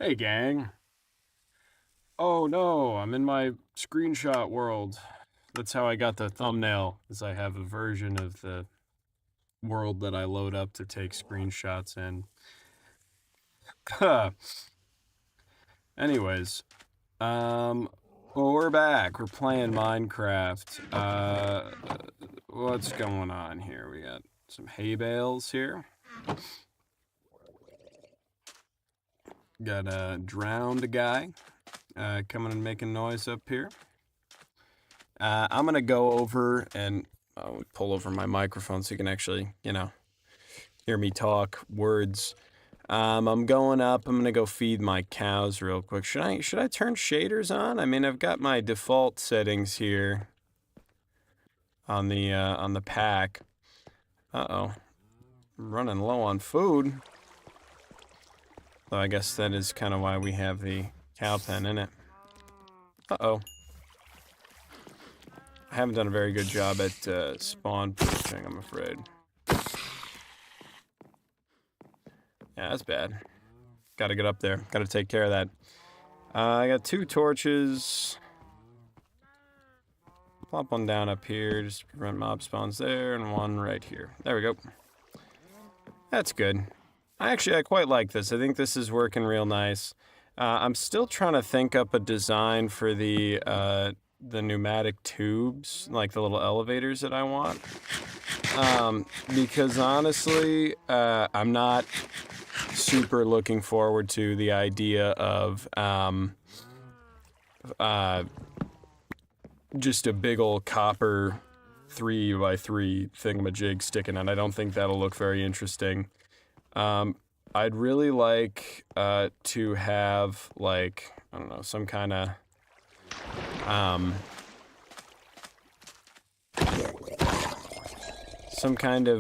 Hey, gang. Oh no, I'm in my screenshot world. That's how I got the thumbnail, is I have a version of the world that I load up to take screenshots in. Anyways, well, we're back. We're playing Minecraft. What's going on here? We got some hay bales here. Got a drowned guy coming and making noise up here. I'm gonna go over and pull over my microphone so you can actually, hear me talk words. I'm going up. I'm gonna go feed my cows real quick. Should I turn shaders on? I mean, I've got my default settings here on the pack. Uh-oh, I'm running low on food. So I guess that is kind of why we have the cow pen in it. Uh-oh. I haven't done a very good job at spawn proofing, I'm afraid. Yeah, that's bad. Gotta get up there. Gotta take care of that. I got 2 torches. Plop one down up here, just to prevent mob spawns there, and one right here. There we go. That's good. I quite like this. I think this is working real nice. I'm still trying to think up a design for the pneumatic tubes, like the little elevators that I want. Because honestly, I'm not super looking forward to the idea of just a big old copper 3x3 thingamajig sticking out. I don't think that'll look very interesting. I'd really like to have, like, I don't know, some kind of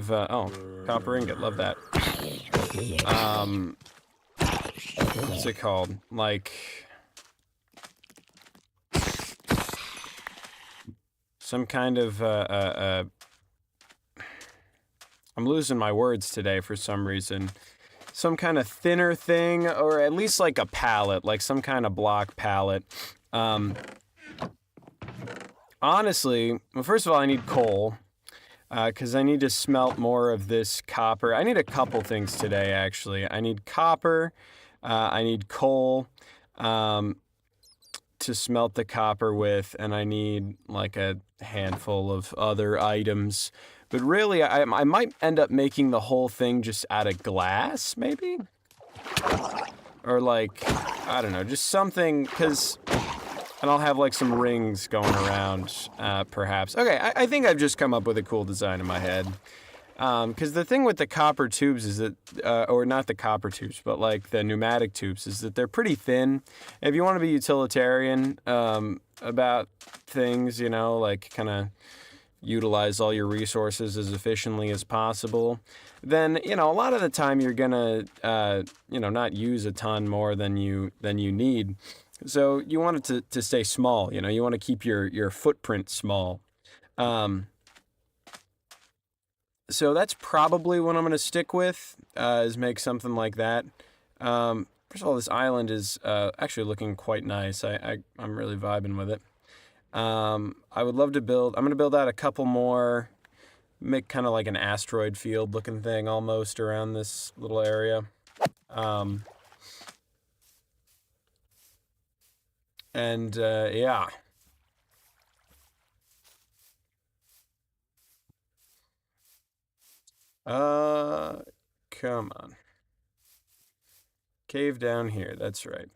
oh, copper ingot, love that. What's it called? Like, some kind of, I'm losing my words today for some reason. Some kind of thinner thing, or at least like a pallet, like some kind of block pallet. Honestly, well, first of all, I need coal. Because I need to smelt more of this copper. I need a couple things today, actually. I need copper. I need coal to smelt the copper with, and I need like a handful of other items. But really, I might end up making the whole thing just out of glass, maybe? Or like, I don't know, just something, because... And I'll have like some rings going around, perhaps. Okay, I think I've just come up with a cool design in my head. Because the thing with the copper tubes is that, or not the copper tubes, but like the pneumatic tubes, is that they're pretty thin. If you want to be utilitarian about things, you know, like kind of utilize all your resources as efficiently as possible, then, you know, a lot of the time you're gonna, not use a ton more than you need. So you want it to stay small, you know, you want to keep your footprint small. So that's probably what I'm going to stick with, is make something like that. First of all, this island is actually looking quite nice. I'm really vibing with it. I would love to build, I'm going to build out a couple more, make kind of like an asteroid field looking thing almost around this little area. Yeah. Come on. Cave down here, that's right.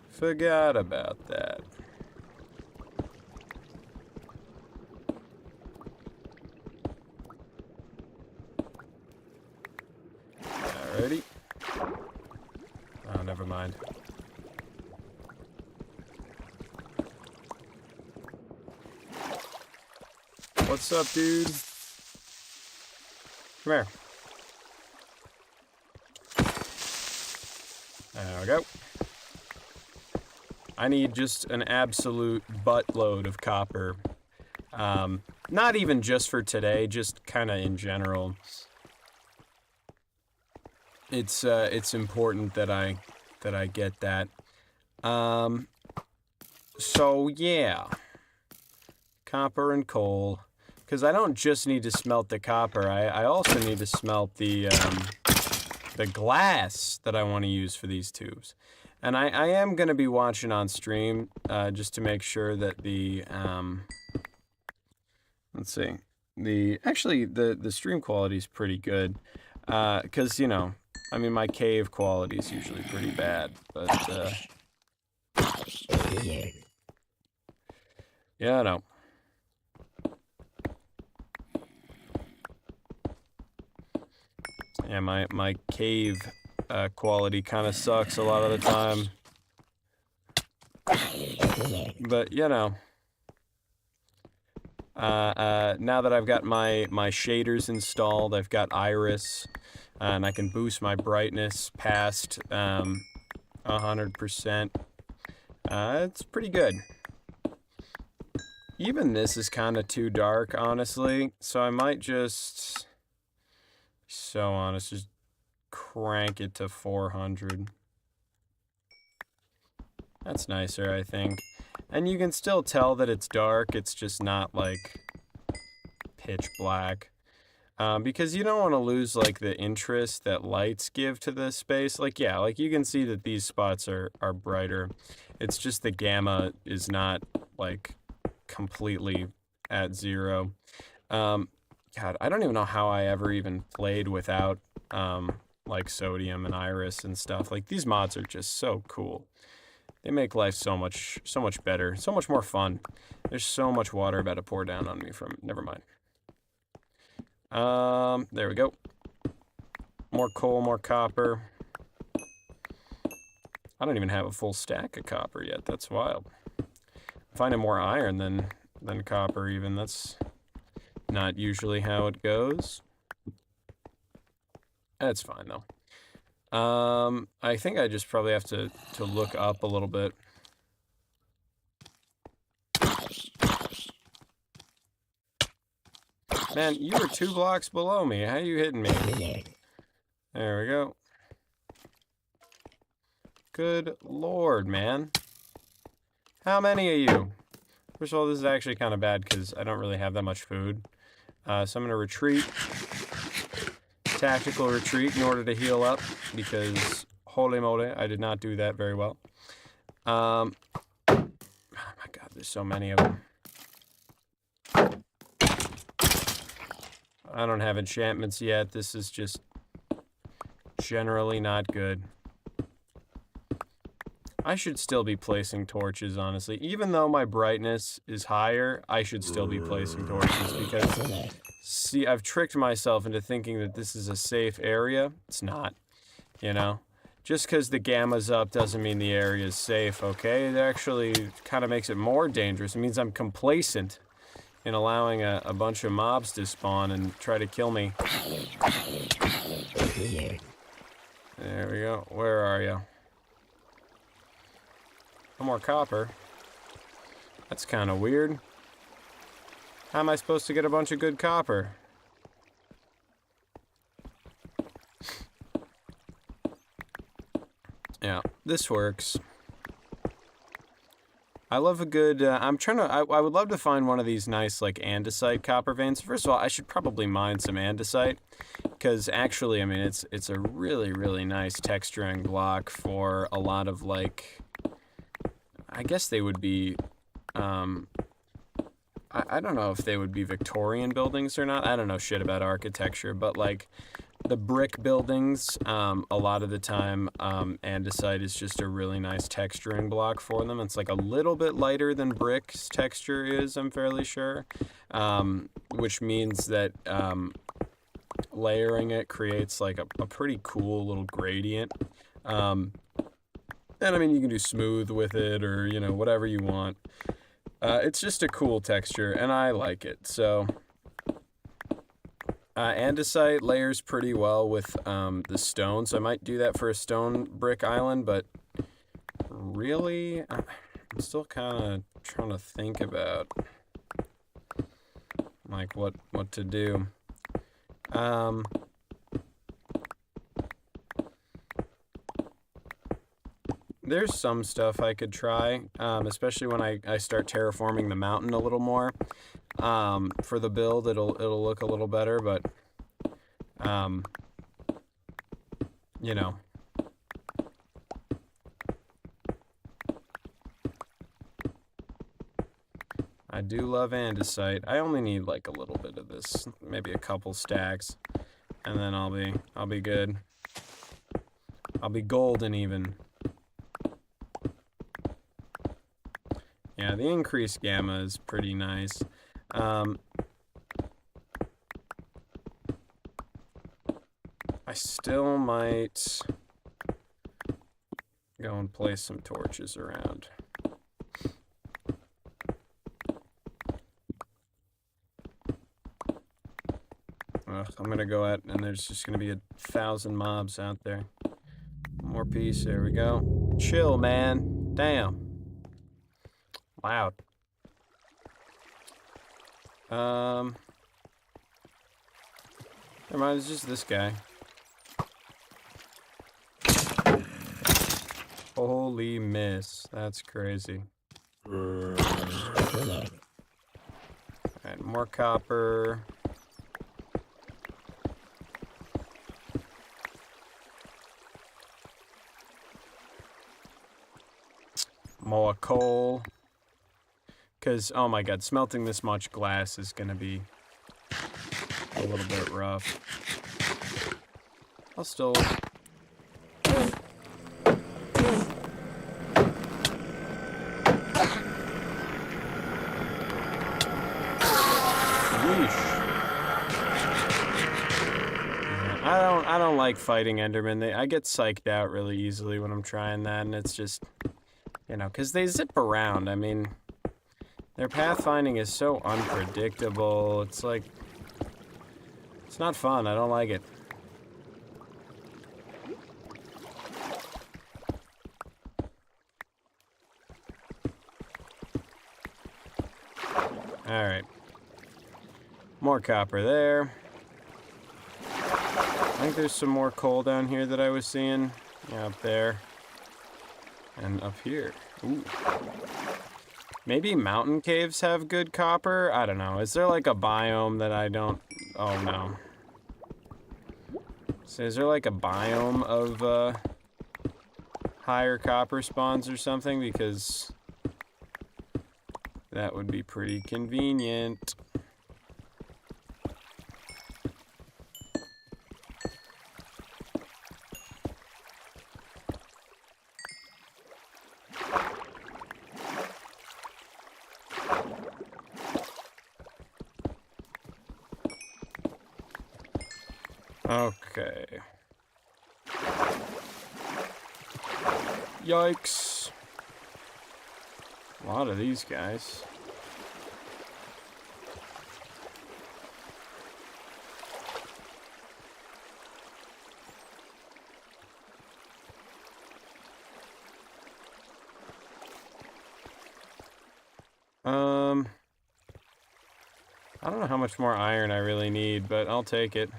Forgot about that. Alrighty. Oh, never mind. What's up, dude? Come here. There we go. I need just an absolute buttload of copper. Not even just for today, just kind of in general. it's important that I get that. Um, so yeah, copper and coal, because I don't just need to smelt the copper. I also need to smelt the glass that I want to use for these tubes. And I am going to be watching on stream just to make sure that the, let's see, actually the stream quality is pretty good. Because, you know, I mean, my cave quality is usually pretty bad, but, yeah, I know. Yeah, my cave quality kind of sucks a lot of the time. But, you know, now that I've got my shaders installed, I've got Iris, and I can boost my brightness past 100%. It's pretty good. Even this is kind of too dark, honestly, so I might just, so honest, just crank it to 400. That's nicer, I think. And you can still tell that it's dark, it's just not, like, pitch black. Because you don't want to lose, like, the interest that lights give to this space. Like, yeah, like, you can see that these spots are brighter. It's just the gamma is not, like, completely at 0. God, I don't even know how I ever even played without, like, sodium and iris and stuff. Like, these mods are just so cool. They make life so much better, so much more fun. There's so much water about to pour down on me from, never mind. There we go. More coal, more copper. I don't even have a full stack of copper yet. That's wild. I'm finding more iron than copper even. That's not usually how it goes. That's fine though. I think I just probably have to look up a little bit. Man, you were 2 blocks below me. How are you hitting me? There we go. Good lord, man. How many are you? First of all, this is actually kind of bad because I don't really have that much food. So I'm going to retreat. Tactical retreat in order to heal up because, holy moly, I did not do that very well. Oh my god, there's so many of them. I don't have enchantments yet. This is just generally not good. I should still be placing torches, honestly. Even though my brightness is higher, I should still be placing torches because, see, I've tricked myself into thinking that this is a safe area. It's not, you know? Just because the gamma's up doesn't mean the area is safe, okay? It actually kind of makes it more dangerous. It means I'm complacent in allowing a bunch of mobs to spawn and try to kill me. There we go. Where are you? No more copper. That's kind of weird. How am I supposed to get a bunch of good copper? Yeah, this works. I love a good, I'm trying to, I would love to find one of these nice, like, andesite copper veins. First of all, I should probably mine some andesite, because actually, I mean, it's a really, really nice texturing block for a lot of, like, I guess they would be, I don't know if they would be Victorian buildings or not. I don't know shit about architecture, but, like, the brick buildings, a lot of the time, andesite is just a really nice texturing block for them. It's like a little bit lighter than brick's texture is, I'm fairly sure, which means that layering it creates like a pretty cool little gradient. And I mean, you can do smooth with it or, you know, whatever you want. It's just a cool texture, and I like it, so... andesite layers pretty well with the stone, so I might do that for a stone brick island, but really, I'm still kind of trying to think about, like, what to do. there's some stuff I could try, especially when I start terraforming the mountain a little more. For the build, it'll look a little better, but you know. I do love andesite. I only need like a little bit of this, maybe a couple stacks, and then I'll be good. I'll be golden even. Yeah, the increased gamma is pretty nice. I still might go and place some torches around. I'm gonna go out and there's just gonna be 1,000 mobs out there. More peace, there we go. Chill, man. Damn. Loud. Never mind, it's just this guy. Holy miss. That's crazy. Alright, more copper. More coal. Because, oh my god, smelting this much glass is going to be a little bit rough. I'll still... I don't like fighting Endermen. I get psyched out really easily when I'm trying that, and it's just, you know, because they zip around. I mean, their pathfinding is so unpredictable. It's like, it's not fun. I don't like it. All right. More copper there. I think there's some more coal down here that I was seeing. Yeah, up there. And up here. Ooh. Maybe mountain caves have good copper? I don't know. Is there like a biome that I don't... Oh, no. So is there like a biome of higher copper spawns or something? Because that would be pretty convenient. Okay. Yikes. A lot of these guys. I don't know how much more iron I really need, but I'll take it.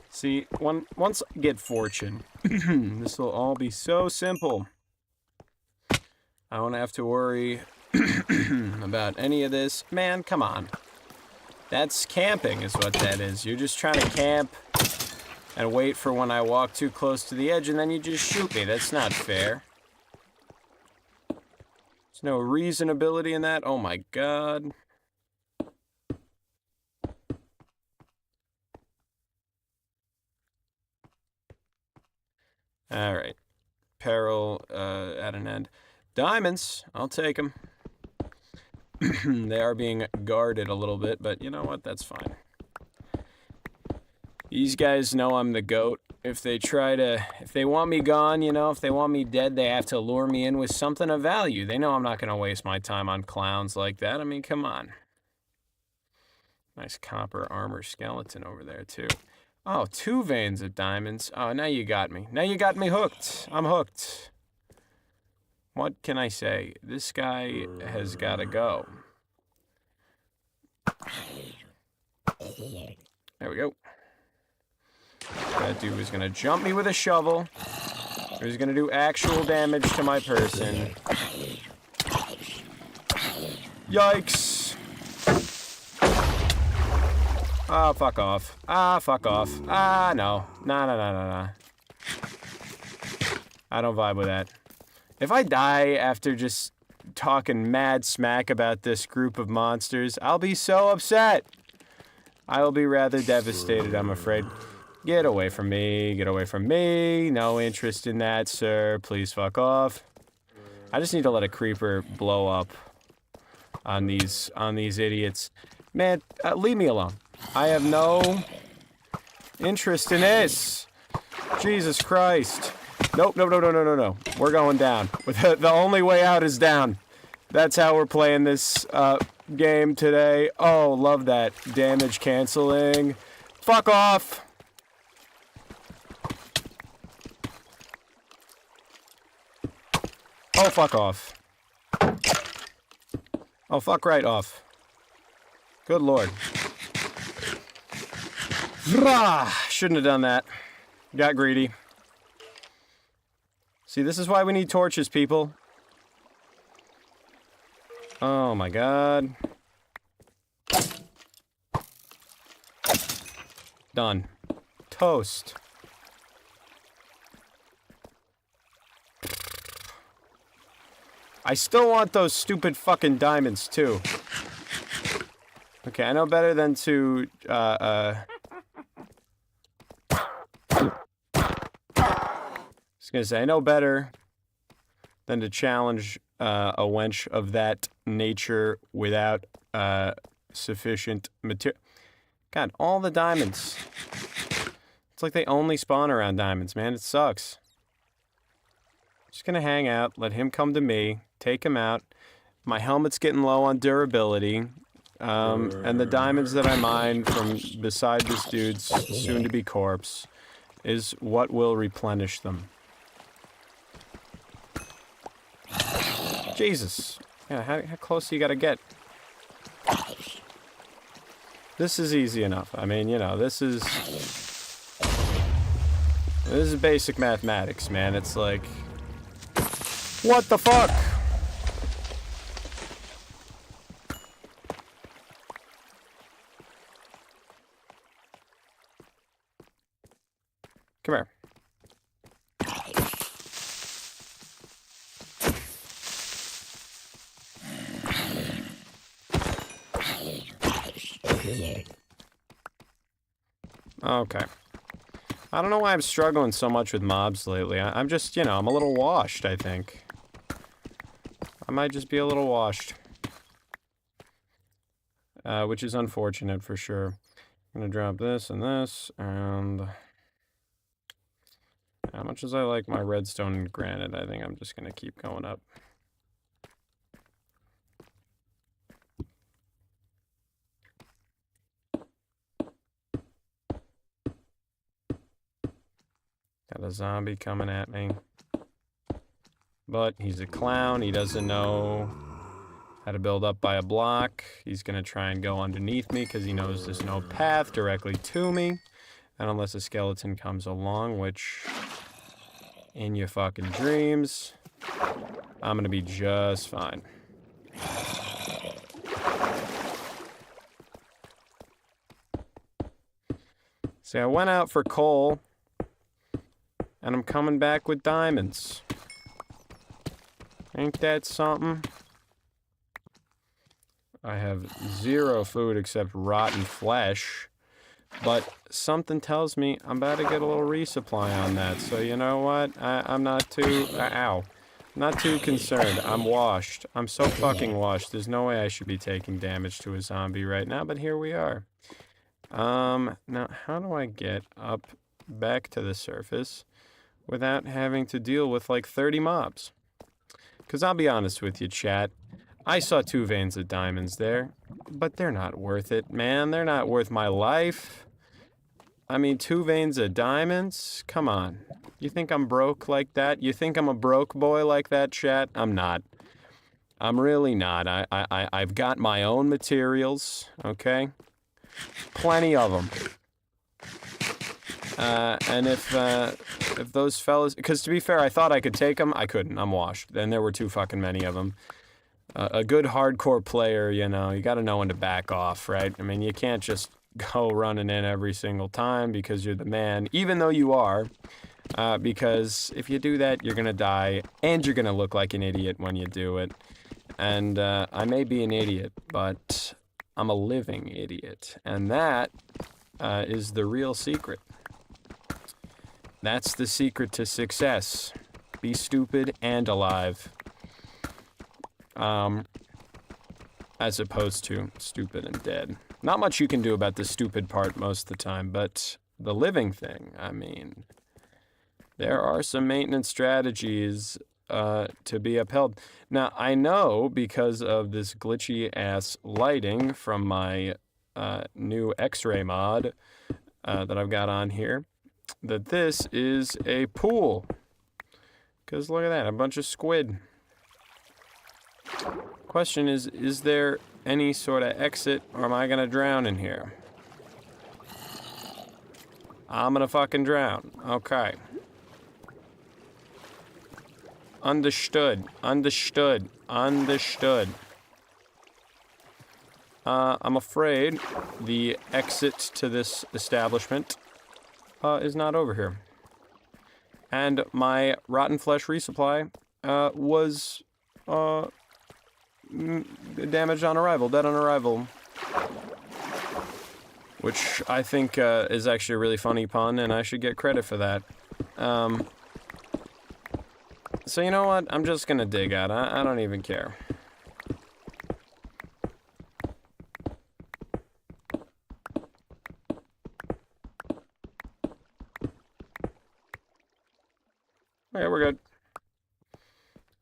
See, once I get fortune, this will all be so simple. I won't have to worry about any of this. Man, come on. That's camping is what that is. You're just trying to camp and wait for when I walk too close to the edge and then you just shoot me. That's not fair. There's no reasonability in that. Oh my god. Alright. Peril at an end. Diamonds. I'll take them. They are being guarded a little bit, but you know what? That's fine. These guys know I'm the GOAT. If they want me gone, you know, if they want me dead, they have to lure me in with something of value. They know I'm not going to waste my time on clowns like that. I mean, come on. Nice copper armor skeleton over there, too. Oh, 2 veins of diamonds. Oh, now you got me. Now you got me hooked. I'm hooked. What can I say? This guy has got to go. There we go. That dude was gonna jump me with a shovel. He was gonna do actual damage to my person. Yikes. Ah, fuck off. Ah, fuck off. Ah, no. Nah. I don't vibe with that. If I die after just talking mad smack about this group of monsters, I'll be so upset. I will be rather devastated, I'm afraid. Get away from me. Get away from me. No interest in that, sir. Please fuck off. I just need to let a creeper blow up on these idiots. Man, leave me alone. I have no interest in this. Jesus Christ. Nope. No. We're going down. The only way out is down. That's how we're playing this game today. Oh, love that. Damage canceling. Fuck off. Oh, fuck off. Oh, fuck right off. Good lord. Shouldn't have done that. Got greedy. See, this is why we need torches, people. Oh my god. Done. Toast. I still want those stupid fucking diamonds, too. Okay, I know better than to, I was gonna say, I know better than to challenge a wench of that nature without sufficient material. God, all the diamonds. It's like they only spawn around diamonds, man. It sucks. Just gonna hang out, let him come to me, take him out. My helmet's getting low on durability. And the diamonds that I mine from beside this dude's soon-to-be corpse is what will replenish them. Jesus. Yeah, how close do you gotta get? This is easy enough. I mean, you know, this is basic mathematics, man. It's like... What the fuck? Come here. Okay. I don't know why I'm struggling so much with mobs lately. I'm just, you know, I'm a little washed, I think. I might just be a little washed. Which is unfortunate for sure. I'm gonna drop this and this, and... As much as I like my redstone and granite, I think I'm just gonna keep going up. Got a zombie coming at me. But he's a clown. He doesn't know how to build up by a block. He's gonna try and go underneath me because he knows there's no path directly to me. And unless a skeleton comes along, which... in your fucking dreams, I'm gonna be just fine. See, I went out for coal, and I'm coming back with diamonds. Ain't that something? I have zero food except rotten flesh, but something tells me I'm about to get a little resupply on that. So you know what? I'm not too... not too concerned. I'm washed. I'm so fucking washed. There's no way I should be taking damage to a zombie right now, but here we are. Now, how do I get up back to the surface without having to deal with like 30 mobs? Because I'll be honest with you, chat. I saw 2 veins of diamonds there, but they're not worth it, man. They're not worth my life. I mean, 2 veins of diamonds? Come on. You think I'm broke like that? You think I'm a broke boy like that, chat? I'm not. I'm really not. I've got my own materials, okay? Plenty of them. And if those fellas... Because to be fair, I thought I could take them. I couldn't. I'm washed. And there were too fucking many of them. A good hardcore player, you know, you gotta know when to back off, right? I mean, you can't just go running in every single time because you're the man, even though you are. Because if you do that, you're gonna die, and you're gonna look like an idiot when you do it. And I may be an idiot, but I'm a living idiot. And that is the real secret. That's the secret to success. Be stupid and alive. As opposed to stupid and dead. Not much you can do about the stupid part most of the time, but the living thing, I mean, there are some maintenance strategies to be upheld. Now, I know because of this glitchy-ass lighting from my new X-ray mod that I've got on here, that this is a pool. Because look at that, a bunch of squid. Question is there any sort of exit, or am I gonna drown in here? I'm gonna fucking drown. Okay. Understood. Understood. Understood. I'm afraid the exit to this establishment is not over here. And my rotten flesh resupply was damaged on arrival, dead on arrival. Which I think is actually a really funny pun, and I should get credit for that. So you know what? I'm just gonna dig out. I don't even care. Okay, we're good.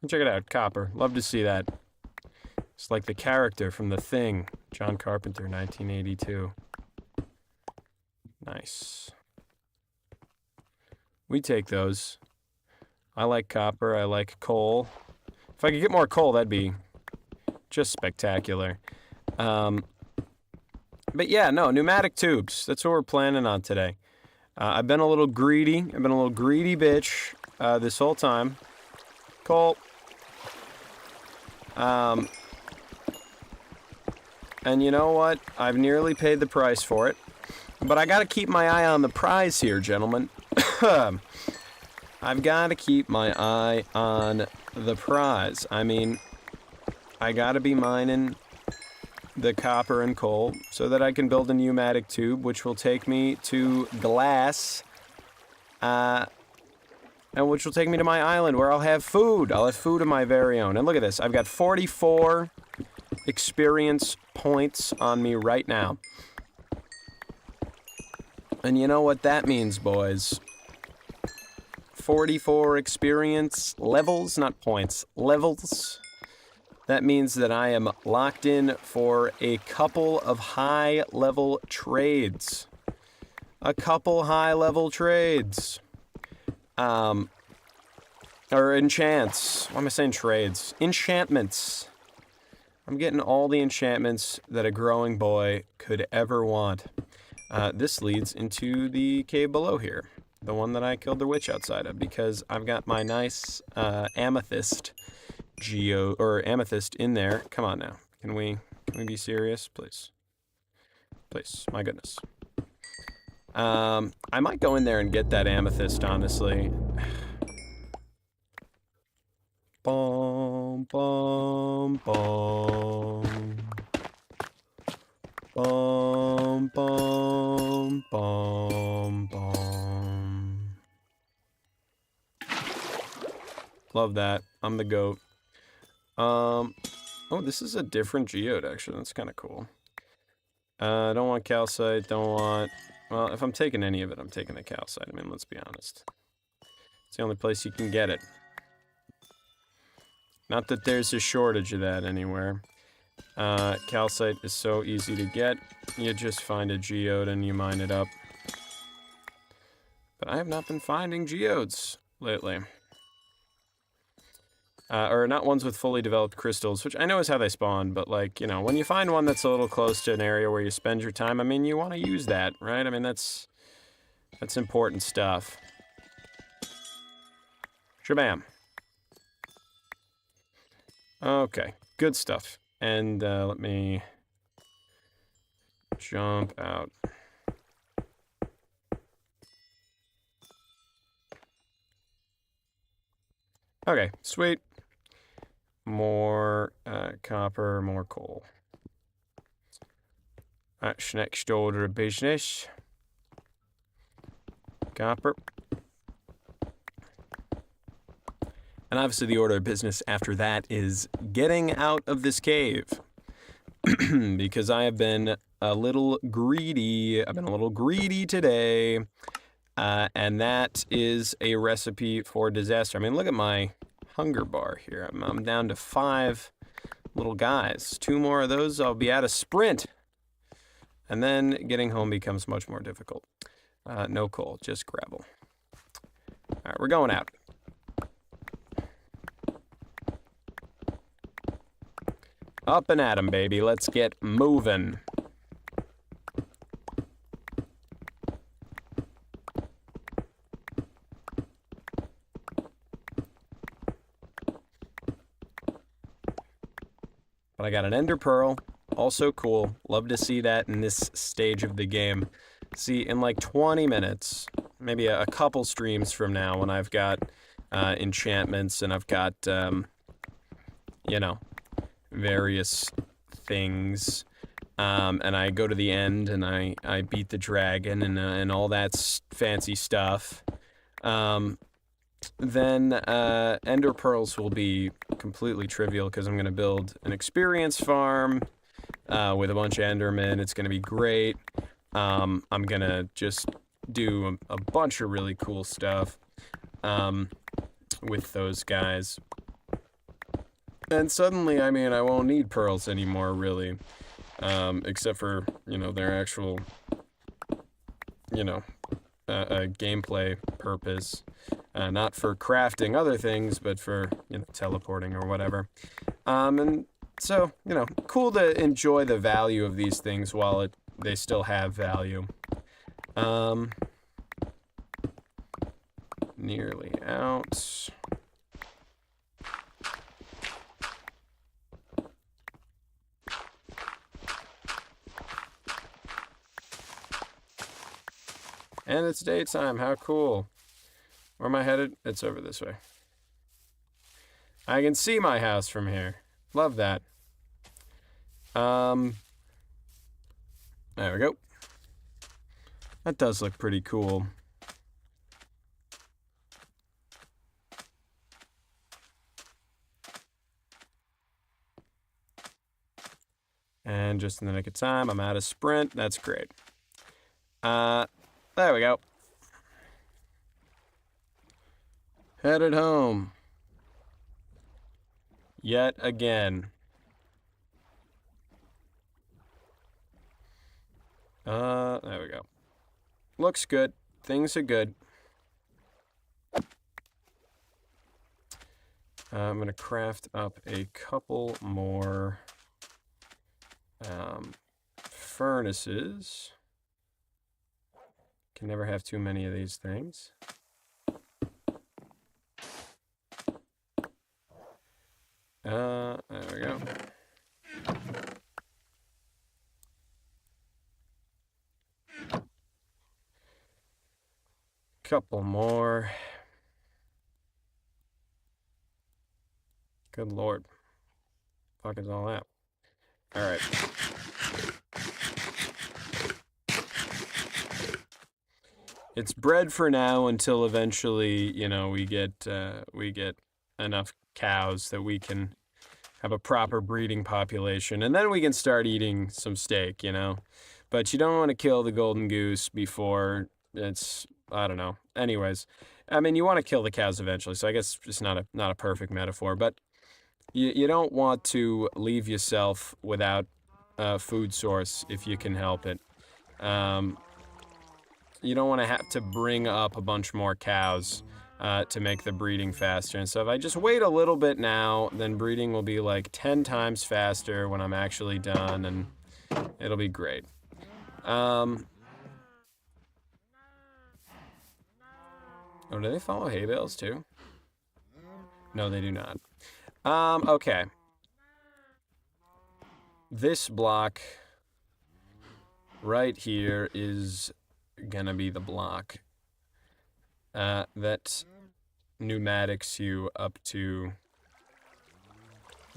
Check it out, copper. Love to see that. It's like the character from The Thing, John Carpenter, 1982. Nice. We take those. I like copper, I like coal. If I could get more coal, that'd be just spectacular. But yeah, no, pneumatic tubes. That's what we're planning on today. I've been a little greedy. I've been a little greedy bitch this whole time. Coal. And you know what? I've nearly paid the price for it. But I gotta keep my eye on the prize here, gentlemen. I've gotta keep my eye on the prize. I mean, I gotta be mining the copper and coal so that I can build a pneumatic tube, which will take me to glass, and which will take me to my island where I'll have food. I'll have food of my very own. And look at this. I've got 44 experience points on me right now. And you know what that means, boys. 44 experience levels, not points, levels. That means that I am locked in for a couple of high-level trades. A couple high-level trades. Or enchants. Why am I saying trades? Enchantments. I'm getting all the enchantments that a growing boy could ever want. This leads into the cave below here. The one that I killed the witch outside of, because I've got my nice amethyst amethyst in there. Come on now. Can we be serious, please? Please, my goodness. I might go in there and get that amethyst, honestly. Bum, bum, bum. Bum, bum, bum, bum. Love that. I'm the goat. Oh, this is a different geode, actually. That's kind of cool. Don't want calcite, don't want... Well, if I'm taking any of it, I'm taking the calcite. I mean, let's be honest. It's the only place you can get it. Not that there's a shortage of that anywhere. Calcite is so easy to get. You just find a geode and you mine it up. But I have not been finding geodes lately. Or not ones with fully developed crystals, which I know is how they spawn, but like, you know, when you find one that's a little close to an area where you spend your time, I mean, you want to use that, right? I mean, that's important stuff. Shabam. Okay, good stuff. And let me jump out. Okay, sweet. More copper, more coal. That's next order of business. Copper. And obviously the order of business after that is getting out of this cave. Because I have been a little greedy. I've been a little greedy today. And that is a recipe for disaster. I mean, look at my hunger bar here. I'm down to 5 little guys. 2 more of those, I'll be at a sprint. And then getting home becomes much more difficult. No coal, just gravel. All right, we're going out. Up and at 'em, baby. Let's get moving. But I got an ender pearl. Also cool. Love to see that in this stage of the game. See, in like 20 minutes, maybe a couple streams from now, when I've got enchantments and I've got, you know, various things, and I go to the end and I beat the dragon and all that fancy stuff, then ender pearls will be completely trivial because I'm going to build an experience farm with a bunch of endermen. It's going to be great. I'm going to just do a bunch of really cool stuff with those guys. And suddenly, I mean, I won't need pearls anymore, really. Except for, you know, their actual, you know, gameplay purpose. Not for crafting other things, but for, you know, teleporting or whatever. And so, you know, cool to enjoy the value of these things while they still have value. Nearly out. And it's daytime, how cool. Where am I headed? It's over this way. I can see my house from here. Love that. There we go. That does look pretty cool. And just in the nick of time, I'm out of sprint. That's great. There we go. Headed home. Yet again. There we go. Looks good. Things are good. I'm gonna craft up a couple more furnaces. Can never have too many of these things. There we go. Couple more. Good lord. Fuck is all that? Alright. It's bread for now until eventually, you know, we get enough cows that we can have a proper breeding population, and then we can start eating some steak, you know. But you don't want to kill the golden goose before it's, I don't know. Anyways, I mean, you want to kill the cows eventually, so I guess it's not a perfect metaphor, but you don't want to leave yourself without a food source if you can help it. You don't want to have to bring up a bunch more cows to make the breeding faster. And so if I just wait a little bit now, then breeding will be like 10 times faster when I'm actually done, and it'll be great. Oh, do they follow hay bales too? No, they do not. Okay. This block right here is gonna be the block that pneumatics you up to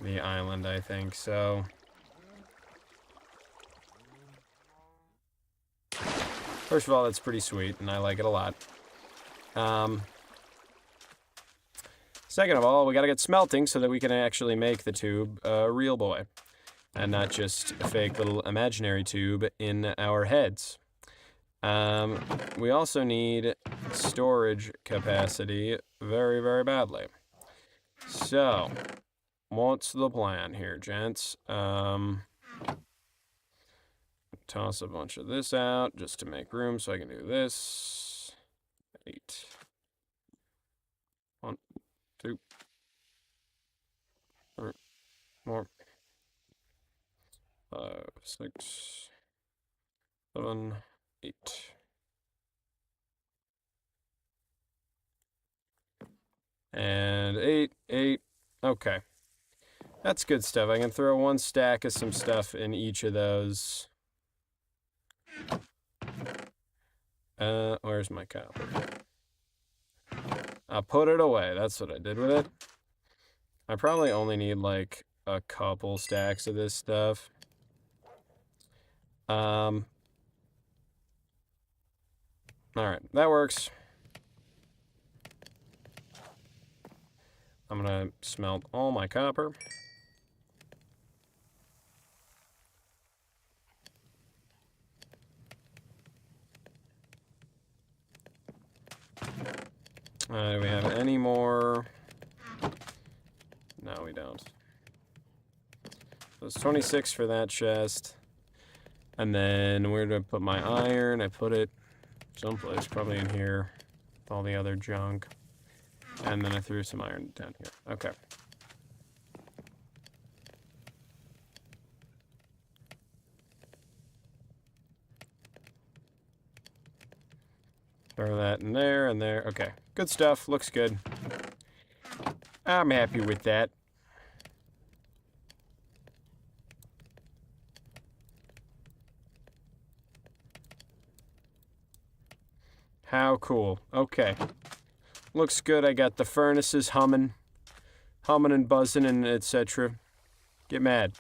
the island, I think. So first of all, that's pretty sweet, and I like it a lot. Second of all, we gotta get smelting so that we can actually make the tube a real boy, and not just a fake little imaginary tube in our heads. We also need storage capacity very, very badly. So, what's the plan here, gents? Toss a bunch of this out just to make room so I can do this. 8. 1, 2, 3, 4, 5, 6, 7, 8. And 8, 8. Okay. That's good stuff. I can throw one stack of some stuff in each of those. Where's my copper? I'll put it away. That's what I did with it. I probably only need like a couple stacks of this stuff. Alright, that works. I'm gonna smelt all my copper. Do we have any more? No, we don't. So it's 26 for that chest. And then where do I put my iron? I put it someplace, probably in here, with all the other junk. And then I threw some iron down here. Okay. Throw that in there and there. Okay. Good stuff. Looks good. I'm happy with that. How cool. Okay. Looks good. I got the furnaces humming and buzzing and etc. Get mad.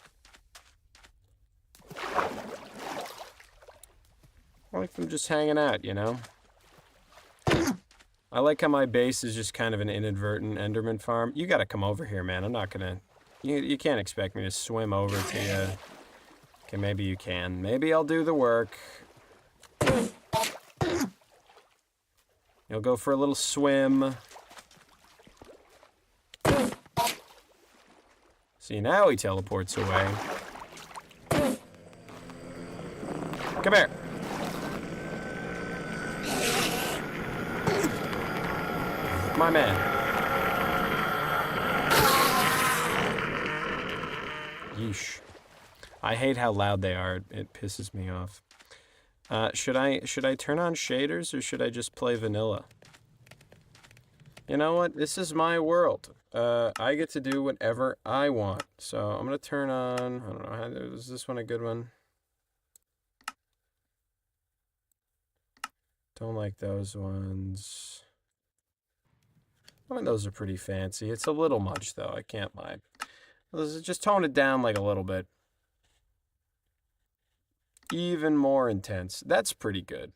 I like them just hanging out, you know? I like how my base is just kind of an inadvertent Enderman farm. You gotta come over here, man. I'm not gonna... You can't expect me to swim over to you. Okay, maybe you can. Maybe I'll do the work. You'll go for a little swim. See, now he teleports away. Come here. My man. Yeesh. I hate how loud they are. It pisses me off. Should I turn on shaders or should I just play vanilla? You know what? This is my world. I get to do whatever I want. So I'm gonna turn on. I don't know. Is this one a good one? Don't like those ones. I mean, those are pretty fancy. It's a little much, though. I can't lie. Let's just tone it down like a little bit. Even more intense. That's pretty good.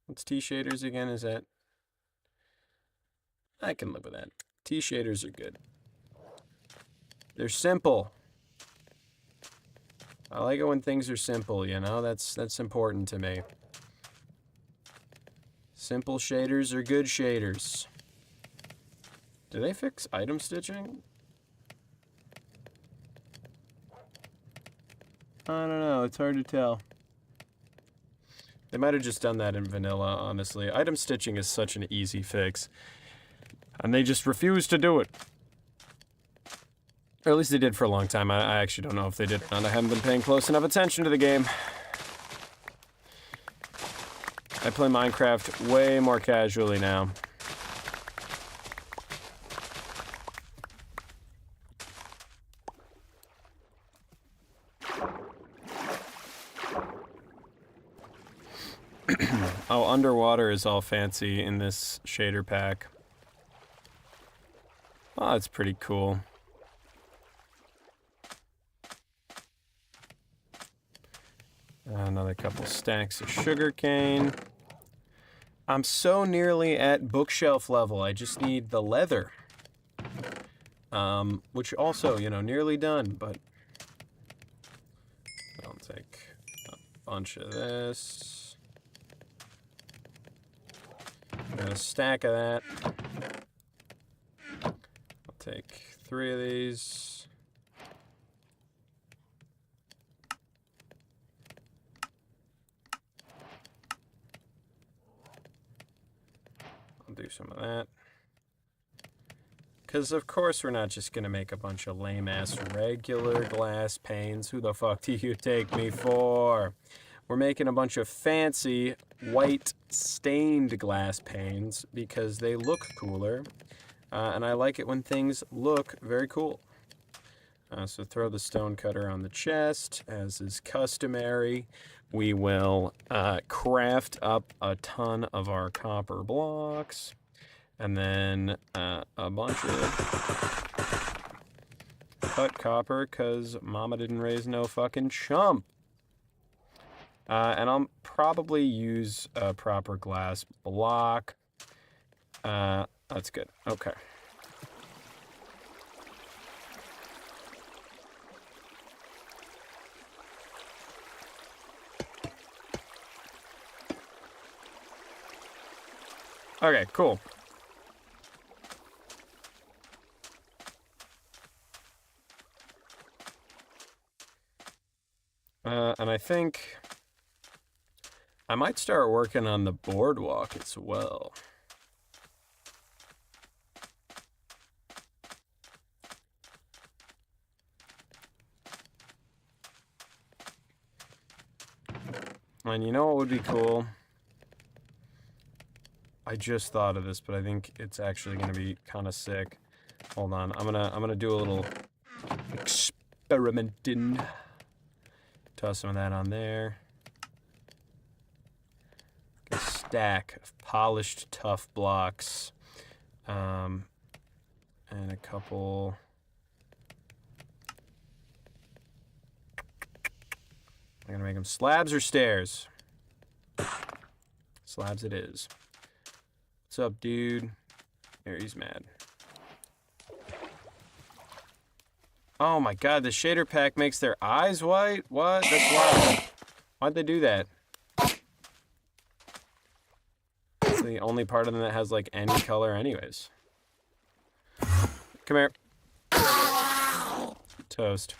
What's T-shaders again? Is that... I can live with that. T-shaders are good. They're simple. I like it when things are simple, you know? That's important to me. Simple shaders are good shaders. Do they fix item stitching? I don't know. It's hard to tell. They might have just done that in vanilla, honestly. Item stitching is such an easy fix. And they just refuse to do it. Or at least they did for a long time. I actually don't know if they did or not. I haven't been paying close enough attention to the game. I play Minecraft way more casually now. Oh, underwater is all fancy in this shader pack. Oh, that's pretty cool. Another couple stacks of sugarcane. I'm so nearly at bookshelf level. I just need the leather. Which also, you know, nearly done, but I'll take a bunch of this. Got a stack of that. I'll take 3 of these. I'll do some of that. Because, of course, we're not just going to make a bunch of lame-ass regular glass panes. Who the fuck do you take me for? We're making a bunch of fancy white stained glass panes because they look cooler. And I like it when things look very cool. So throw the stone cutter on the chest, as is customary. We will craft up a ton of our copper blocks. And then a bunch of cut copper, because mama didn't raise no fucking chump. And I'll probably use a proper glass block. That's good. Okay. Okay, cool. And I think I might start working on the boardwalk as well. And you know what would be cool? I just thought of this, but I think it's actually gonna be kind of sick. Hold on, I'm gonna do a little experimenting. Toss some of that on there. A stack of polished tough blocks, and a couple. I'm gonna make them slabs or stairs. Slabs it is. What's up, dude? Here, he's mad. Oh my god, the shader pack makes their eyes white? What? That's wild. Why'd they do that? It's the only part of them that has, like, any color anyways. Come here. Toast.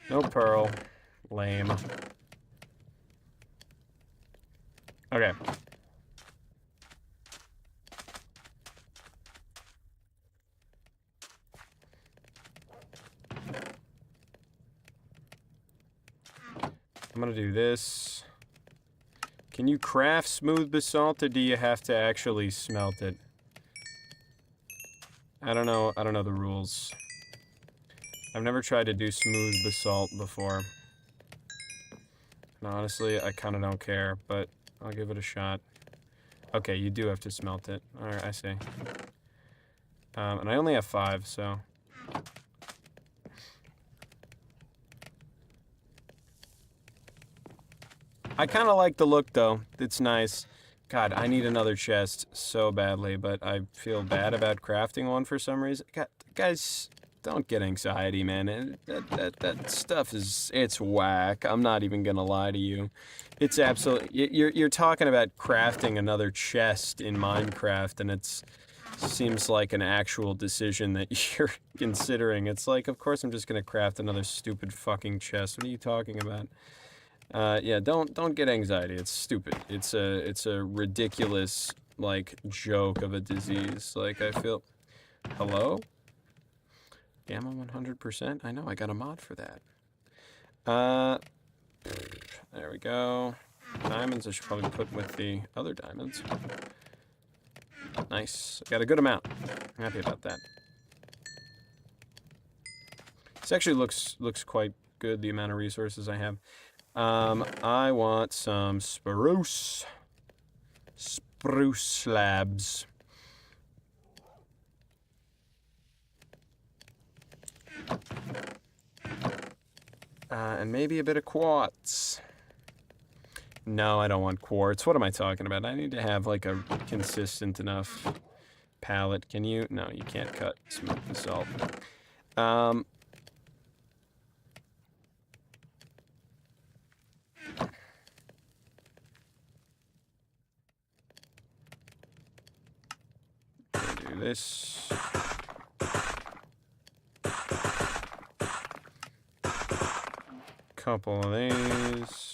No pearl. Lame. Okay. I'm gonna do this. Can you craft smooth basalt, or do you have to actually smelt it? I don't know the rules. I've never tried to do smooth basalt before. And honestly, I kinda don't care, but I'll give it a shot. Okay, you do have to smelt it. Alright, I see. And I only have 5, so... I kind of like the look, though. It's nice. God, I need another chest so badly, but I feel bad about crafting one for some reason. God, guys, don't get anxiety, man. That stuff is... It's whack. I'm not even gonna lie to you. It's absolutely... You're talking about crafting another chest in Minecraft, and it's... Seems like an actual decision that you're considering. It's like, of course I'm just gonna craft another stupid fucking chest. What are you talking about? Yeah, don't get anxiety. It's stupid. It's a ridiculous like joke of a disease. Like I feel. Hello? Gamma 100%? I know, I got a mod for that. There we go. Diamonds I should probably put with the other diamonds. Nice. Got a good amount. I'm happy about that. This actually looks quite good, the amount of resources I have. I want some spruce slabs. And maybe a bit of quartz. No, I don't want quartz. What am I talking about? I need to have like a consistent enough palette. Can you? No, you can't cut smooth basalt. Do this. Couple of these.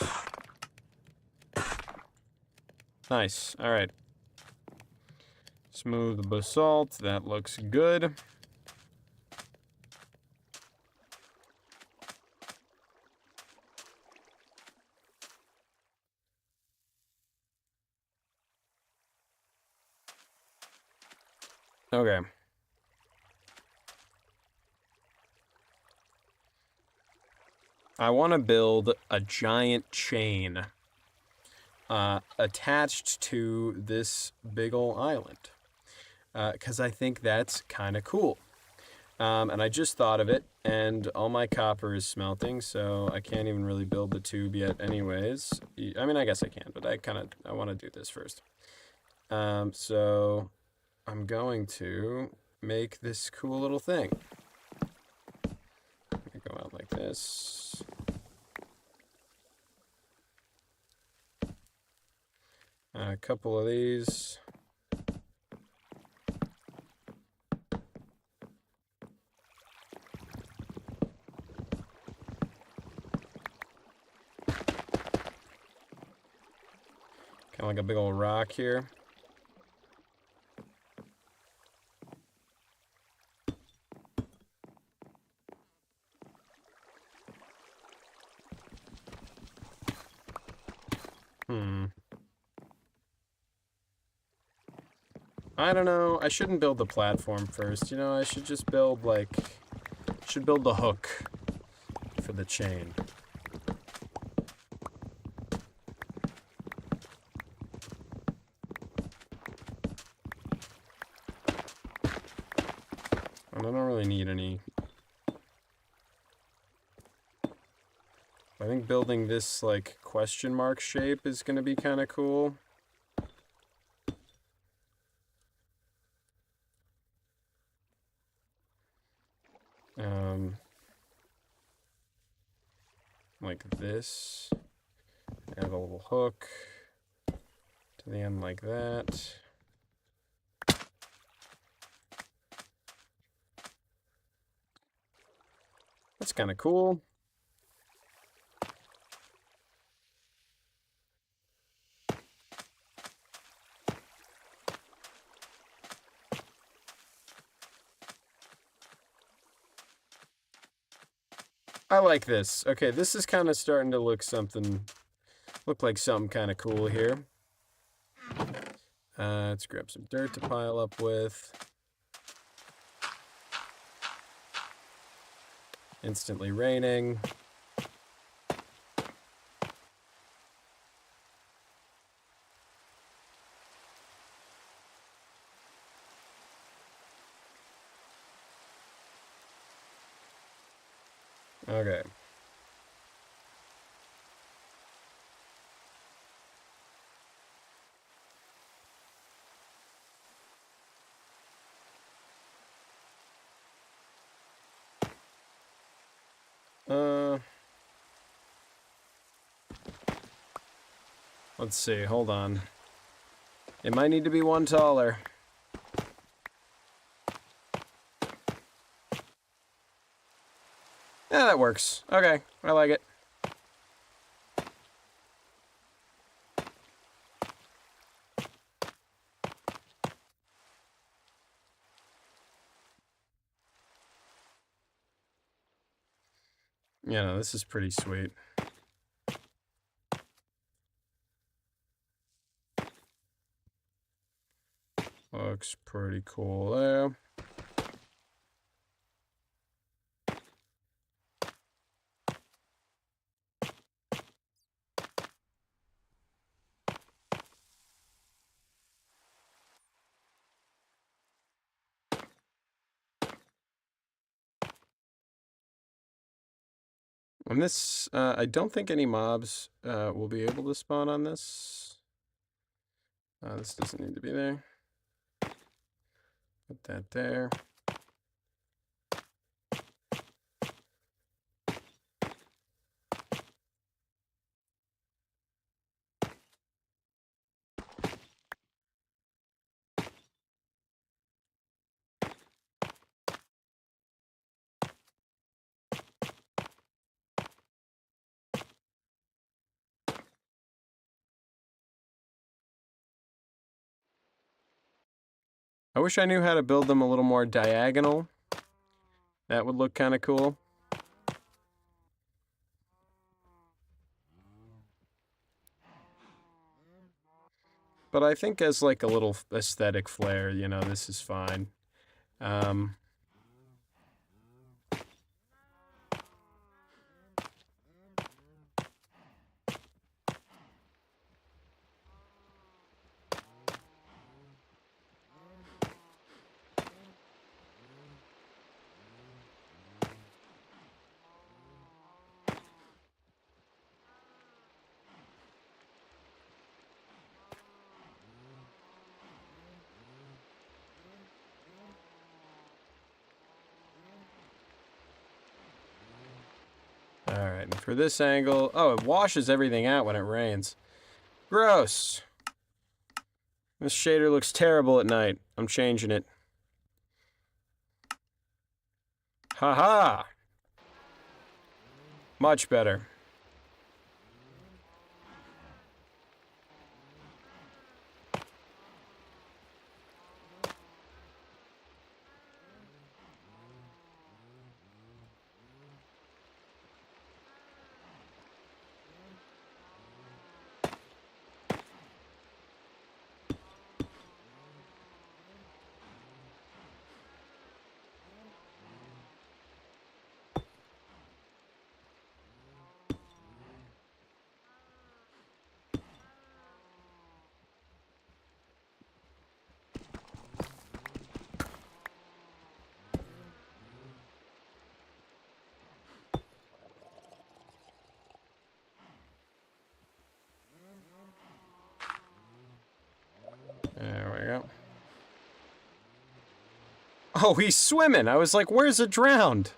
Nice. All right. Smooth basalt. That looks good. Okay. I want to build a giant chain attached to this big ol' island. Because I think that's kind of cool. And I just thought of it, and all my copper is smelting, so I can't even really build the tube yet anyways. I mean, I guess I can, but I want to do this first. So I'm going to make this cool little thing. Go out like this. A couple of these. Kind of like a big old rock here. I don't know. I shouldn't build the platform first. You know, I should just build, like... should build the hook for the chain. And I don't really need any... I think building this, like, question mark shape is gonna be kind of cool. Like this. Add a little hook to the end like that. That's kind of cool. I like this. Okay, this is kind of starting to look like something kind of cool here. Let's grab some dirt to pile up with. Instantly raining. Okay. Let's see, hold on. It might need to be one taller. Yeah, that works. Okay, I like it. Yeah, no, this is pretty sweet. Looks pretty cool there. And this, I don't think any mobs will be able to spawn on this. This doesn't need to be there. Put that there. I wish I knew how to build them a little more diagonal. That would look kind of cool. But I think as like a little aesthetic flair, you know, this is fine. Alright, and for this angle... Oh, it washes everything out when it rains. Gross! This shader looks terrible at night. I'm changing it. Haha! Much better. There we go. Oh, he's swimming! I was like, where's the drowned?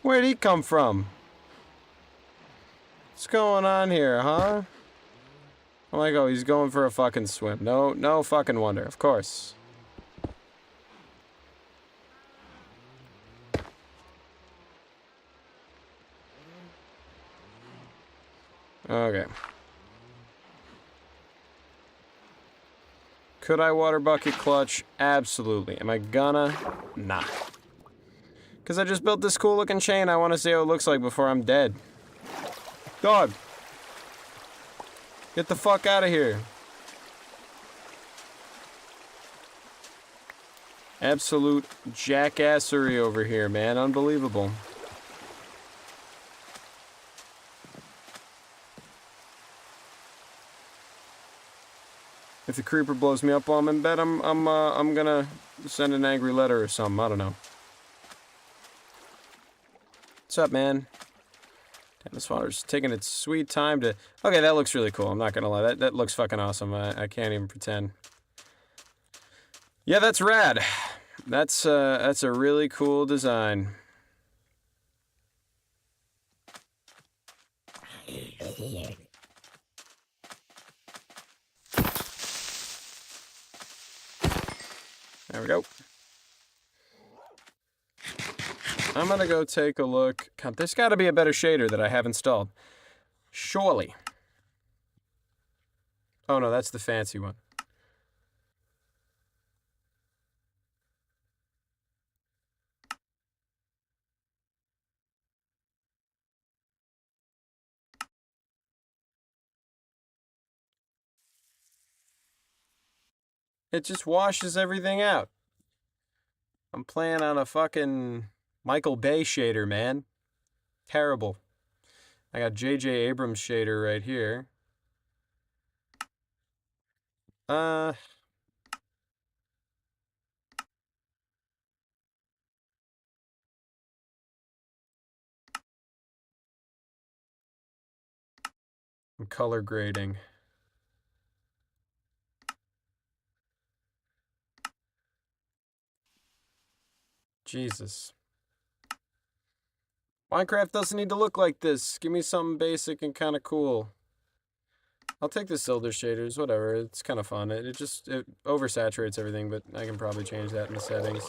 Where'd he come from? What's going on here, huh? I'm like, oh, he's going for a fucking swim. No fucking wonder, of course. Okay. Could I water bucket clutch? Absolutely. Am I gonna? Nah. Because I just built this cool looking chain. I want to see how it looks like before I'm dead. Dog. Get the fuck out of here. Absolute jackassery over here, man. Unbelievable. If the creeper blows me up while I'm in bed, I'm gonna send an angry letter or something. I don't know. What's up, man? Damn, this water's taking its sweet time to... Okay, that looks really cool. I'm not gonna lie. That looks fucking awesome. I can't even pretend. Yeah, that's rad. That's a really cool design. There we go. I'm gonna go take a look. God, there's gotta be a better shader that I have installed. Surely. Oh no, that's the fancy one. It just washes everything out. I'm playing on a fucking Michael Bay shader, man. Terrible. I got J.J. Abrams shader right here. I'm color grading. Jesus. Minecraft doesn't need to look like this. Give me something basic and kind of cool. I'll take the Silder shaders, whatever. It's kind of fun. It oversaturates everything, but I can probably change that in the settings.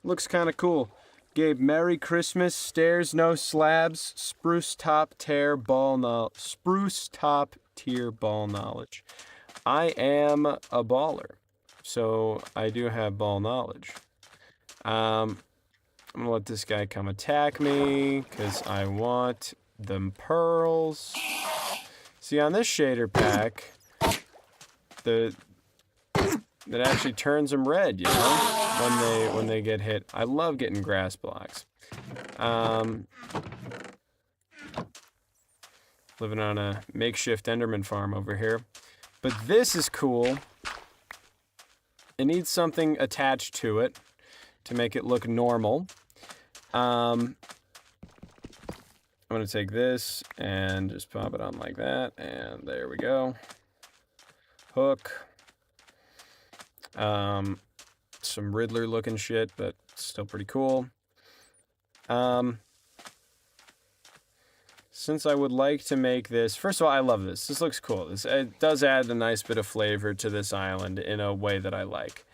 Looks kind of cool. Gabe, Merry Christmas, stairs, no slabs, spruce top tier ball knowledge. I am a baller, so I do have ball knowledge. I'm gonna let this guy come attack me, because I want them pearls. See, on this shader pack, that actually turns them red, you know, when they get hit. I love getting grass blocks. Living on a makeshift Enderman farm over here. But this is cool. It needs something attached to it to make it look normal. I'm going to take this and just pop it on like that, and there we go. Hook. Some Riddler looking shit, but still pretty cool. Since I would like to make this, first of all, I love this. This looks cool. It does add a nice bit of flavor to this island in a way that I like.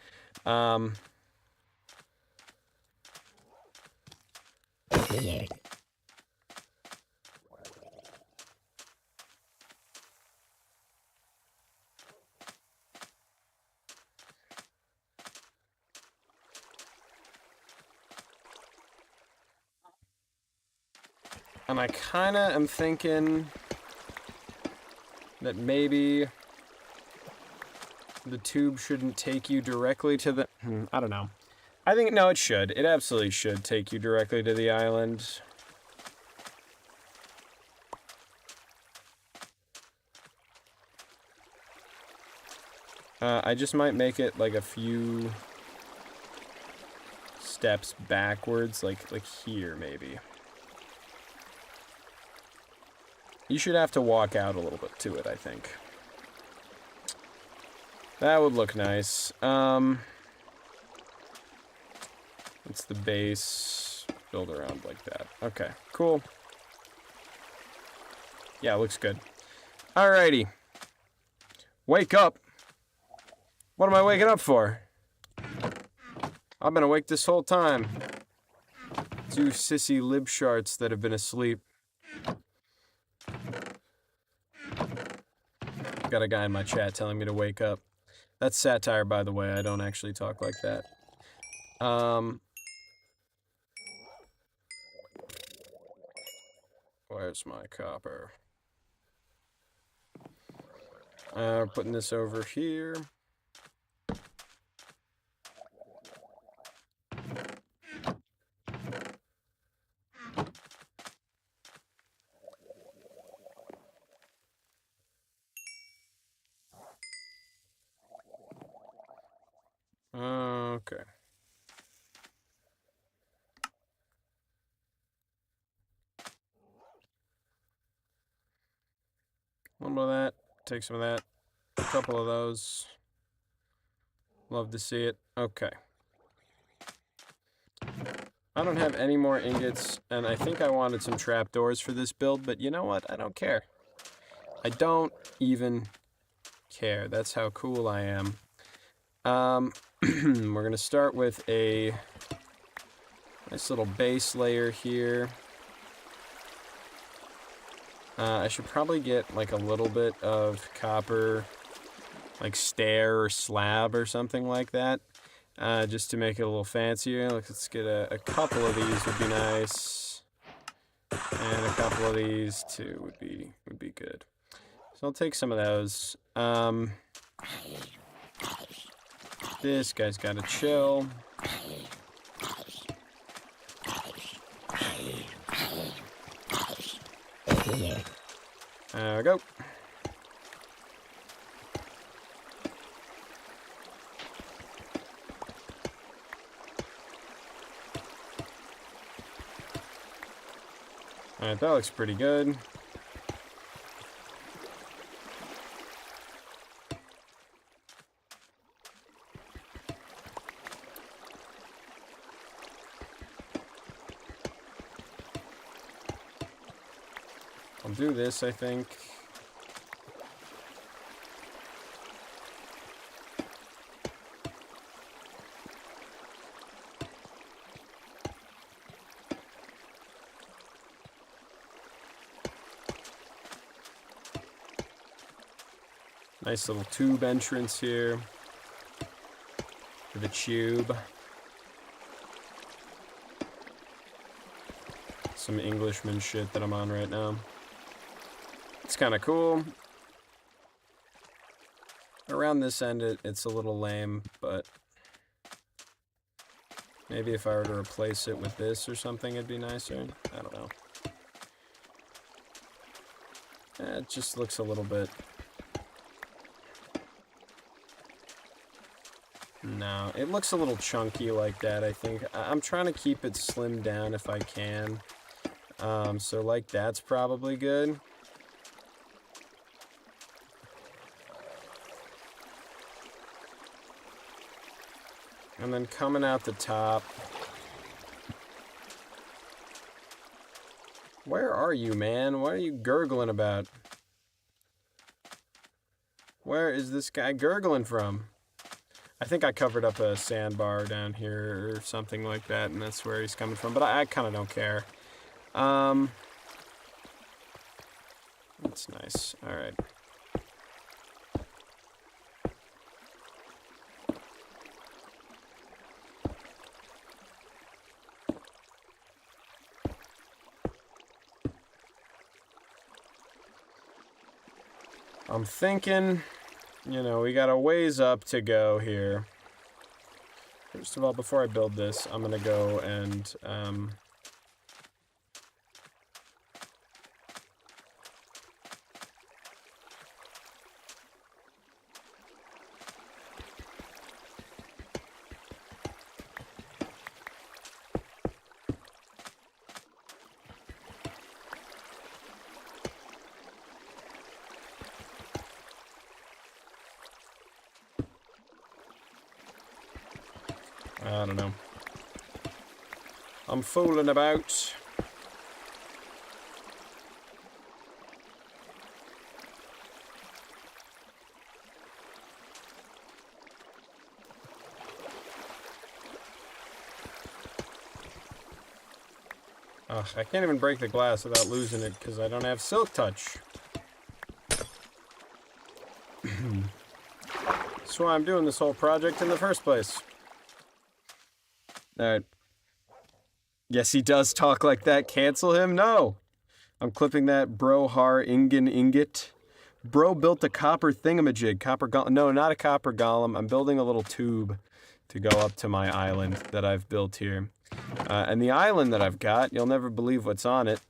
And I kind of am thinking that maybe the tube shouldn't take you directly to the... I don't know. I think, no, it should. It absolutely should take you directly to the island. I just might make it like a few steps backwards, like here maybe. You should have to walk out a little bit to it, I think. That would look nice. It's the base. Build around like that. Okay, cool. Yeah, looks good. Alrighty. Wake up. What am I waking up for? I've been awake this whole time. Two sissy libsharts that have been asleep. Got a guy in my chat telling me to wake up. That's satire, by the way. I don't actually talk like that. Where's my copper? Putting this over here. Okay. One more of that. Take some of that. A couple of those. Love to see it. Okay. I don't have any more ingots, and I think I wanted some trapdoors for this build, but you know what? I don't care. I don't even care. That's how cool I am. We're going to start with a nice little base layer here. I should probably get like a little bit of copper, like stair or slab or something like that, just to make it a little fancier. Let's get a couple of these would be nice. And a couple of these too would be good. So I'll take some of those. This guy's got to chill. There we go. Alright, that looks pretty good. I'll do this, I think. Nice little tube entrance here for the tube. Some Englishman shit that I'm on right now. It's kind of cool. Around this end, it's a little lame, but maybe if I were to replace it with this or something, it'd be nicer. I don't know. It just looks a little bit... No, it looks a little chunky like that, I think. I'm trying to keep it slimmed down if I can. So like that's probably good. And then coming out the top. Where are you, man? What are you gurgling about? Where is this guy gurgling from? I think I covered up a sandbar down here or something like that, and that's where he's coming from, but I kind of don't care. That's nice. All right. I'm thinking, you know, we got a ways up to go here. First of all, before I build this, I'm gonna go and, I don't know. I'm fooling about. Ugh, I can't even break the glass without losing it because I don't have Silk Touch. That's why I'm doing this whole project in the first place. Alright. Yes, he does talk like that. Cancel him? No. I'm clipping that bro har ingen ingot. Bro built a copper thingamajig. Copper golem. No, not a copper golem. I'm building a little tube to go up to my island that I've built here. And the island that I've got, you'll never believe what's on it.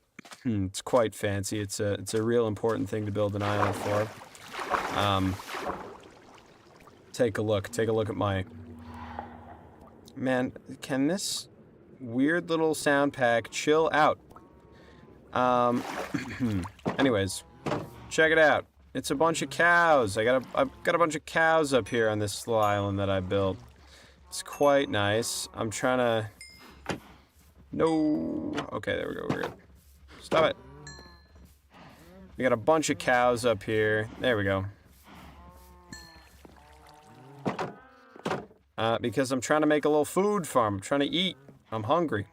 It's quite fancy. It's a real important thing to build an island for. Take a look. Take a look at my... Man, can this weird little sound pack chill out? Anyways, check it out. It's a bunch of cows. I've got a bunch of cows up here on this little island that I built. It's quite nice. I'm trying to... No. Okay, there we go. We're good. Stop it. We got a bunch of cows up here. There we go. Because I'm trying to make a little food farm. I'm trying to eat. I'm hungry.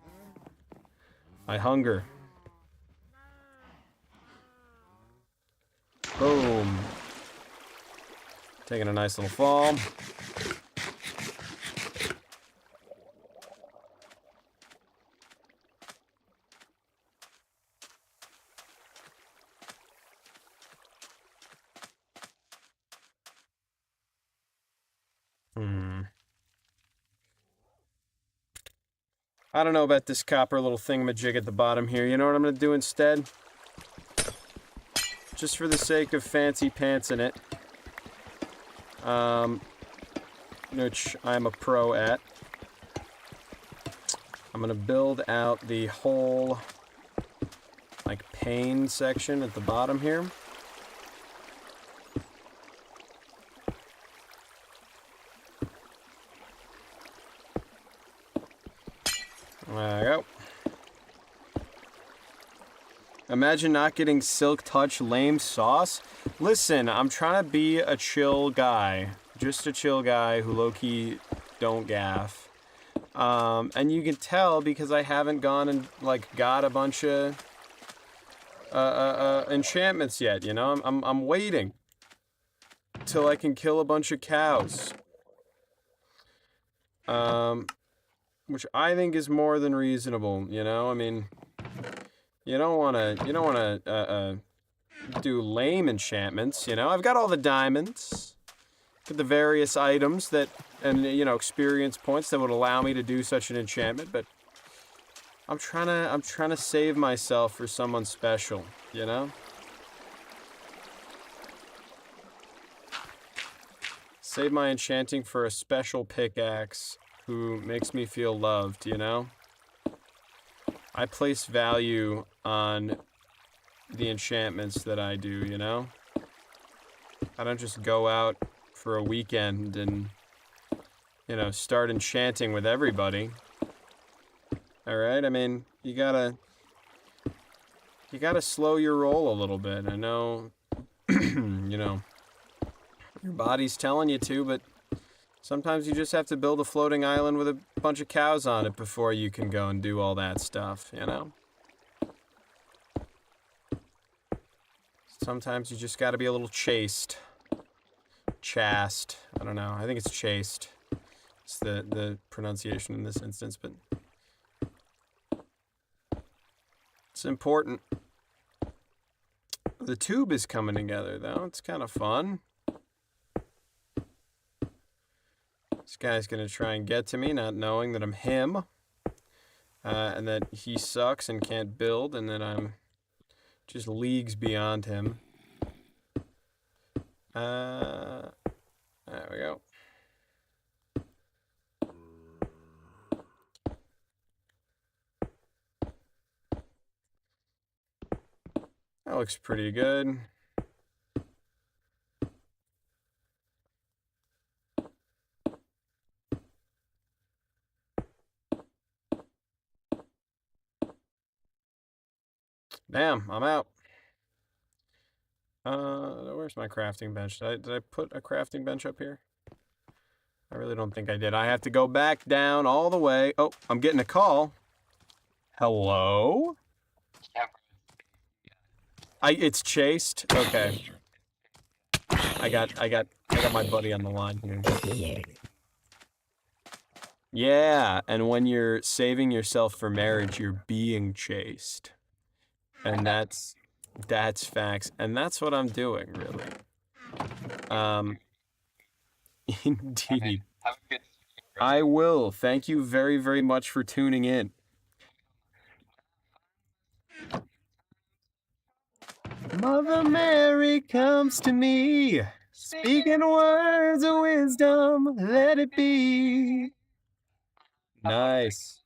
I hunger. Boom. Taking a nice little fall. I don't know about this copper little thingamajig at the bottom here. You know what I'm going to do instead? Just for the sake of fancy pants in it. Which I'm a pro at. I'm going to build out the whole, like, pane section at the bottom here. There we go. Imagine not getting Silk Touch lame sauce. Listen, I'm trying to be a chill guy. Just a chill guy who low-key don't gaff. And you can tell because I haven't gone and, like, got a bunch of enchantments yet, you know? I'm waiting till I can kill a bunch of cows. Which I think is more than reasonable, you know? I mean, you don't wanna do lame enchantments, you know? I've got all the diamonds, got the various items that, and, you know, experience points that would allow me to do such an enchantment, but I'm trying to save myself for someone special, you know? Save my enchanting for a special pickaxe who makes me feel loved, you know? I place value on the enchantments that I do, you know? I don't just go out for a weekend and, you know, start enchanting with everybody. Alright, I mean, you gotta slow your roll a little bit. I know, you know, your body's telling you to, but sometimes you just have to build a floating island with a bunch of cows on it before you can go and do all that stuff, you know? Sometimes you just gotta be a little chaste. Chast. I don't know. I think it's chaste. It's the pronunciation in this instance, but it's important. The tube is coming together, though. It's kind of fun. This guy's gonna try and get to me, not knowing that I'm him. And that he sucks and can't build, and that I'm just leagues beyond him. There we go. That looks pretty good. Damn, I'm out. Where's my crafting bench? Did I put a crafting bench up here? I really don't think I did. I have to go back down all the way. Oh, I'm getting a call. Hello? It's chased? Okay. I got my buddy on the line here. Yeah, and when you're saving yourself for marriage, you're being chased. And that's facts. And that's what I'm doing, really. Indeed. I will. Thank you very, very much for tuning in. Mother Mary comes to me, speaking words of wisdom, let it be. Nice.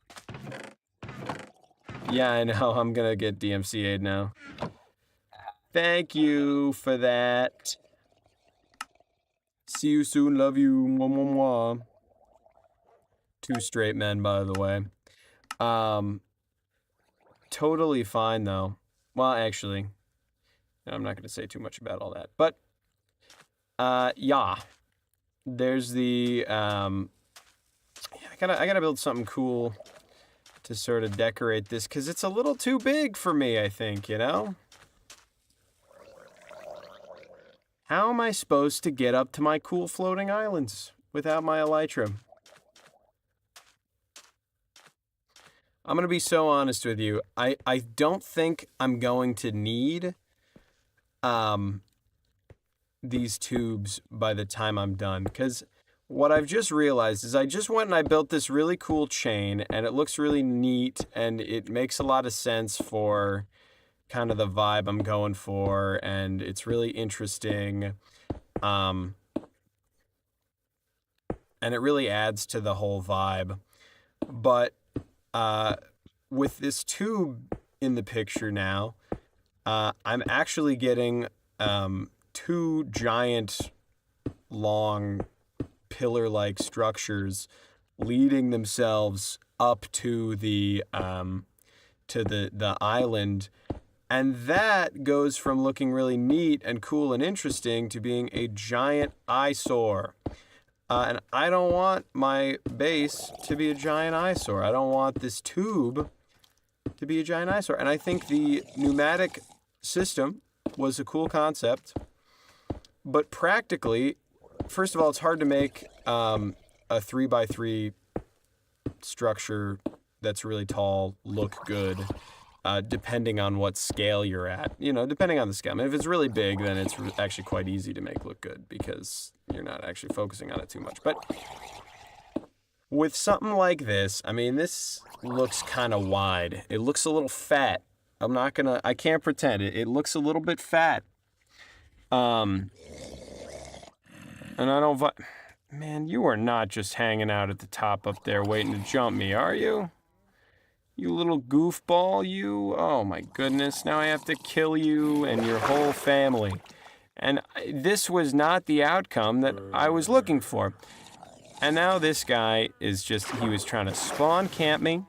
Yeah, I know. I'm gonna get DMCA'd now. Thank you for that. See you soon. Love you. Mwah, mwah, mwah. 2 straight men, by the way. Totally fine, though. Well, actually, I'm not gonna say too much about all that. But, yeah. There's the, I gotta build something cool to sort of decorate this, because it's a little too big for me, I think, you know? How am I supposed to get up to my cool floating islands without my elytra? I'm gonna be so honest with you. I don't think I'm going to need these tubes by the time I'm done, because what I've just realized is I just went and I built this really cool chain, and it looks really neat, and it makes a lot of sense for kind of the vibe I'm going for, and it's really interesting. And it really adds to the whole vibe. But with this tube in the picture now, I'm actually getting two giant, long, pillar-like structures leading themselves up to the island, and that goes from looking really neat and cool and interesting to being a giant eyesore. And I don't want my base to be a giant eyesore. I don't want this tube to be a giant eyesore. And I think the pneumatic system was a cool concept, but practically, first of all, it's hard to make a 3x3 structure that's really tall look good, depending on what scale you're at. You know, depending on the scale. I mean, if it's really big, then it's actually quite easy to make look good because you're not actually focusing on it too much. But with something like this, I mean, this looks kind of wide. It looks a little fat. I can't pretend it. It looks a little bit fat. And I don't, man, you are not just hanging out at the top up there waiting to jump me, are you? You little goofball, you. Oh my goodness, now I have to kill you and your whole family. And this was not the outcome that I was looking for. And now this guy is he was trying to spawn camp me.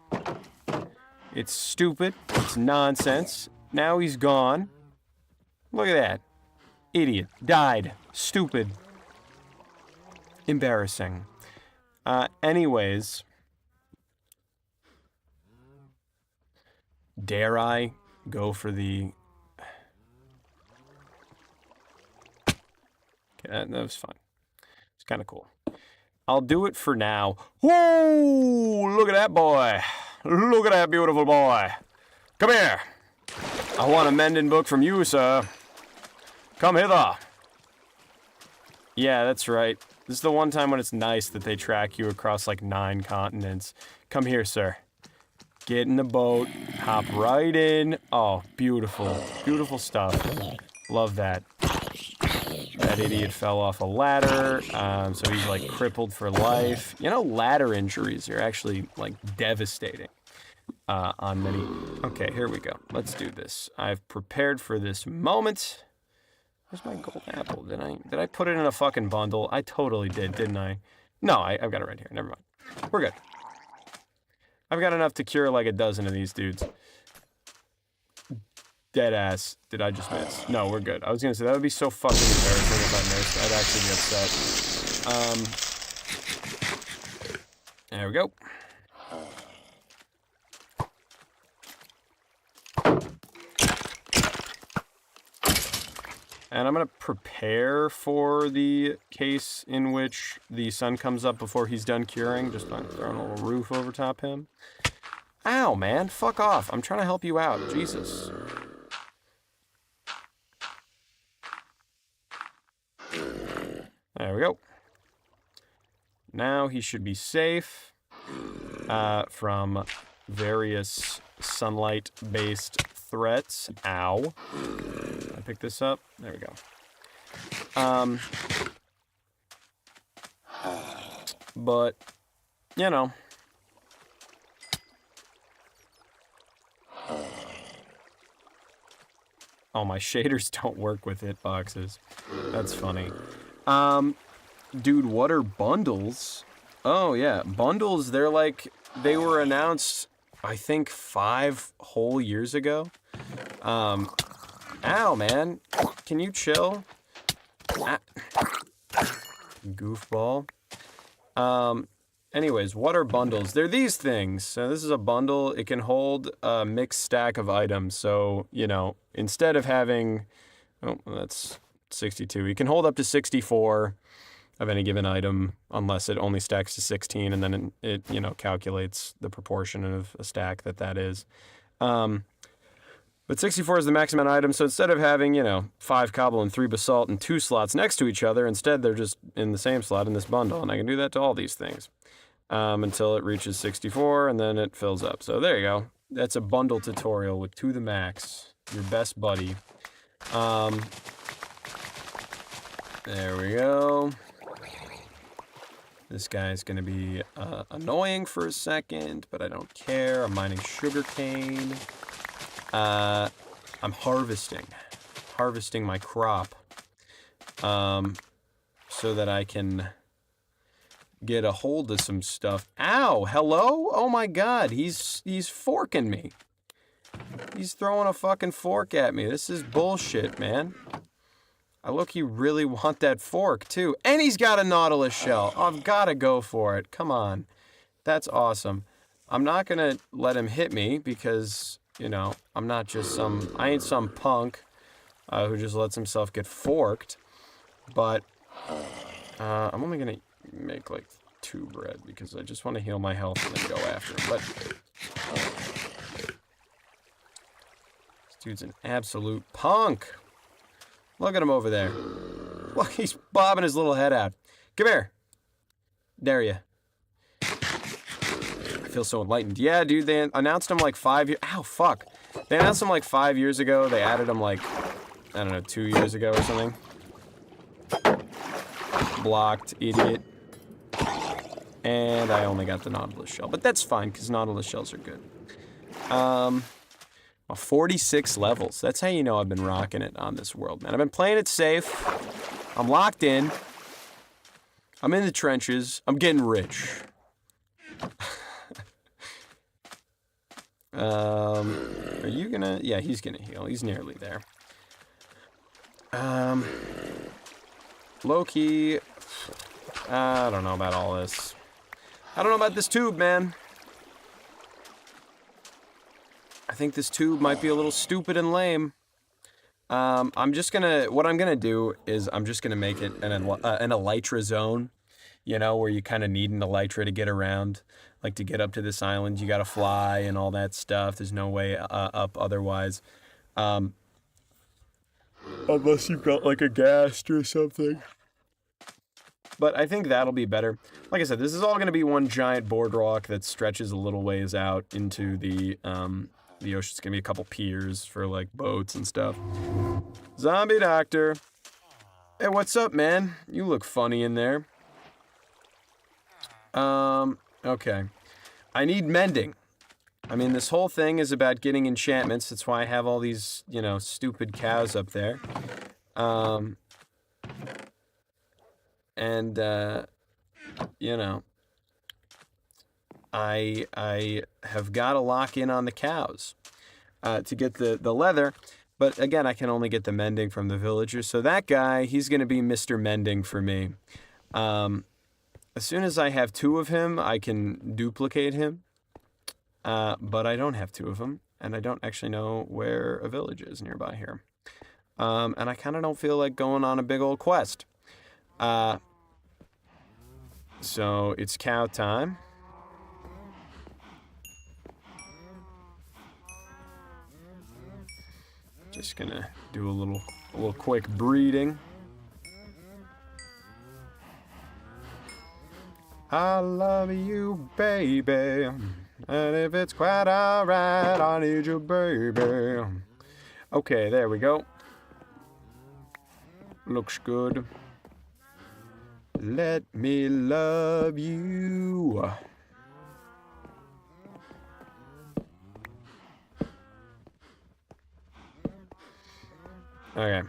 It's stupid, it's nonsense. Now he's gone. Look at that. Idiot. Died. Stupid. Embarrassing. Anyways. Dare I go for the... Okay, that was fun. It's kind of cool. I'll do it for now. Whoa! Look at that boy. Look at that beautiful boy. Come here. I want a mending book from you, sir. Come hither. Yeah, that's right. This is the one time when it's nice that they track you across like 9 continents. Come here, sir. Get in the boat. Hop right in. Oh, beautiful. Beautiful stuff. Love that. That idiot fell off a ladder, so he's like crippled for life. You know, ladder injuries are actually like devastating on many. Okay, here we go. Let's do this. I've prepared for this moment. Where's my gold apple? Did I put it in a fucking bundle? I totally did, didn't I? No, I've got it right here. Never mind. We're good. I've got enough to cure like a dozen of these dudes. Dead ass. Did I just miss? No, we're good. I was gonna say, that would be so fucking embarrassing if I missed. I'd actually be upset. There we go. And I'm gonna prepare for the case in which the sun comes up before he's done curing, just by throwing a little roof over top him. Ow, man, fuck off. I'm trying to help you out. Jesus. There we go. Now he should be safe from various sunlight-based threats. Ow. I pick this up. There we go. But, you know. Oh, my shaders don't work with hitboxes. That's funny. Dude, what are bundles? Oh, yeah. Bundles, they were announced, I think, 5 whole years ago. Ow, man. Can you chill? Goofball. Anyways, what are bundles? They're these things. So this is a bundle. It can hold a mixed stack of items. So, you know, instead of having... Oh, that's 62. You can hold up to 64 of any given item, unless it only stacks to 16, and then it you know, calculates the proportion of a stack that is. But 64 is the max amount of items, so instead of having, 5 cobble and 3 basalt and 2 slots next to each other, instead they're just in the same slot in this bundle, and I can do that to all these things. Until it reaches 64, and then it fills up. So there you go. That's a bundle tutorial with To The Max, your best buddy. There we go. This guy's gonna be annoying for a second, but I don't care. I'm mining sugarcane. I'm harvesting my crop, so that I can get a hold of some stuff. Ow! Hello? Oh my God! He's forking me. He's throwing a fucking fork at me. This is bullshit, man. I look, you really want that fork too, and he's got a Nautilus shell. I've got to go for it. Come on, that's awesome. I'm not gonna let him hit me because, I'm not just I ain't some punk who just lets himself get forked. But I'm only gonna make like 2 bread because I just want to heal my health and then go after him. But this dude's an absolute punk. Look at him over there. Look, he's bobbing his little head out. Come here. Dare ya. I feel so enlightened. Yeah, dude, they announced him like 5 years... Ow, fuck. They announced him like 5 years ago. They added him like, I don't know, 2 years ago or something. Blocked, idiot. And I only got the Nautilus shell. But that's fine, because Nautilus shells are good. 46 levels. That's how you know I've been rocking it on this world, man. I've been playing it safe. I'm locked in. I'm in the trenches. I'm getting rich. Are you gonna... Yeah, he's gonna heal. He's nearly there. Low-key... I don't know about all this. I don't know about this tube, man. I think this tube might be a little stupid and lame. What I'm gonna do is I'm just gonna make it an elytra zone, where you kind of need an elytra to get around. Like, to get up to this island, you gotta fly and all that stuff. There's no way up otherwise. Unless you've got, like, a ghast or something. But I think that'll be better. Like I said, this is all gonna be one giant boardwalk that stretches a little ways out into the ocean. It's gonna be a couple piers for, like, boats and stuff. Zombie doctor. Hey, what's up, man? You look funny in there. Okay. I need mending. I mean, this whole thing is about getting enchantments. That's why I have all these, stupid cows up there. I have got to lock in on the cows to get the leather. But again, I can only get the mending from the villagers. So that guy, he's going to be Mr. Mending for me. As soon as I have 2 of him, I can duplicate him. But I don't have 2 of them. And I don't actually know where a village is nearby here. And I kind of don't feel like going on a big old quest. So it's cow time. Just gonna do a little quick breeding. I love you, baby, and if it's quite alright, I need you, baby. Okay, there we go. Looks good. Let me love you. Okay.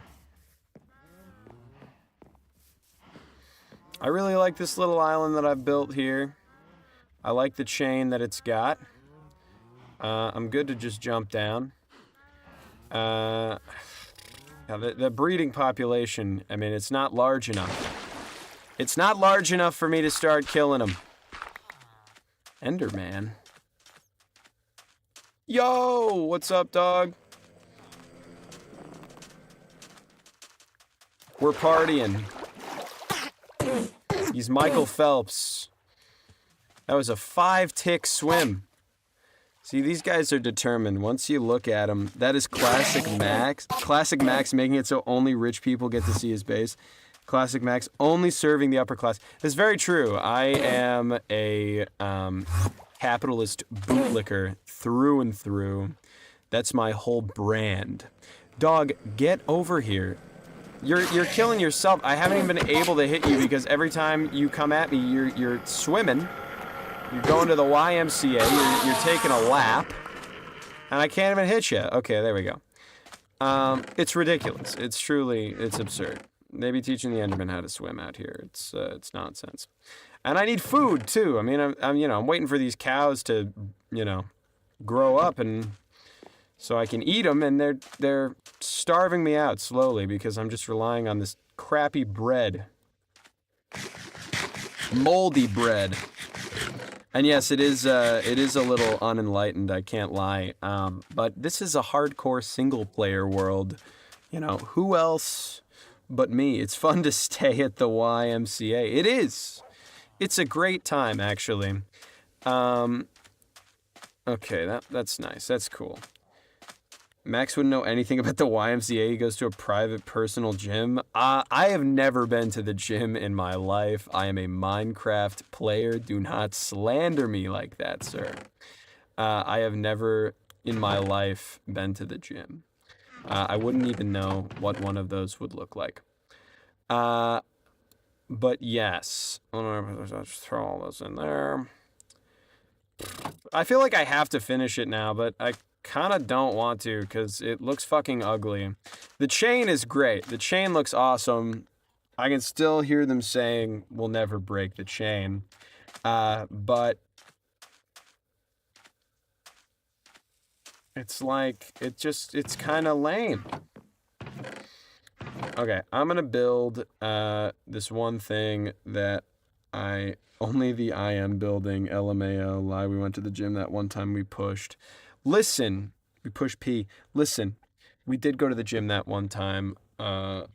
I really like this little island that I've built here. I like the chain that it's got. I'm good to just jump down. Now the breeding population, I mean, it's not large enough. It's not large enough for me to start killing them. Enderman. Yo, what's up, dog? We're partying. He's Michael Phelps. That was a 5-tick swim. See, these guys are determined. Once you look at them, that is Classic Max. Classic Max making it so only rich people get to see his base. Classic Max only serving the upper class. It's very true. I am a capitalist bootlicker through and through. That's my whole brand. Dog, get over here. You're killing yourself. I haven't even been able to hit you because every time you come at me, you're swimming. You're going to the YMCA. You're taking a lap. And I can't even hit you. Okay, there we go. It's ridiculous. It's absurd. They be teaching the Endermen how to swim out here. It's nonsense. And I need food too. I mean, I'm waiting for these cows to, grow up and so I can eat them, and they're starving me out slowly because I'm just relying on this crappy bread. Moldy bread. And yes, it is a little unenlightened, I can't lie. But this is a hardcore single-player world. Who else but me? It's fun to stay at the YMCA. It is. It's a great time, actually. Okay, that's nice. That's cool. Max wouldn't know anything about the YMCA. He goes to a private personal gym. I have never been to the gym in my life. I am a Minecraft player. Do not slander me like that, sir. I have never in my life been to the gym. I wouldn't even know what one of those would look like. But yes. Let's throw all those in there. I feel like I have to finish it now, but I kind of don't want to because it looks fucking ugly. The chain is great. The chain looks awesome. I can still hear them saying we'll never break the chain. But it's like, it's kind of lame. Okay, I'm going to build this one thing that only the I am building, LMAO, lie, we went to the gym that one time we pushed. Listen, we pushed P. Listen, we did go to the gym that one time. I'm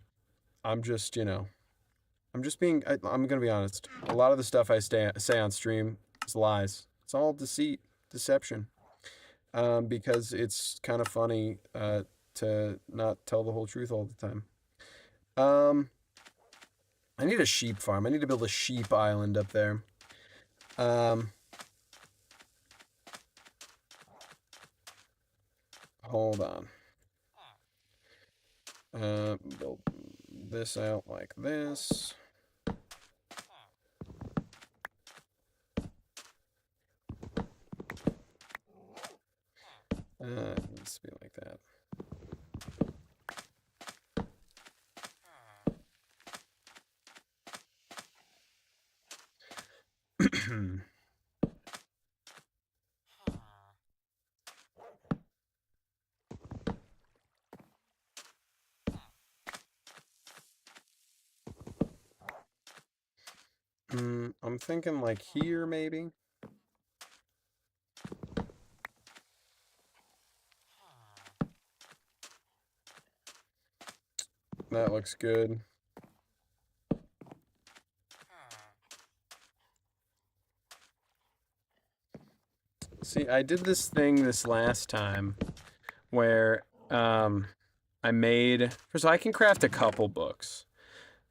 just being, I'm going to be honest. A lot of the stuff I say on stream is lies. It's all deceit, deception. Because it's kind of funny to not tell the whole truth all the time. I need a sheep farm. I need to build a sheep island up there. Hold on. Build this out like this. It needs to be like that. I'm thinking like here, maybe. That looks good. See, I did this thing this last time where I made... First of all, I can craft a couple books.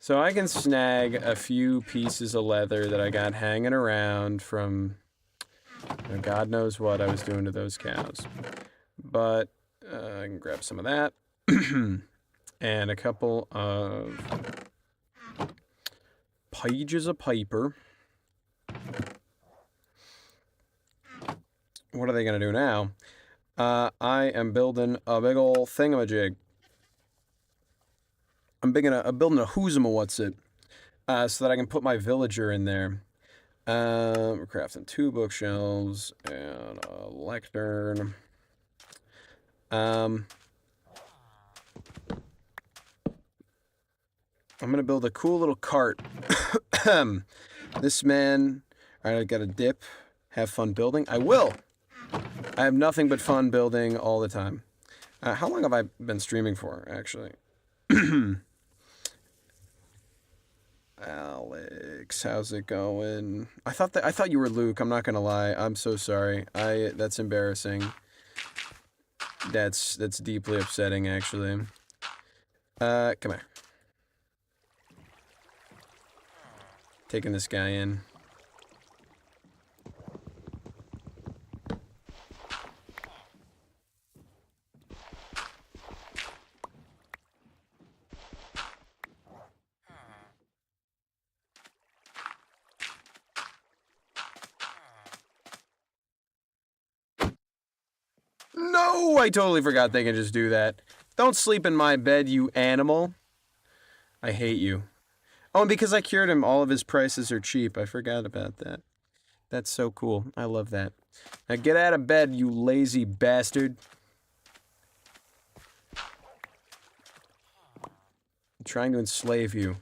So I can snag a few pieces of leather that I got hanging around from God knows what I was doing to those cows. But I can grab some of that. And a couple of pages of paper. What are they going to do now? I am building a big ol' thingamajig. I'm building a whoozama-what's-it, so that I can put my villager in there. We're crafting 2 bookshelves and a lectern. I'm gonna build a cool little cart. This man, all right, I got a dip. Have fun building. I will. I have nothing but fun building all the time. How long have I been streaming for, actually? Alex, how's it going? I thought you were Luke. I'm not gonna lie. I'm so sorry. That's embarrassing. That's deeply upsetting, actually. Come here. Taking this guy in. No, I totally forgot they can just do that. Don't sleep in my bed, you animal. I hate you. Oh, and because I cured him, all of his prices are cheap. I forgot about that. That's so cool. I love that. Now get out of bed, you lazy bastard. I'm trying to enslave you.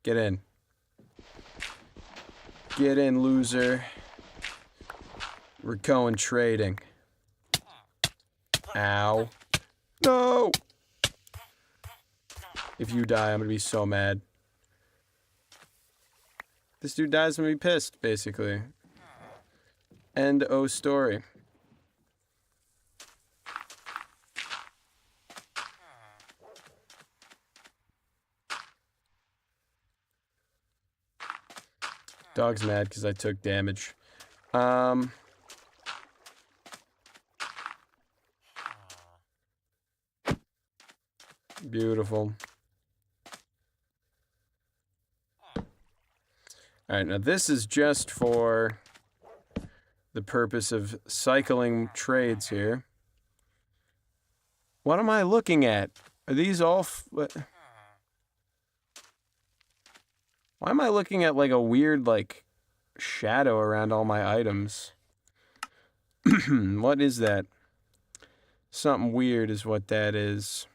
Get in. Get in, loser. We're going trading. Ow. No! If you die, I'm gonna be so mad. This dude dies, I'm gonna be pissed, basically. End o story. Dog's mad because I took damage. Beautiful. Alright, now this is just for the purpose of cycling trades here. What am I looking at? Are these all... Why am I looking at, like, a weird, like, shadow around all my items? What is that? Something weird is what that is.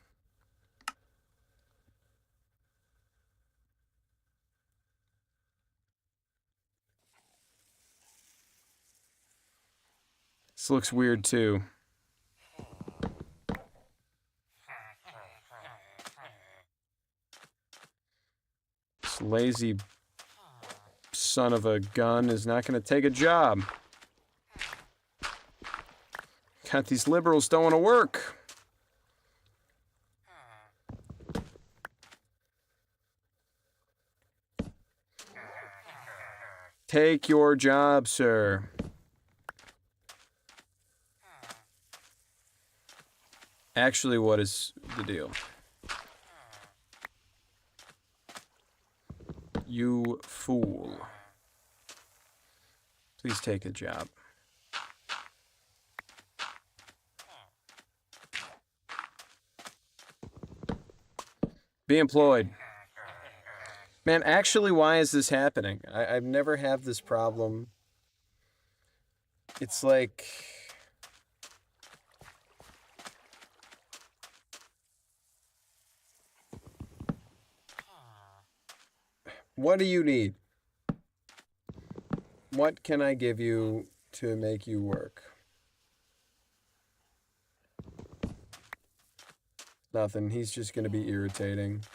This looks weird, too. This lazy son of a gun is not going to take a job. God, these liberals don't want to work. Take your job, sir. Actually, what is the deal? You fool. Please take a job. Be employed. Man, actually, why is this happening? I've never had this problem. It's like... What do you need? What can I give you to make you work? Nothing. He's just going to be irritating.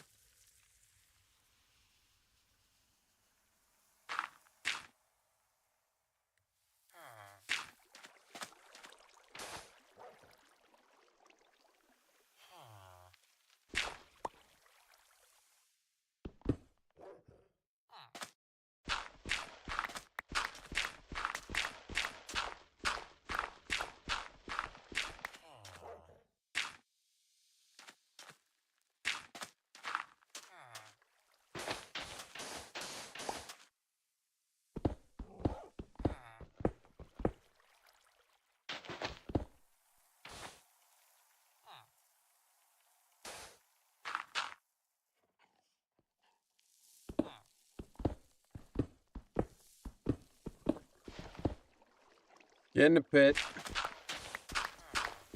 Get in the pit.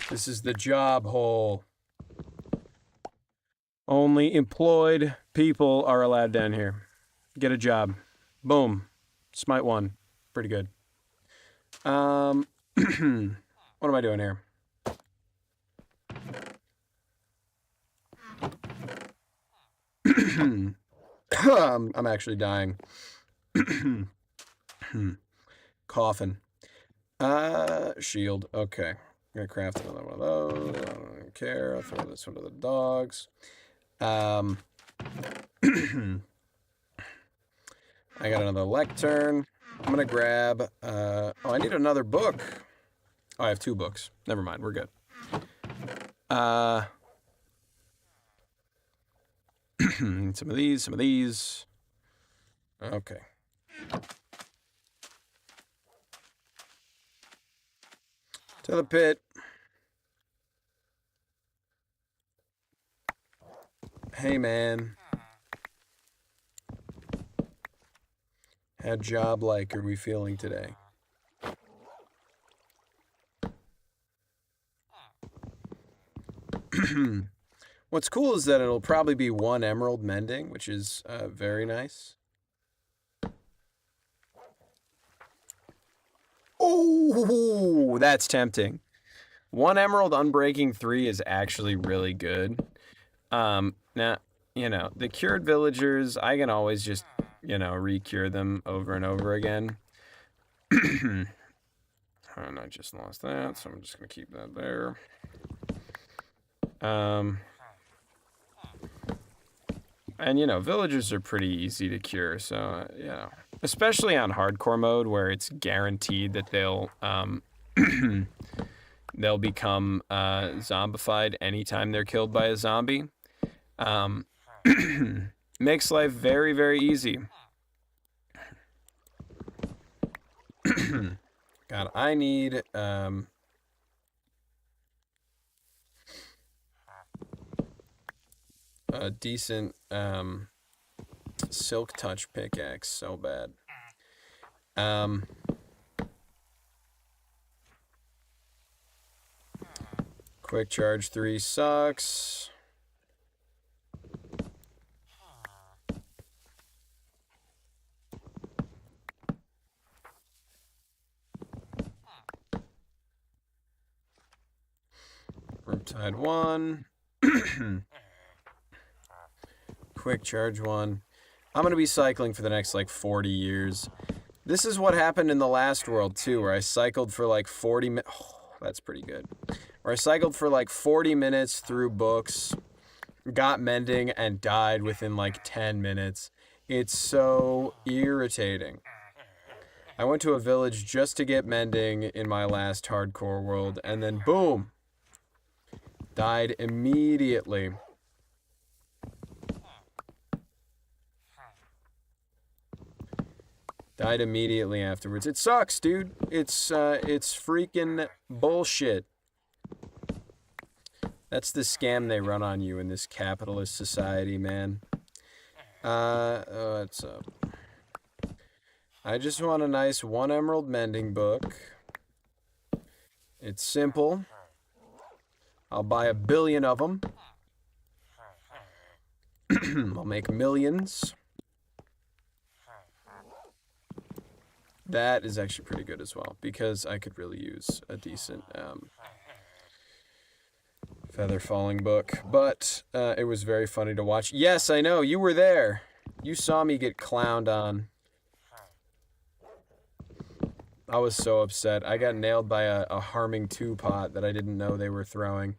This is the job hole. Only employed people are allowed down here. Get a job. Boom. Smite 1. Pretty good. What am I doing here? I'm actually dying. Coughing. Shield. Okay. I'm gonna craft another one of those. I don't care. I'll throw this one to the dogs. I got another lectern. I'm gonna grab. Oh, I need another book. Oh, I have 2 books. Never mind. We're good. Some of these. Some of these. Okay. To the pit. Hey, man. How job-like are we feeling today? What's cool is that it'll probably be 1 emerald mending, which is very nice. Oh, that's tempting. 1 emerald unbreaking 3 is actually really good. Now, the cured villagers, I can always just, re-cure them over and over again. And I just lost that, so I'm just going to keep that there. And, villagers are pretty easy to cure, so, especially on hardcore mode where it's guaranteed that they'll they'll become zombified anytime they're killed by a zombie. Makes life very, very easy. God, I need a decent silk touch pickaxe so bad. Quick charge 3 sucks. Riptide 1. Quick charge 1. I'm going to be cycling for the next, 40 years. This is what happened in the last world, too, where I cycled for, 40 minutes. Oh, that's pretty good. Where I cycled for, 40 minutes through books, got mending, and died within, 10 minutes. It's so irritating. I went to a village just to get mending in my last hardcore world, and then boom! Died immediately. Died immediately afterwards. It sucks, dude. It's freaking bullshit. That's the scam they run on you in this capitalist society, man. What's up? I just want a nice 1 emerald mending book. It's simple. I'll buy 1 billion of them. I'll make millions. That is actually pretty good as well, because I could really use a decent feather falling book. But it was very funny to watch. Yes, I know, you were there. You saw me get clowned on. I was so upset. I got nailed by a harming 2 pot that I didn't know they were throwing.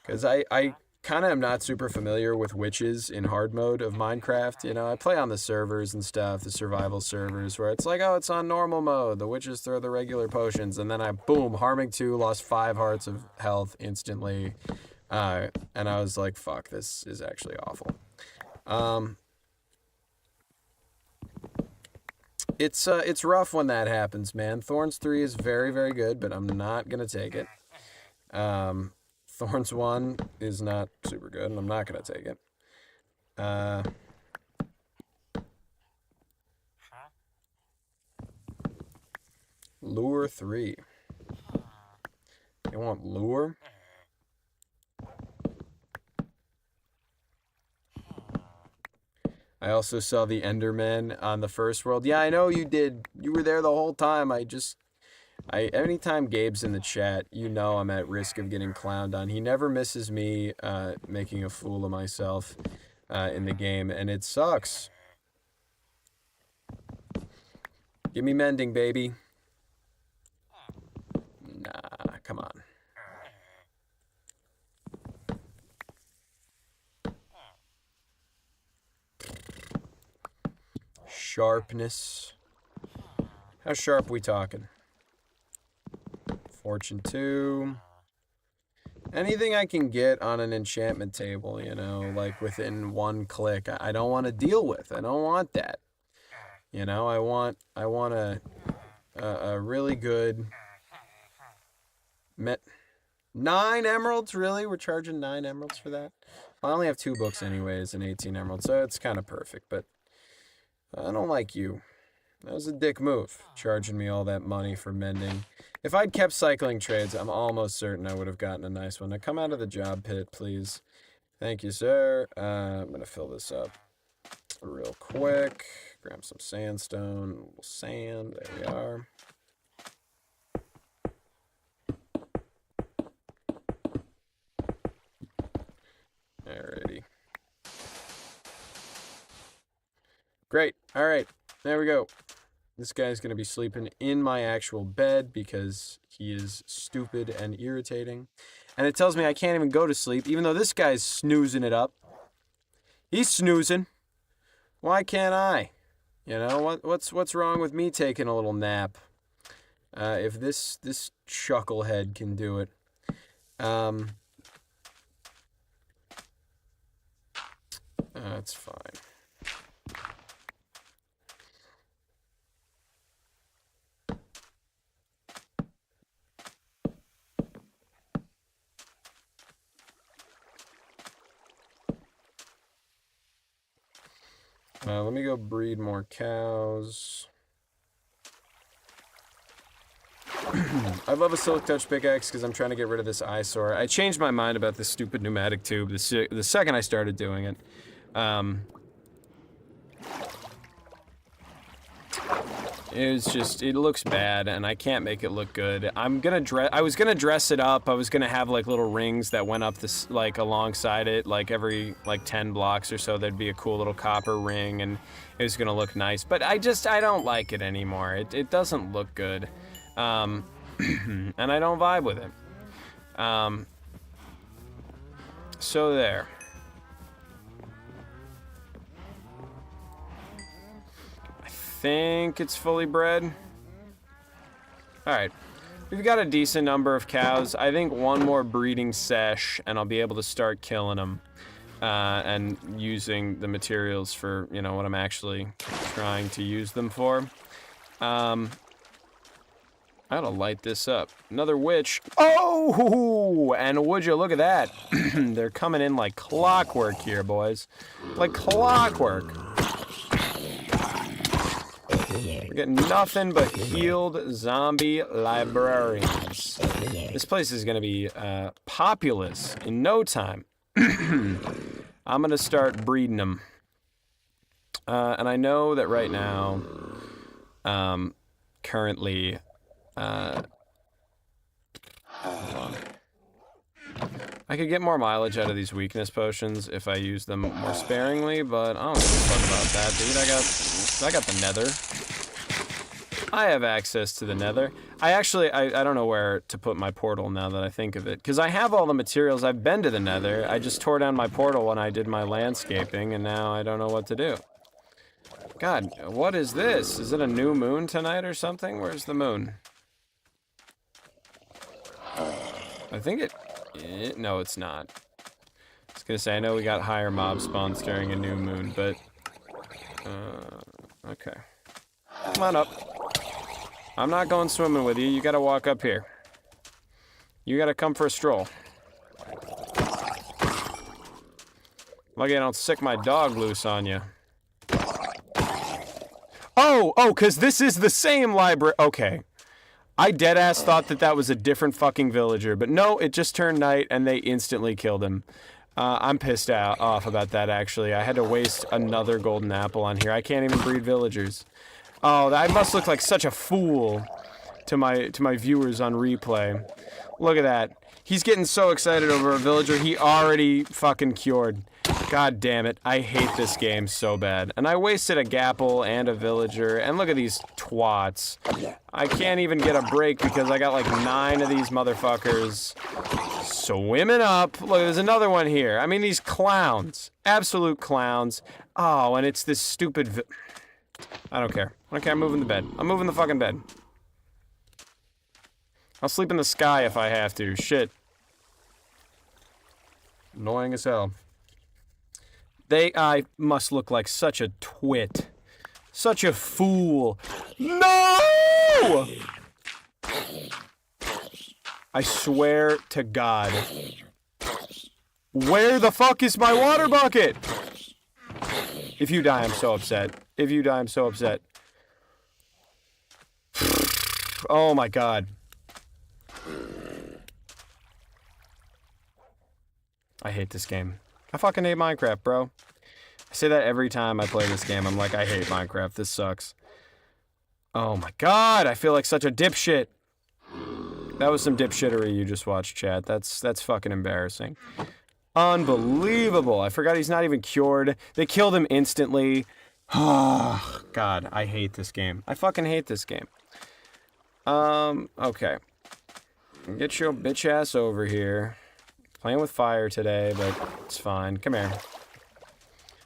Because I kind of am not super familiar with witches in hard mode of Minecraft. I play on the servers and stuff, the survival servers, where it's oh, it's on normal mode. The witches throw the regular potions. And then boom, harming 2, lost 5 hearts of health instantly. And I was like, fuck, this is actually awful. It's rough when that happens, man. Thorns 3 is very, very good, but I'm not going to take it. Thorns 1 is not super good, and I'm not going to take it. Lure 3. You want lure? I also saw the Enderman on the first world. Yeah, I know you did. You were there the whole time. Anytime Gabe's in the chat, I'm at risk of getting clowned on. He never misses me making a fool of myself in the game, and it sucks. Give me mending, baby. Nah, come on. Sharpness. How sharp we talking? Fortune 2. Anything I can get on an enchantment table, you know, like within one click, I don't want to deal with. I don't want that. You know, I want a really good 9 emeralds, really? We're charging 9 emeralds for that? I only have 2 books anyways and 18 emeralds, so it's kind of perfect, but I don't like you. That was a dick move, charging me all that money for mending. If I'd kept cycling trades, I'm almost certain I would have gotten a nice one. Now come out of the job pit, please. Thank you, sir. I'm going to fill this up real quick. Grab some sandstone, a little sand. There we are. Alrighty. Great. All right. There we go. This guy's going to be sleeping in my actual bed because he is stupid and irritating. And it tells me I can't even go to sleep, even though this guy's snoozing it up. He's snoozing. Why can't I? You know, what's wrong with me taking a little nap? If this chucklehead can do it. That's fine. Let me go breed more cows. I love a Silk Touch pickaxe because I'm trying to get rid of this eyesore. I changed my mind about this stupid pneumatic tube the second I started doing it. It looks bad, and I can't make it look good. I was gonna dress it up. I was gonna have like little rings that went up this, like alongside it, like every like 10 blocks or so. There'd be a cool little copper ring, and it was gonna look nice. But I don't like it anymore. It doesn't look good, and I don't vibe with it. So there. Think it's fully bred. Alright, we've got a decent number of cows. I think one more breeding sesh and I'll be able to start killing them and using the materials for, you know, what I'm actually trying to use them for. I gotta light this up. Another witch. Oh, and would you look at that? They're coming in like clockwork here, boys. Like clockwork. We're getting nothing but healed zombie librarians. This place is going to be populous in no time. I'm going to start breeding them. And I know that right now, currently, hold on. I could get more mileage out of these weakness potions if I use them more sparingly, but I don't give a fuck about that, dude. I got the nether. I have access to the nether. I don't know where to put my portal now that I think of it. Because I have all the materials. I've been to the nether. I just tore down my portal when I did my landscaping, and now I don't know what to do. God, what is this? Is it a new moon tonight or something? Where's the moon? I think no, it's not. I was gonna say, I know we got higher mob spawns during a new moon, but... okay. Come on up. I'm not going swimming with you. You gotta walk up here. You gotta come for a stroll. Lucky I don't sick my dog loose on you. Oh, because this is the same library. Okay. I deadass thought that was a different fucking villager, but no, it just turned night and they instantly killed him. I'm pissed off about that, actually. I had to waste another golden apple on here. I can't even breed villagers. Oh, I must look like such a fool to my viewers on replay. Look at that. He's getting so excited over a villager he already fucking cured. God damn it. I hate this game so bad. And I wasted a Gapple and a villager. And look at these twats. I can't even get a break because I got like 9 of these motherfuckers swimming up. Look, there's another one here. I mean, these clowns. Absolute clowns. Oh, and it's this stupid I don't care. Okay, I'm moving the bed. I'm moving the fucking bed. I'll sleep in the sky if I have to. Shit. Annoying as hell. I must look like such a twit. Such a fool. No! I swear to God. Where the fuck is my water bucket? If you die, I'm so upset. If you die, I'm so upset. Oh my God. I hate this game. I fucking hate Minecraft, bro. I say that every time I play this game. I'm like, I hate Minecraft. This sucks. Oh my God, I feel like such a dipshit. That was some dipshittery you just watched, chat. That's fucking embarrassing. Unbelievable. I forgot he's not even cured. They killed him instantly. Oh, God, I hate this game. I fucking hate this game. Okay. Get your bitch ass over here. Playing with fire today, but it's fine. Come here.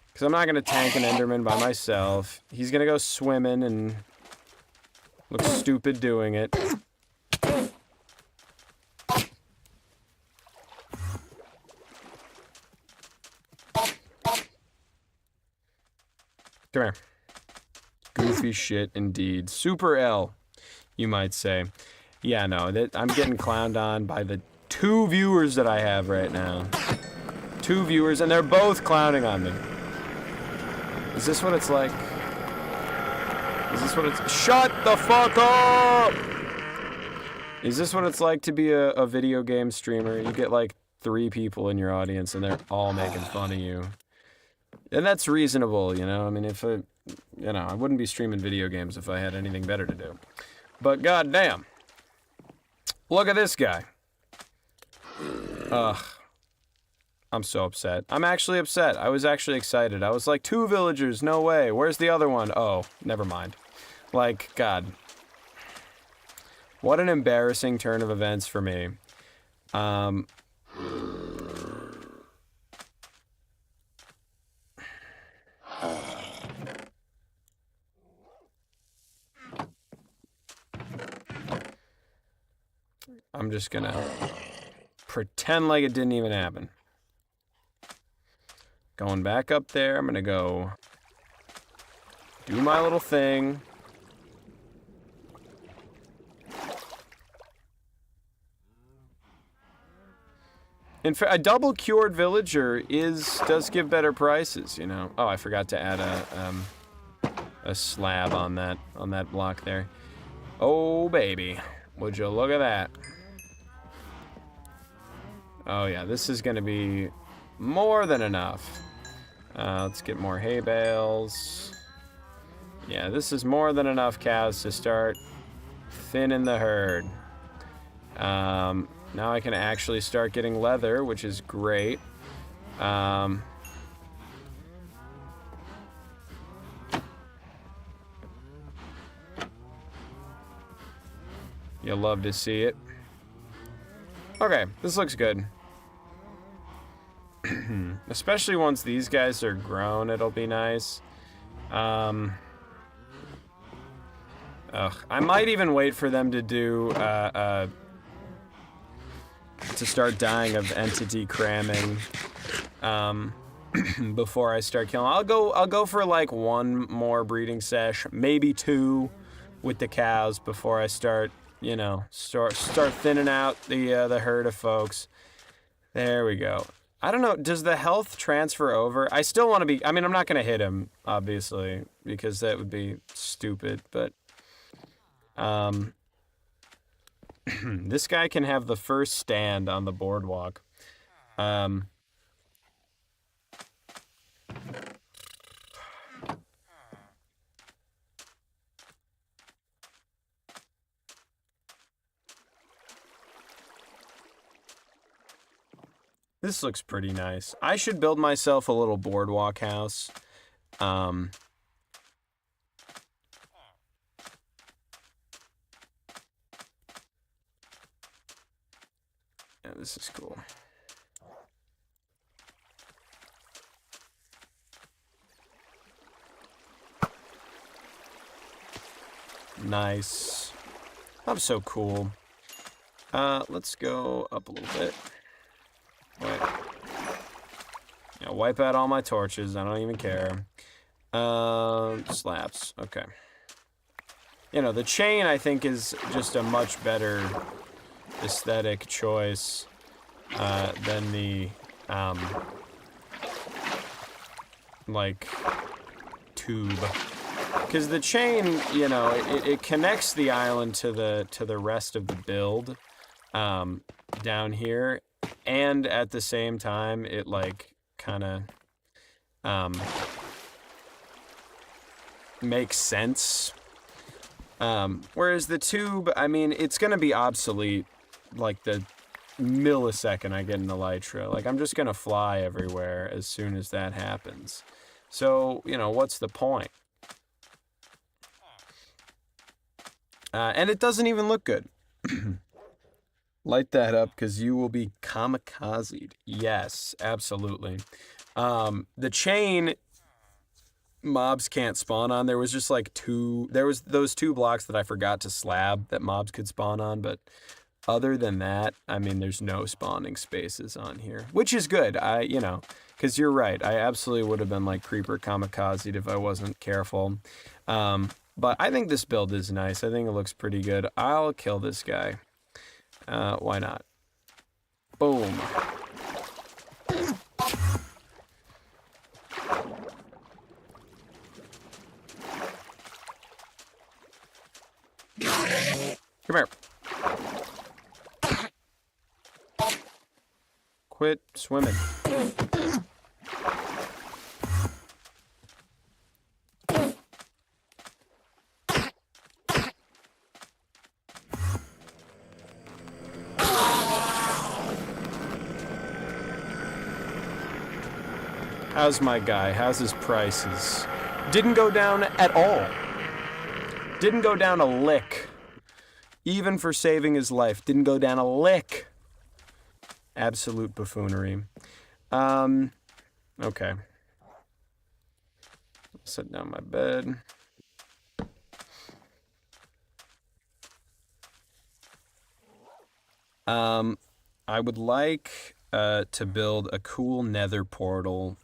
Because I'm not going to tank an Enderman by myself. He's going to go swimming and look stupid doing it. Come here. Goofy shit indeed. Super L, you might say. Yeah, no, I'm getting clowned on by the 2 viewers that I have right now. 2 viewers, and they're both clowning on me. Is this what it's like? Is this what it's... Shut the fuck up! Is this what it's like to be a video game streamer? You get like 3 people in your audience and they're all making fun of you. And that's reasonable, you know? I mean, if I... You know, I wouldn't be streaming video games if I had anything better to do. But goddamn. Look at this guy. Ugh. I'm so upset. I'm actually upset. I was actually excited. I was like, 2 villagers, no way. Where's the other one? Oh, never mind. Like, God. What an embarrassing turn of events for me. I'm just gonna pretend like it didn't even happen. Going back up there, I'm gonna go do my little thing. In fact, a double cured villager does give better prices, you know. Oh, I forgot to add a slab on that block there. Oh baby, would you look at that? Oh yeah, this is gonna be more than enough. Let's get more hay bales. Yeah, this is more than enough cows to start thinning the herd. Now I can actually start getting leather, which is great. You'll love to see it. Okay, this looks good. Especially once these guys are grown, it'll be nice. Ugh, I might even wait for them to do, to start dying of entity cramming, before I start killing. I'll go for like 1 more breeding sesh, maybe 2 with the cows before I start, you know, start thinning out the herd of folks. There we go. I don't know, does the health transfer over? I still want to be, I mean, I'm not going to hit him, obviously, because that would be stupid, but, this guy can have the first stand on the boardwalk. This looks pretty nice. I should build myself a little boardwalk house. Yeah, this is cool. Nice. I'm so cool. Let's go up a little bit. Wait. Yeah, wipe out all my torches. I don't even care. Slabs. Okay. You know, the chain, I think, is just a much better aesthetic choice than the, like, tube. Because the chain, you know, it connects the island to the rest of the build down here, and at the same time, it, like, kind of makes sense. Whereas the tube, I mean, it's gonna be obsolete like the millisecond I get in Elytra. Like, I'm just gonna fly everywhere as soon as that happens. So, you know, what's the point? And it doesn't even look good. Light that up, because you will be kamikazed. Yes, absolutely. The chain, mobs can't spawn on. There was just like there was those 2 blocks that I forgot to slab that mobs could spawn on, but other than that, I mean, there's no spawning spaces on here, which is good. You know, because you're right. I absolutely would have been like creeper kamikazed if I wasn't careful. But I think this build is nice. I think it looks pretty good. I'll kill this guy. Why not? Boom. Come here. Quit swimming. How's my guy? How's his prices? Didn't go down at all. Didn't go down a lick. Even for saving his life. Didn't go down a lick. Absolute buffoonery. Okay. Set down my bed. I would like to build a cool nether portal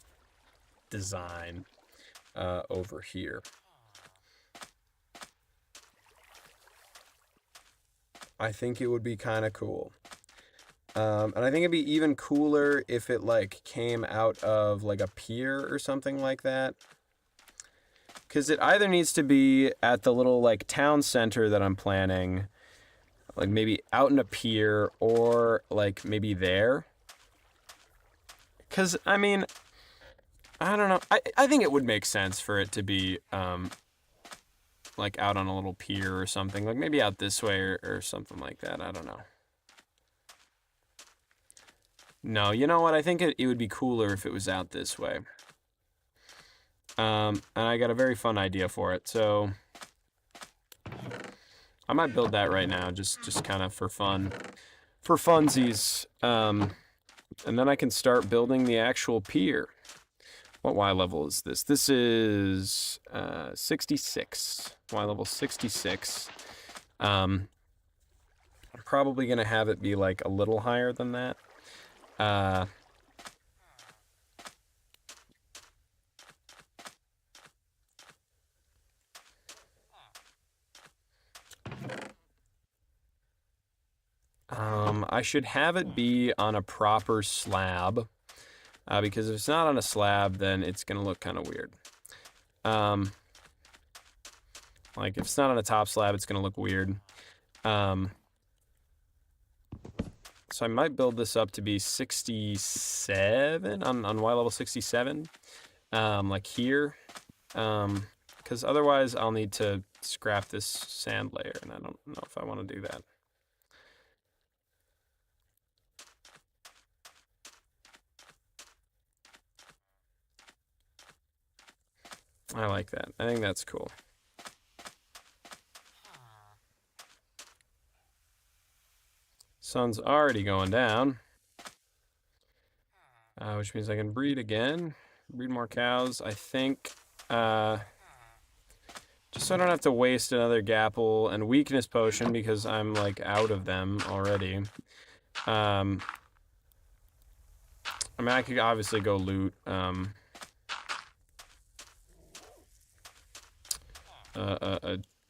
design over here. I think it would be kind of cool. And I think it'd be even cooler if it like came out of like a pier or something like that. Because it either needs to be at the little like town center that I'm planning, like maybe out in a pier, or like maybe there. Because, I mean, I don't know. I think it would make sense for it to be like out on a little pier or something. Like maybe out this way or something like that. I don't know. No, you know what? I think it would be cooler if it was out this way. And I got a very fun idea for it, so I might build that right now, just kind of for fun. For funsies. And then I can start building the actual pier. What Y level is this? This is 66. Y level 66. I'm probably going to have it be like a little higher than that. I should have it be on a proper slab, because if it's not on a slab, then it's gonna look kind of weird. Like if it's not on a top slab, it's gonna look weird. So I might build this up to be 67 on Y level 67, like here, because otherwise I'll need to scrap this sand layer, and I don't know if I want to do that. I like that. I think that's cool. Sun's already going down. Which means I can breed again. Breed more cows. I think, just so I don't have to waste another Gapple and weakness potion because I'm, like, out of them already. I mean, I could obviously go loot,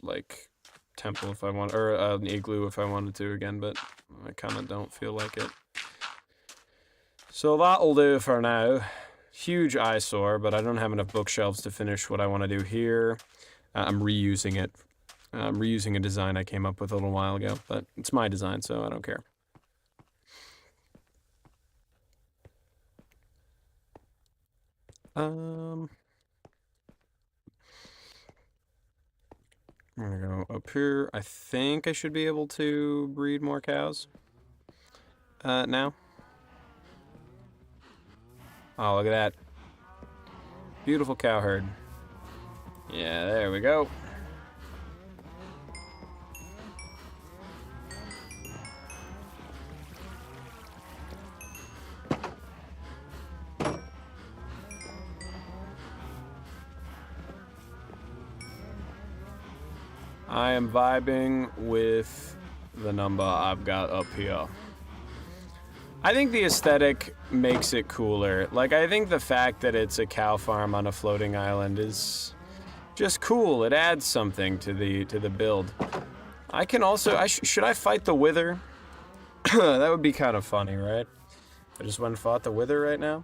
like, temple if I want, or an igloo if I wanted to again, but I kind of don't feel like it. So that'll do for now. Huge eyesore, but I don't have enough bookshelves to finish what I want to do here. I'm reusing it. I'm reusing a design I came up with a little while ago, but it's my design, so I don't care. I'm gonna go up here. I think I should be able to breed more cows. Now. Oh, look at that. Beautiful cow herd. Yeah, there we go. I am vibing with the number I've got up here. I think the aesthetic makes it cooler. Like, I think the fact that it's a cow farm on a floating island is just cool. It adds something to the build. I can also, should I fight the Wither? That would be kind of funny, right? I just went and fought the Wither right now.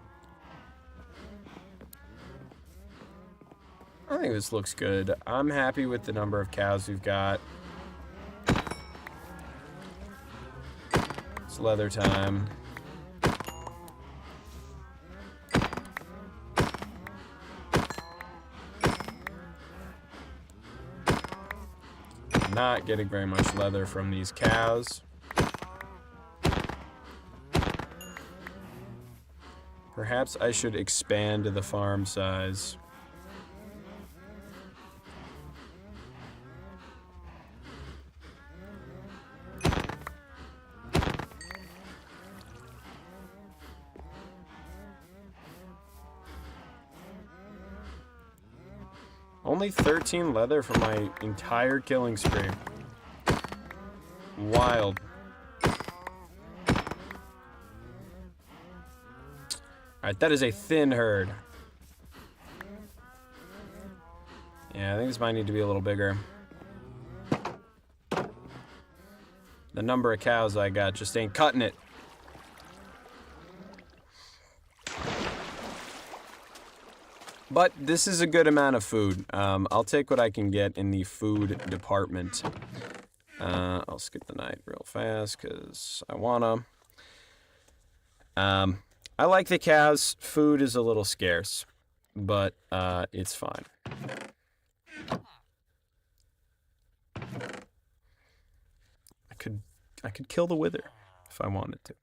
I think this looks good. I'm happy with the number of cows we've got. It's leather time. Not getting very much leather from these cows. Perhaps I should expand the farm size. Only 13 leather for my entire killing spree. Wild. Alright, that is a thin herd. Yeah, I think this might need to be a little bigger. The number of cows I got just ain't cutting it. But this is a good amount of food. I'll take what I can get in the food department. I'll skip the night real fast because I wanna. I like the cows. Food is a little scarce, but it's fine. I could kill the Wither if I wanted to.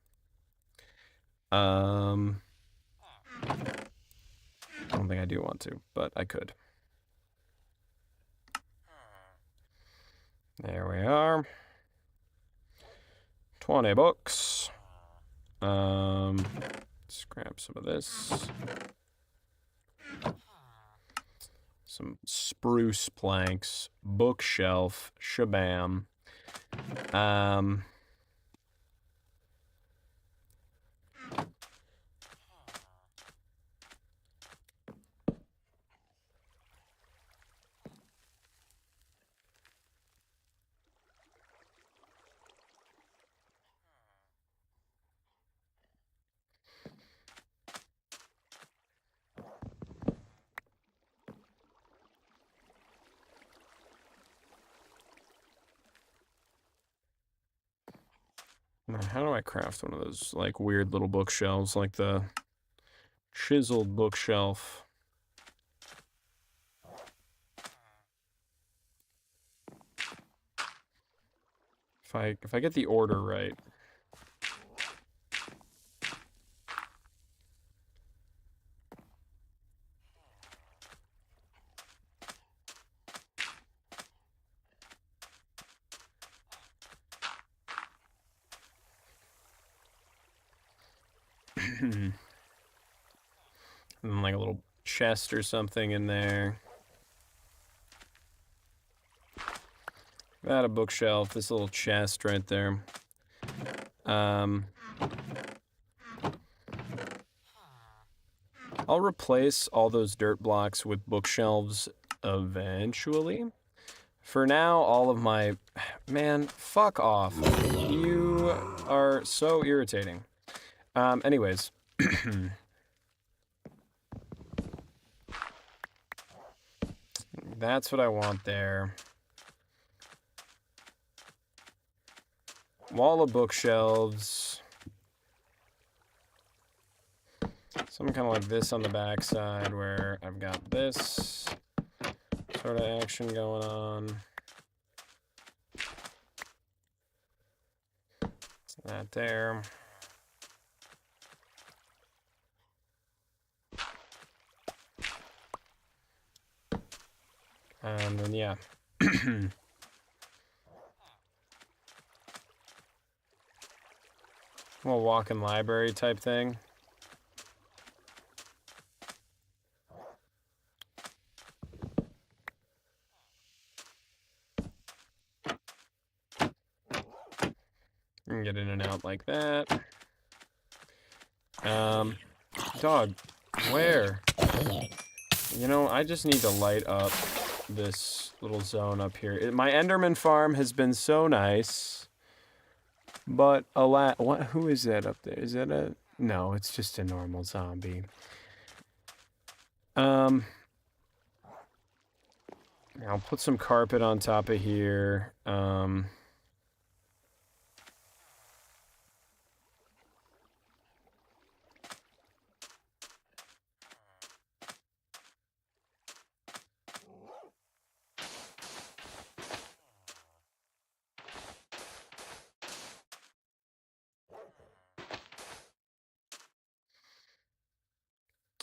I don't think I do want to, but I could. There we are. 20 books. Let's grab some of this. Some spruce planks, bookshelf, shabam. How do I craft one of those, like, weird little bookshelves, like the chiseled bookshelf? If I get the order right. And like a little chest or something in there. Got a bookshelf, this little chest right there. I'll replace all those dirt blocks with bookshelves eventually. For now, all of my... Man, fuck off. You are so irritating. Anyways. That's what I want there. Wall of bookshelves. Something kind of like this on the back side where I've got this sort of action going on. That there. And then, yeah. Little walk-in library type thing. You can get in and out like that. Dog, where? You know, I just need to light up this little zone up here. My Enderman farm has been so nice. But, who is that up there? Is that a... No, it's just a normal zombie. I'll put some carpet on top of here.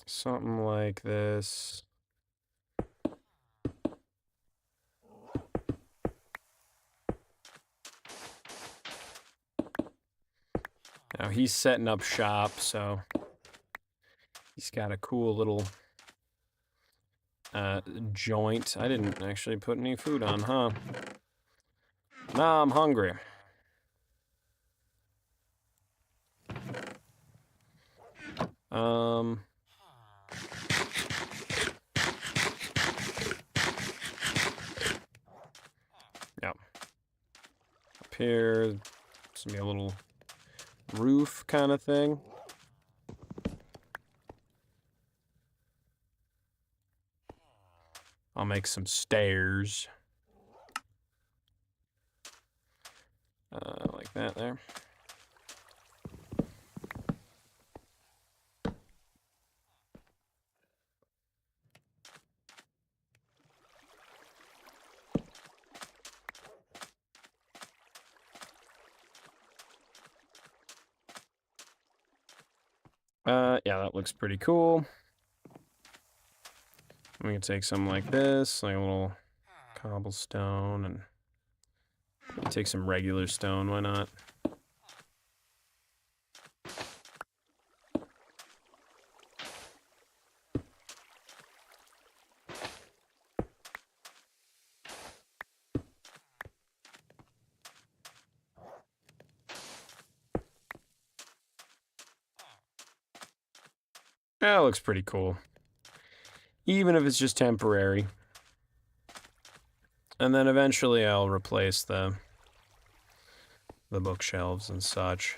Something like this. Now he's setting up shop, so he's got a cool little joint. I didn't actually put any food on, huh? Nah, I'm hungry. Yeah. Up here, it's gonna be a little roof kind of thing. I'll make some stairs. Like that there. Yeah, that looks pretty cool. We can take some like this, like a little cobblestone, and take some regular stone, why not? That looks pretty cool. Even if it's just temporary. And then eventually I'll replace the bookshelves and such.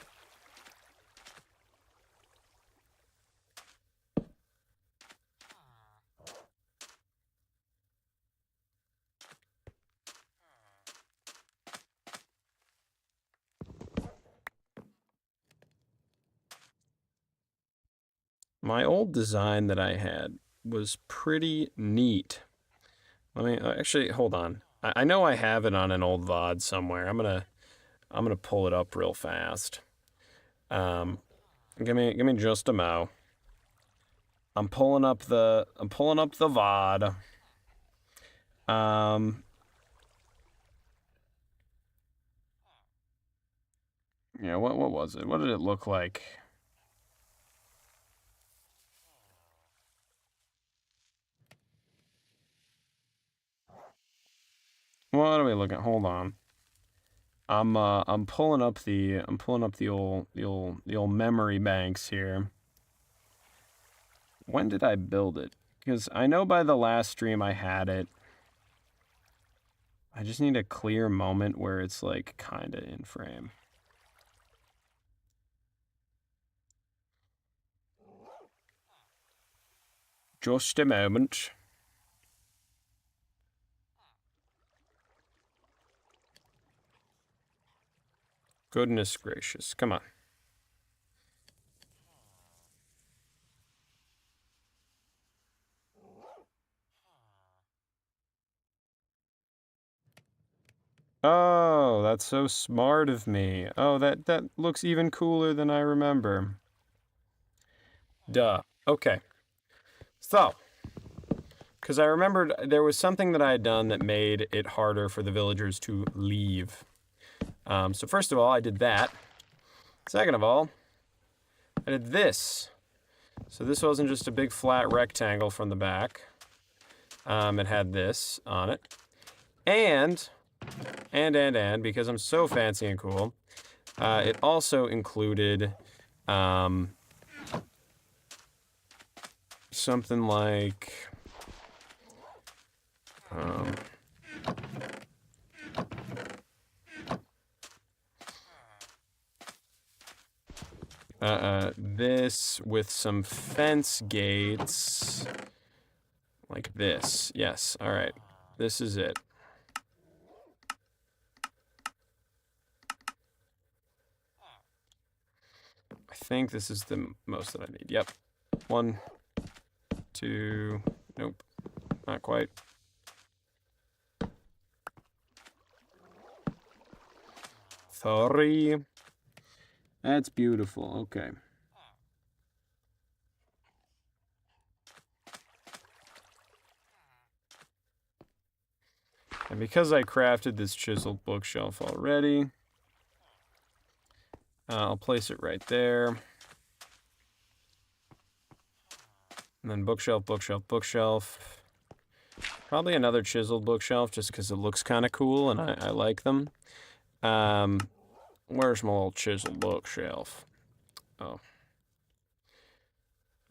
My old design that I had was pretty neat. Let me actually hold on. I know I have it on an old VOD somewhere. I'm gonna pull it up real fast. Give me just a mo. I'm pulling up the VOD. Yeah, what was it? What did it look like? What are we looking at? Hold on. I'm pulling up the old memory banks here. When did I build it? Because I know by the last stream I had it. I just need a clear moment where it's like kind of in frame. Just a moment. Goodness gracious. Come on. Oh, that's so smart of me. Oh, that looks even cooler than I remember. Duh. Okay. So, because I remembered there was something that I had done that made it harder for the villagers to leave. So first of all, I did that. Second of all, I did this. So this wasn't just a big flat rectangle from the back. It had this on it. And, because I'm so fancy and cool, it also included something like this with some fence gates like this. Yes, all right. This is it. I think this is the most that I need. Yep. 1, 2, nope, not quite. 3. That's beautiful. Okay. And because I crafted this chiseled bookshelf already, I'll place it right there. And then bookshelf, bookshelf, bookshelf. Probably another chiseled bookshelf just because it looks kind of cool and I like them. Where's my little chiseled bookshelf? Oh.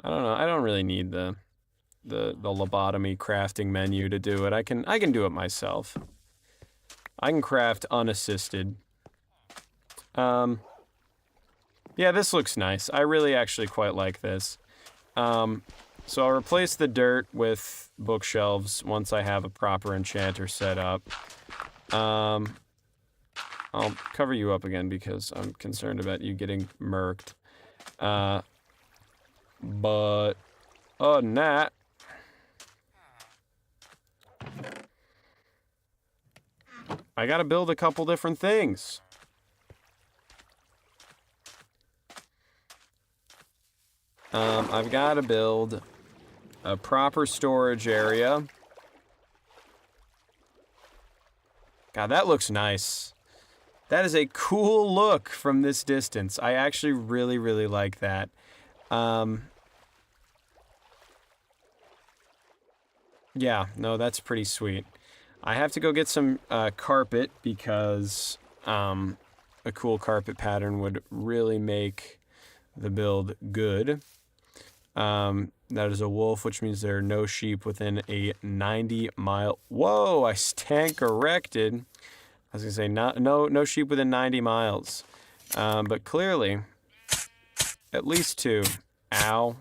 I don't know. I don't really need the lobotomy crafting menu to do it. I can do it myself. I can craft unassisted. Yeah, this looks nice. I really actually quite like this. So I'll replace the dirt with bookshelves once I have a proper enchanter set up. I'll cover you up again because I'm concerned about you getting murked. But other than that, I gotta build a couple different things. I've got to build a proper storage area. God, that looks nice. That is a cool look from this distance. I actually really, really like that. Yeah, no, that's pretty sweet. I have to go get some carpet because a cool carpet pattern would really make the build good. That is a wolf, which means there are no sheep within a 90-mile... Whoa, I stand corrected. I was going to say, no sheep within 90 miles. But clearly, at least 2. Ow.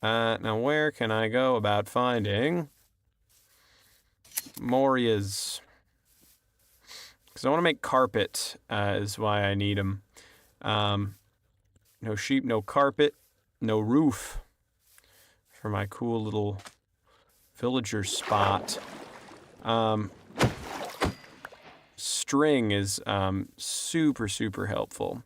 Now where can I go about finding Morias? Because I want to make carpet, is why I need them. No sheep, no carpet, no roof for my cool little villager spot. String is super, super helpful.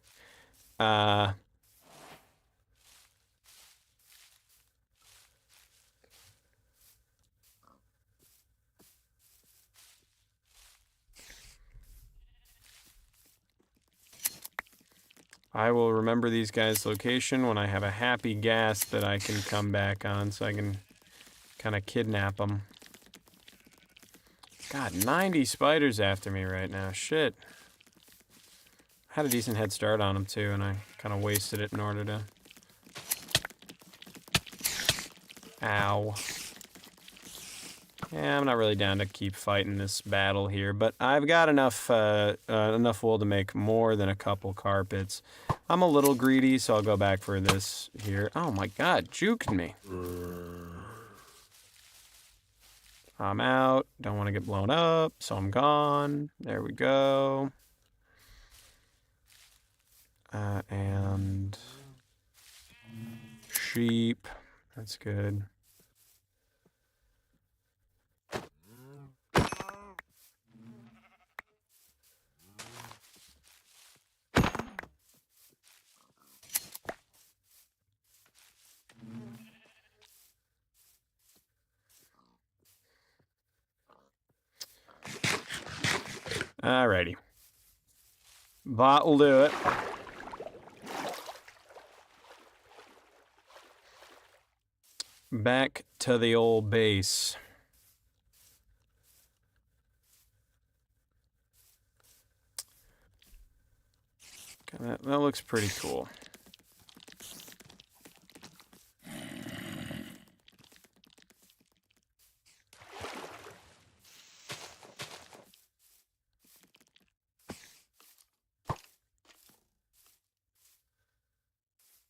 I will remember these guys' location when I have a happy gas that I can come back on so I can kind of kidnap them. God, 90 spiders after me right now. Shit. Had a decent head start on them too, and I kind of wasted it in order to... Ow. Yeah, I'm not really down to keep fighting this battle here, but I've got enough enough wool to make more than a couple carpets. I'm a little greedy, so I'll go back for this here. Oh my god, juked me. I'm out. Don't want to get blown up, so I'm gone. There we go. And sheep. That's good. Alrighty. That'll do it. Back to the old base. Okay, that looks pretty cool.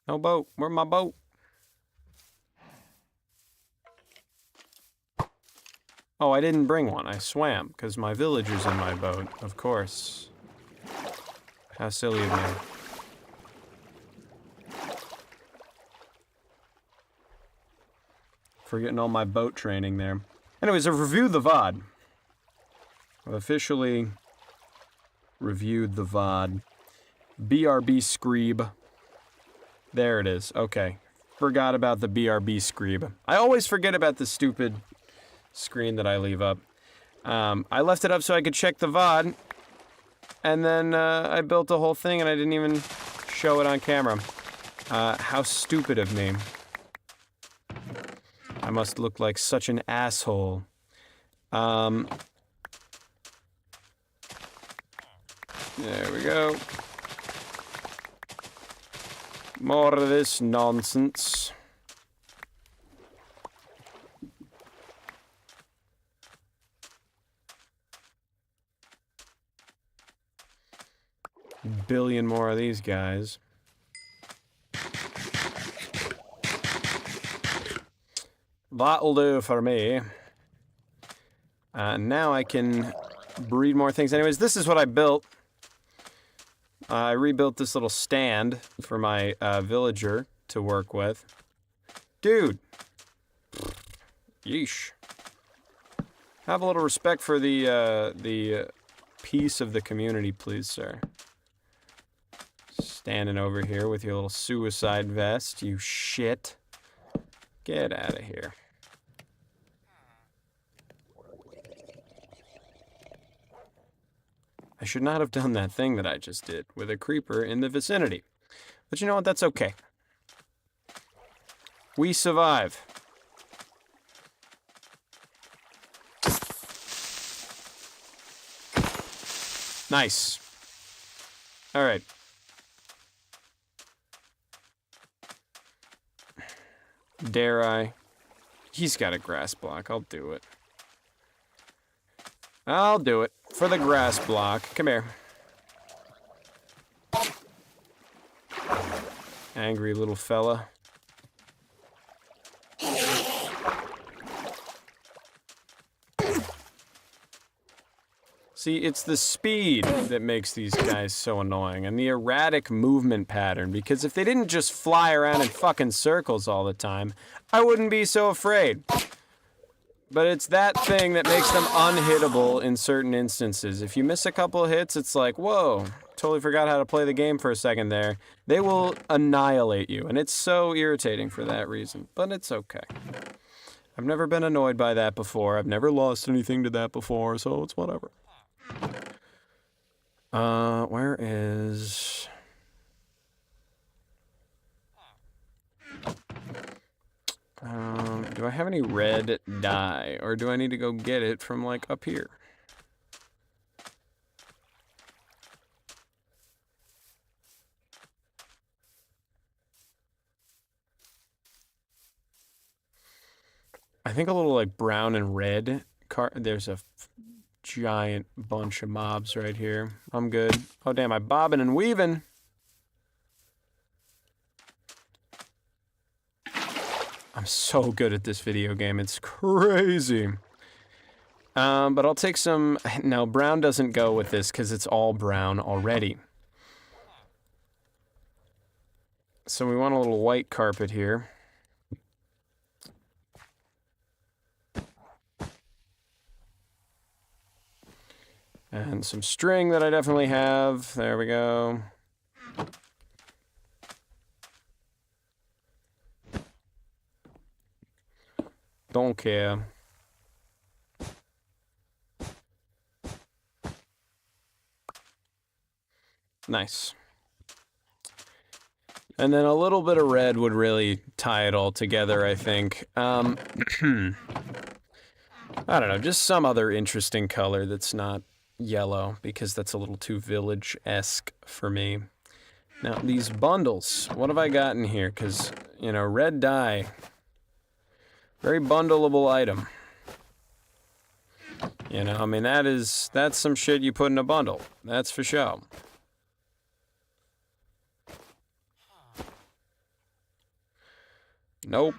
No boat. Where's my boat? Oh, I didn't bring one. I swam, because my villager's in my boat, of course. How silly of me. Forgetting all my boat training there. Anyways, I've reviewed the VOD. I've officially reviewed the VOD. BRB Screeb. There it is. Okay. Forgot about the BRB Screeb. I always forget about the stupid screen that I leave up. I left it up so I could check the VOD, and then I built the whole thing and I didn't even show it on camera. How stupid of me. I must look like such an asshole. There we go. More of this nonsense. Billion more of these guys. That'll do for me. Now I can breed more things. Anyways, this is what I built. I rebuilt this little stand for my villager to work with. Dude. Yeesh. Have a little respect for the peace of the community, please, sir. Standing over here with your little suicide vest, you shit. Get out of here. I should not have done that thing that I just did with a creeper in the vicinity. But you know what? That's okay. We survive. Nice. All right. Dare I? He's got a grass block. I'll do it. I'll do it. For the grass block. Come here. Angry little fella. See, it's the speed that makes these guys so annoying, and the erratic movement pattern, because if they didn't just fly around in fucking circles all the time, I wouldn't be so afraid. But it's that thing that makes them unhittable in certain instances. If you miss a couple of hits, it's like, whoa, totally forgot how to play the game for a second there. They will annihilate you, and it's so irritating for that reason, but it's okay. I've never been annoyed by that before. I've never lost anything to that before, so it's whatever. Where is... Do I have any red dye? Or do I need to go get it from, like, up here? I think a little, like, brown and red. There's a giant bunch of mobs right here. I'm good. Oh, damn, I'm bobbing and weaving. I'm so good at this video game. It's crazy. But I'll take some... No, brown doesn't go with this because it's all brown already. So we want a little white carpet here. And some string that I definitely have. There we go. Don't care. Nice. And then a little bit of red would really tie it all together, I think. I don't know, just some other interesting color that's not yellow, because that's a little too village-esque for me. Now, these bundles, what have I got in here? Because, you know, red dye, very bundleable item. You know, I mean, that's some shit you put in a bundle. That's for sure. Nope.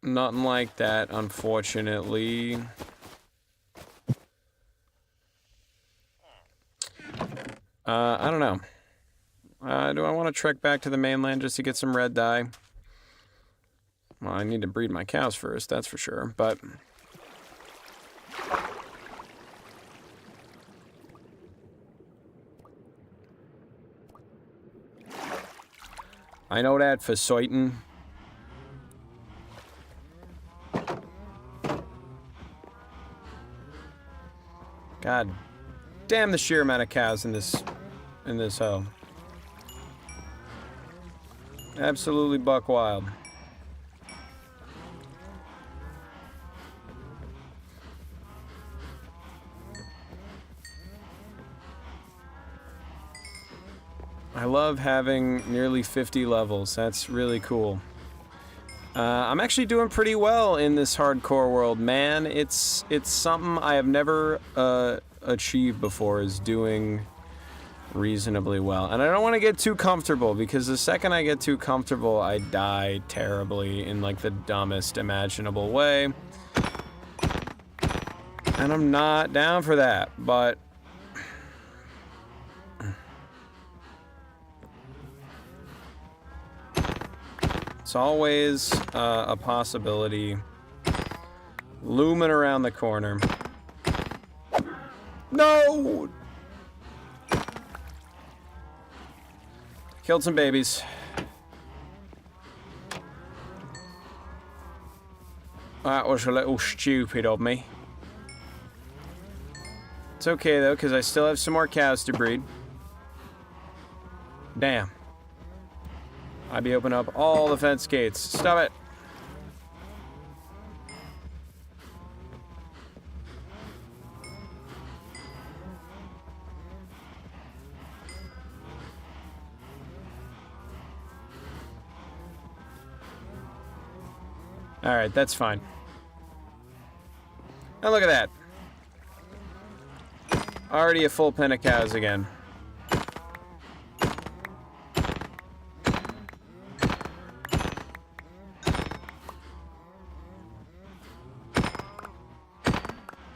Nothing like that, unfortunately. I don't know. Do I want to trek back to the mainland just to get some red dye? Well, I need to breed my cows first, that's for sure, but... I know that for certain. God damn the sheer amount of cows in this home. Absolutely buck wild. I love having nearly 50 levels. That's really cool. I'm actually doing pretty well in this hardcore world, man. It's something I have never achieved before, is doing reasonably well. And I don't want to get too comfortable, because the second I get too comfortable, I die terribly in, like, the dumbest imaginable way. And I'm not down for that, but... it's always a possibility looming around the corner. No! Killed some babies. That was a little stupid of me. It's okay though, because I still have some more cows to breed. Damn. I'd be opening up all the fence gates. Stop it. Alright, that's fine. Now look at that. Already a full pen of cows again.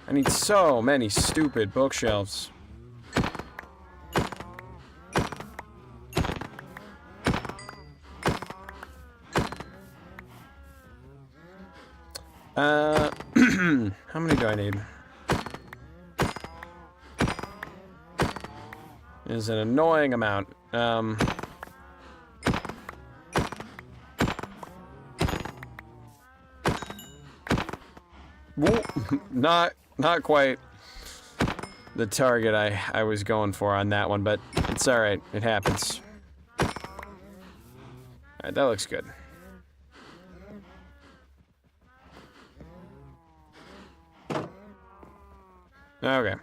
I need so many stupid bookshelves. How many do I need? Is an annoying amount. Not quite the target I was going for on that one, but it's alright. It happens. Alright, that looks good. Okay.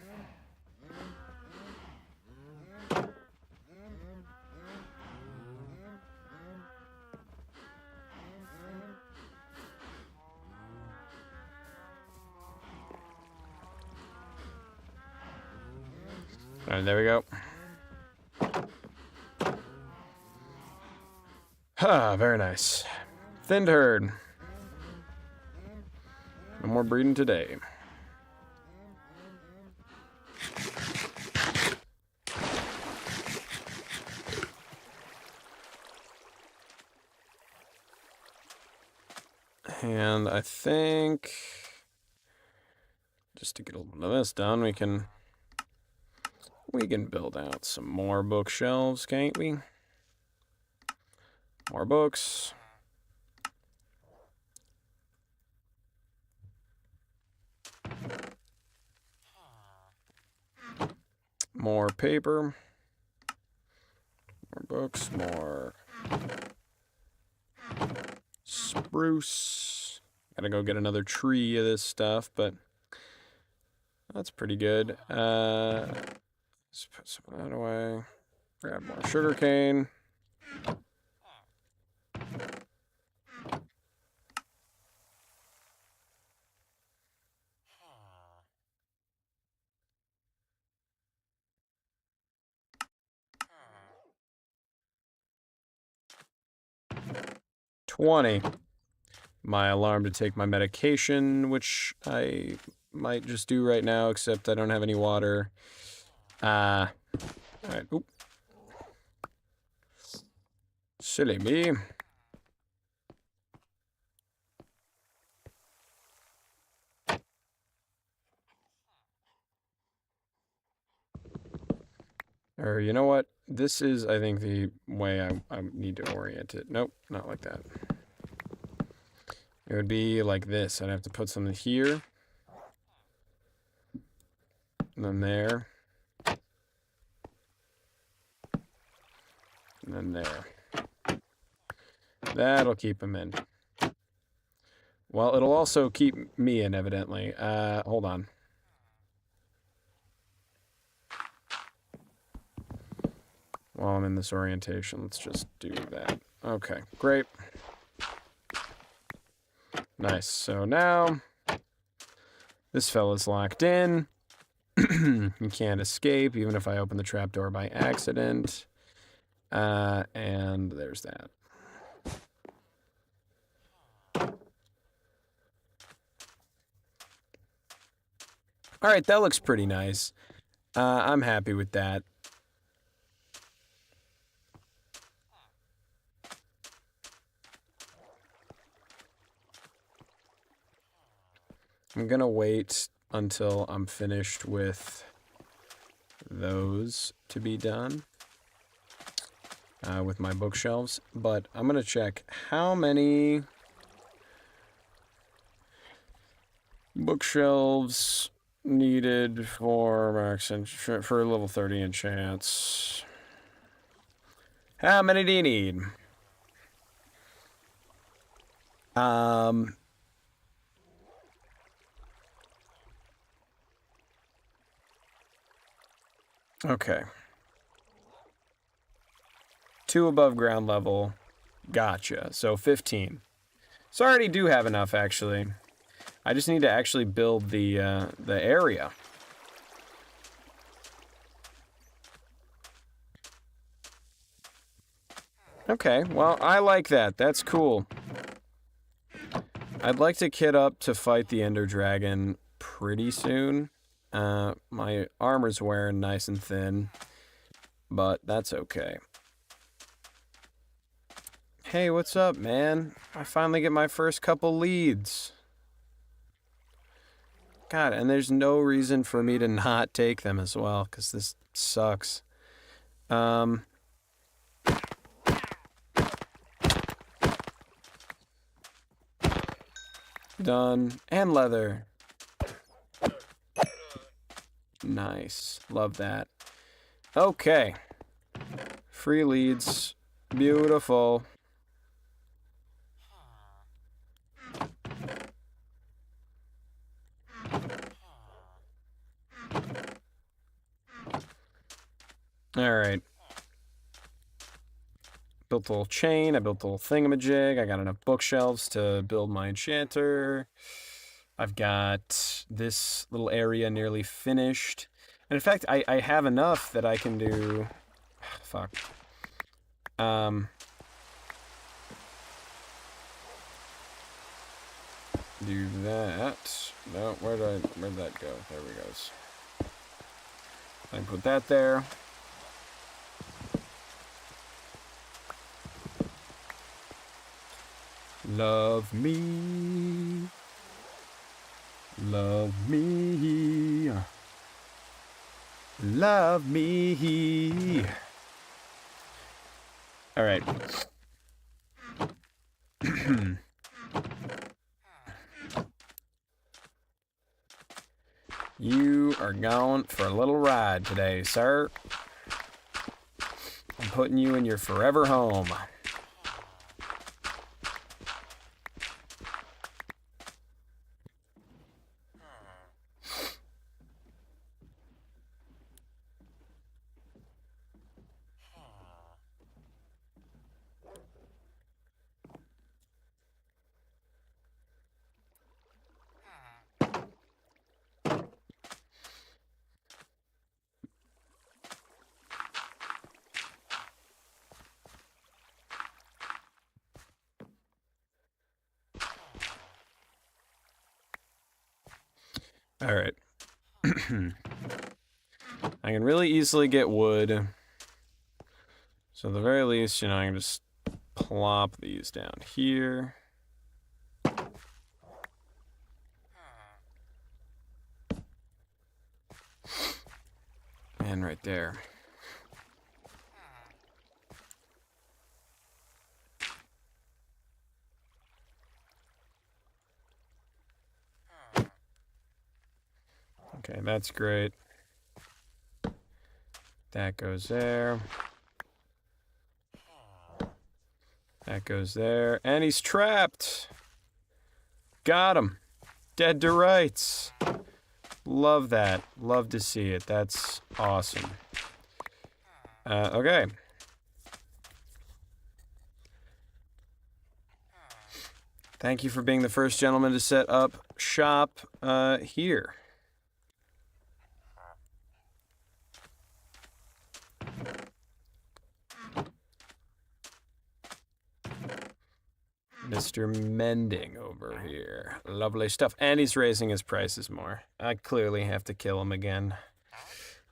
All right, there we go. Ah, very nice. Thinned herd. No more breeding today. And I think, just to get a little bit of this done, we can build out some more bookshelves, can't we? More books. More paper. More books, more spruce. Gotta go get another tree of this stuff, but that's pretty good. Let's put some of that away. Grab more sugar cane. $20. My alarm to take my medication, which I might just do right now, except I don't have any water. Alright, oop. Silly me. Or, you know what? This is, I think, the way I need to orient it. Nope, not like that. It would be like this. I'd have to put something here. And then there. And then there. That'll keep him in. Well, it'll also keep me in, evidently. Hold on. While I'm in this orientation, let's just do that. Okay, great. Nice. So now, this fella's locked in. He can't escape, even if I open the trapdoor by accident. And there's that. All right, that looks pretty nice. I'm happy with that. I'm gonna wait until I'm finished with those to be done with my bookshelves, but I'm gonna check how many bookshelves needed for max for level 30 enchants. How many do you need? Okay. 2 above ground level. Gotcha. So 15. So I already do have enough, actually. I just need to actually build the area. Okay, well, I like that. That's cool. I'd like to kit up to fight the Ender Dragon pretty soon. My armor's wearing nice and thin, but that's okay. Hey, what's up, man? I finally get my first couple leads. God, and there's no reason for me to not take them as well, because this sucks. Done. And leather. Nice. Love that. Okay. Free leads. Beautiful. Alright. Built a little chain. I built a little thingamajig. I got enough bookshelves to build my enchanter. I've got this little area nearly finished. And in fact, I have enough that I can do... Fuck. Do that. No, where'd that go? There we goes. I can put that there. Love me. Love me. Love me. All right. You are going for a little ride today, sir. I'm putting you in your forever home. All right. I can really easily get wood. So at the very least, you know, I can just plop these down here. And right there. Okay, that's great. That goes there. That goes there. And he's trapped. Got him. Dead to rights. Love that. Love to see it. That's awesome. Okay. Thank you for being the first gentleman to set up shop here. Mr. Mending over here. Lovely stuff. And he's raising his prices more. I clearly have to kill him again.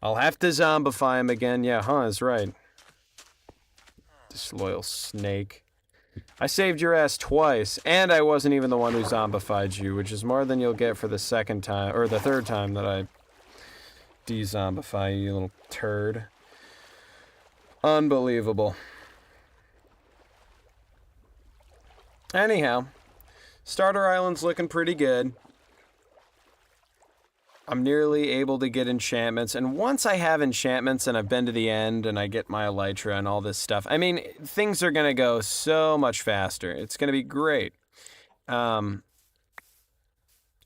I'll have to zombify him again. Yeah, that's right. Disloyal snake. I saved your ass twice, and I wasn't even the one who zombified you, which is more than you'll get for the second time, or the third time that I de-zombify you, little turd. Unbelievable. Anyhow, Starter Island's looking pretty good. I'm nearly able to get enchantments, and once I have enchantments and I've been to the end and I get my elytra and all this stuff, I mean, things are going to go so much faster. It's going to be great. I'll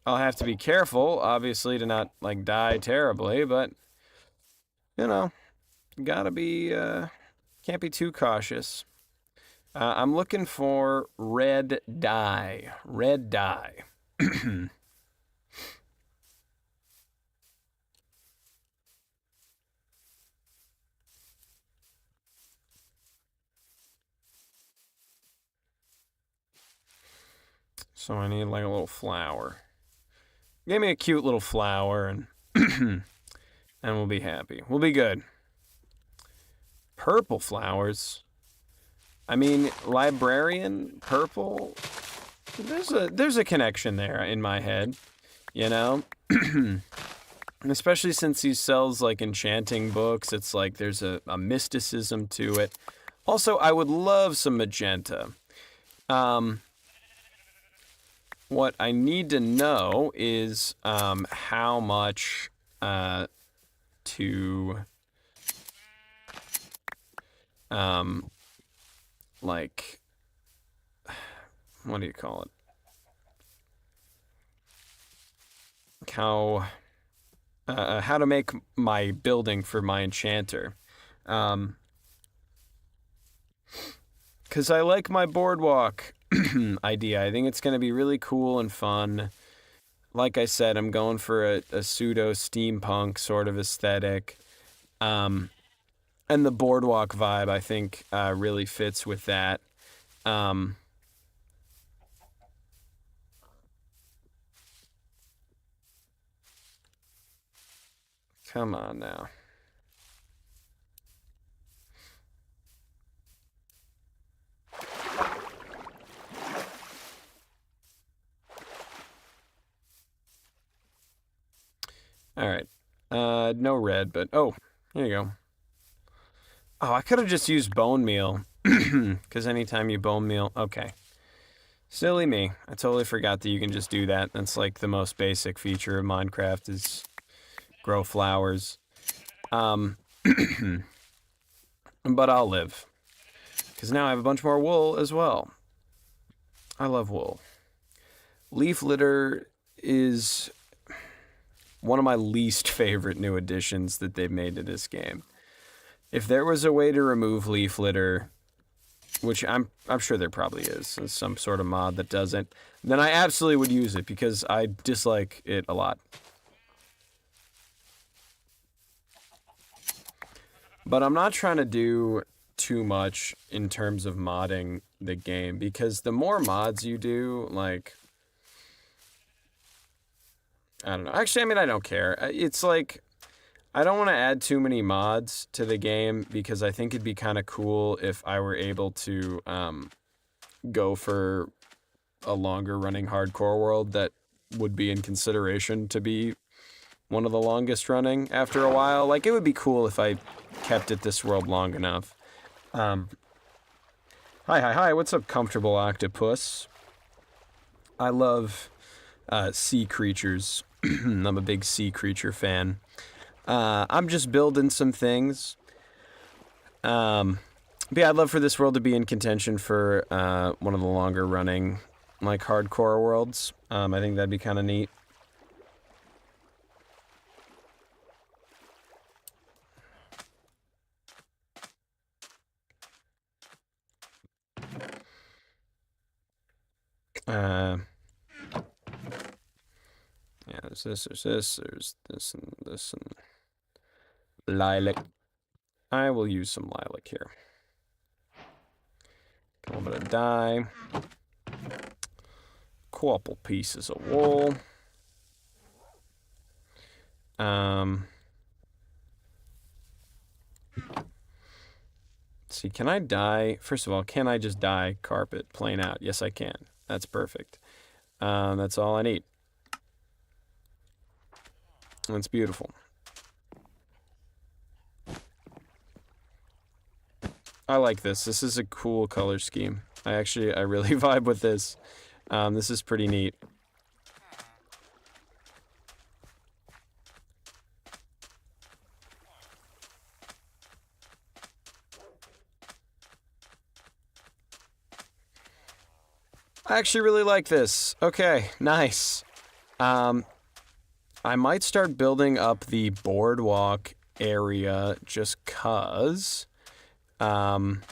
have to be careful, obviously, to not, like, die terribly, but, you know, gotta be, can't be too cautious. I'm looking for red dye. Red dye. So I need like a little flower. Give me a cute little flower and and we'll be happy. We'll be good. Purple flowers. I mean, librarian, purple. There's a connection there in my head, you know? Especially since he sells like enchanting books, it's like there's a mysticism to it. Also, I would love some magenta. What I need to know is how much to like, what do you call it? How to make my building for my enchanter. Because I like my boardwalk idea. I think it's going to be really cool and fun. Like I said, I'm going for a pseudo steampunk sort of aesthetic. And the boardwalk vibe, I think, really fits with that. Come on now. All right. No red, but oh, here you go. Oh, I could have just used bone meal. Because anytime you bone meal, okay. Silly me. I totally forgot that you can just do that. That's like the most basic feature of Minecraft is grow flowers. But I'll live. Because now I have a bunch more wool as well. I love wool. Leaf litter is one of my least favorite new additions that they've made to this game. If there was a way to remove leaf litter, which I'm sure there probably is, some sort of mod that does it, then I absolutely would use it because I dislike it a lot. But I'm not trying to do too much in terms of modding the game because the more mods you do, like, I don't know. Actually, I mean, I don't care. It's like, I don't want to add too many mods to the game because I think it'd be kind of cool if I were able to go for a longer running hardcore world that would be in consideration to be one of the longest running after a while. Like, it would be cool if I kept it this world long enough. Hi, what's up, comfortable octopus? I love sea creatures. I'm a big sea creature fan. I'm just building some things. But yeah, I'd love for this world to be in contention for one of the longer running, like, hardcore worlds. I think that'd be kind of neat. Yeah, there's this, there's this, and this, and lilac. I will use some lilac here. A little bit of dye. Couple pieces of wool. See, can I dye? First of all, can I just dye carpet plain out? Yes, I can. That's perfect. That's all I need. That's beautiful. I like this. This is a cool color scheme. I really vibe with this. This is pretty neat. I actually really like this. Okay, nice. I might start building up the boardwalk area just 'cause. And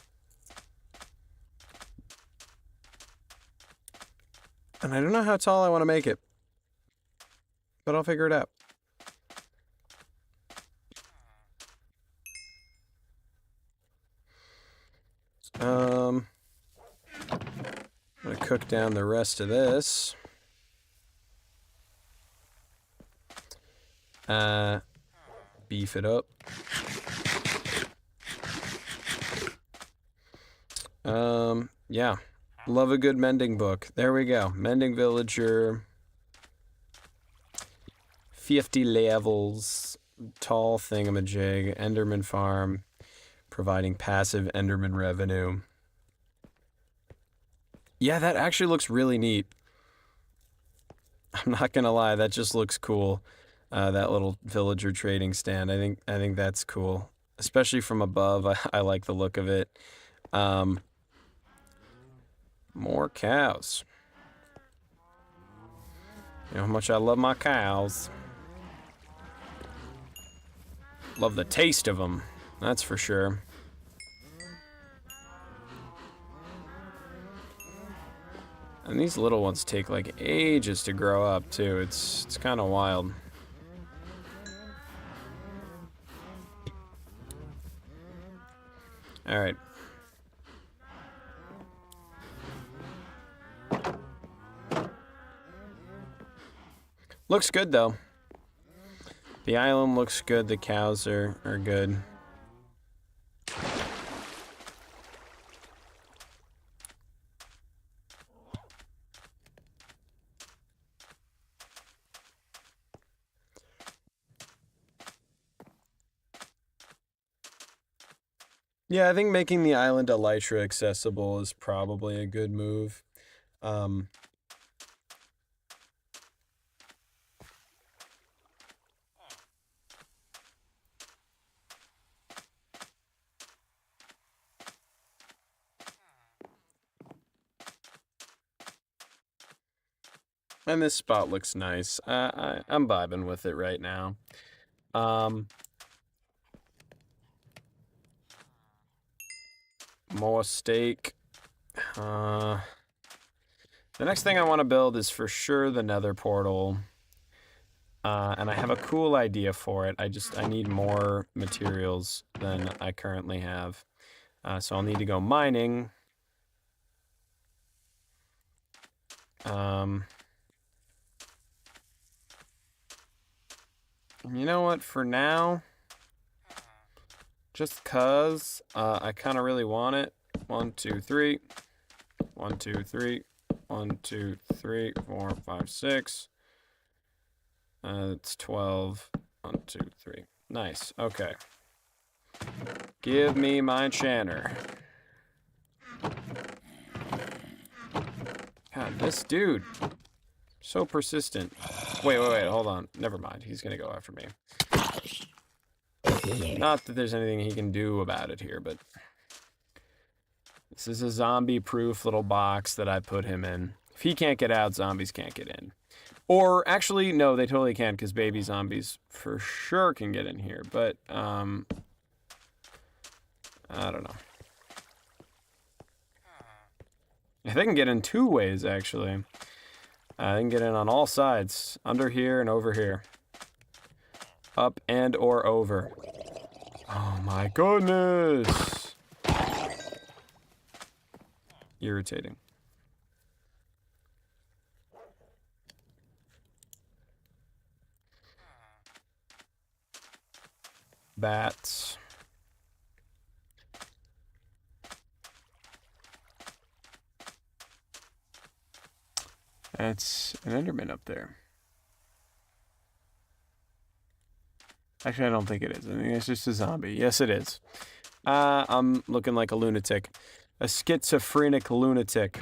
I don't know how tall I want to make it, but I'll figure it out. I'm gonna cook down the rest of this. Beef it up. Yeah. Love a good mending book. There we go. Mending villager. 50 levels. Tall thingamajig. Enderman farm. Providing passive Enderman revenue. Yeah, that actually looks really neat. I'm not gonna lie, that just looks cool. That little villager trading stand. I think that's cool. Especially from above. I like the look of it. More cows. You know how much I love my cows. Love the taste of them. That's for sure. And these little ones take like ages to grow up too. It's kind of wild. All right. Looks good though. The island looks good. The cows are good. Yeah, I think making the island elytra accessible is probably a good move. Um, and this spot looks nice. I'm vibing with it right now. More steak. The next thing I want to build is for sure the nether portal. And I have a cool idea for it. I need more materials than I currently have. So I'll need to go mining. You know what? For now, just cause I kind of really want it. 1, 2, 3. 1, 2, 3. 1, 2, 3, 4, 5, 6. It's 12. 1, 2, 3. Nice. Okay. Give me my enchanter. God, this dude. So persistent. Wait, hold on. Never mind. He's gonna go after me. Not that there's anything he can do about it here, but this is a zombie-proof little box that I put him in. If he can't get out, zombies can't get in. Or, actually, no, they totally can, because baby zombies for sure can get in here, but, I don't know. They can get in 2 ways, actually. They can get in on all sides, under here and over here. Up and or over. Oh my goodness! Irritating. Bats. That's an Enderman up there. Actually, I don't think it is. I think it's just a zombie. Yes, it is. I'm looking like a lunatic. A schizophrenic lunatic.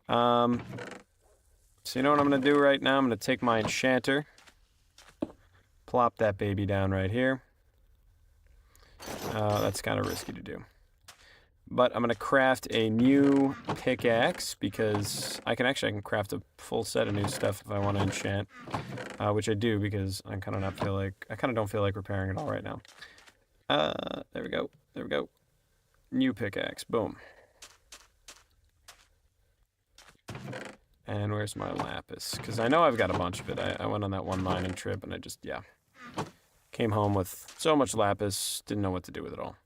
So you know what I'm going to do right now? I'm going to take my enchanter. Plop that baby down right here. That's kind of risky to do. But I'm going to craft a new pickaxe because I can craft a full set of new stuff if I want to enchant. Which I do because I kind of don't feel like repairing it all right now. There we go. There we go. New pickaxe. Boom. And where's my lapis? Because I know I've got a bunch of it. I went on that one mining trip and yeah. Came home with so much lapis, didn't know what to do with it all.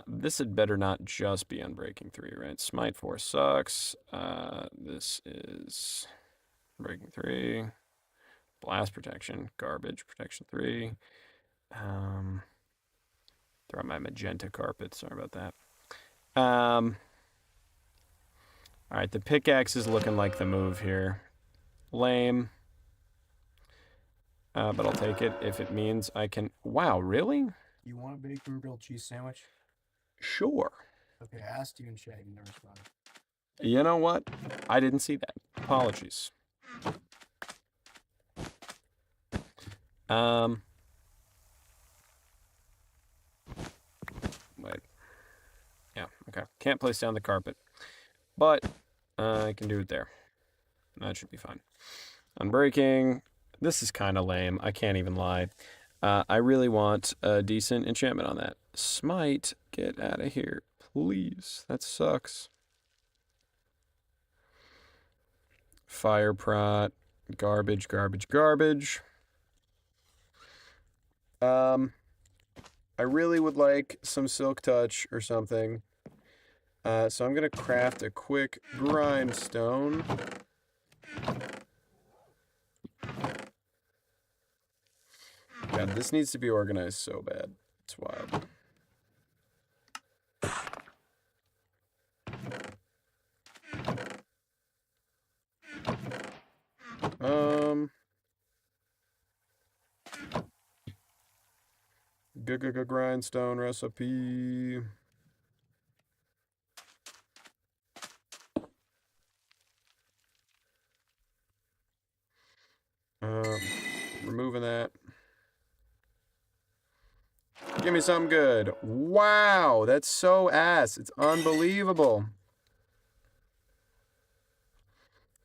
This had better not just be Unbreaking 3, right? Smite 4 sucks. This is Breaking 3. Blast protection, garbage, protection 3. Throw out my magenta carpet, sorry about that. Alright, the pickaxe is looking like the move here. Lame. But I'll take it if it means I can... Wow, really? You want a bacon grilled cheese sandwich? Sure. Okay, I asked you in chat, you never responded. You know what? I didn't see that. Apologies. Wait. Yeah, okay. Can't place down the carpet. But I can do it there. That should be fine. Unbreaking. This is kind of lame. I can't even lie. I really want a decent enchantment on that. Smite, get out of here, please. That sucks. Fire prot, garbage, garbage, garbage. I really would like some Silk Touch or something. So I'm gonna craft a quick grindstone. God, this needs to be organized so bad. It's wild. Grindstone recipe. Removing that. Give me something good. Wow, that's so ass. It's unbelievable.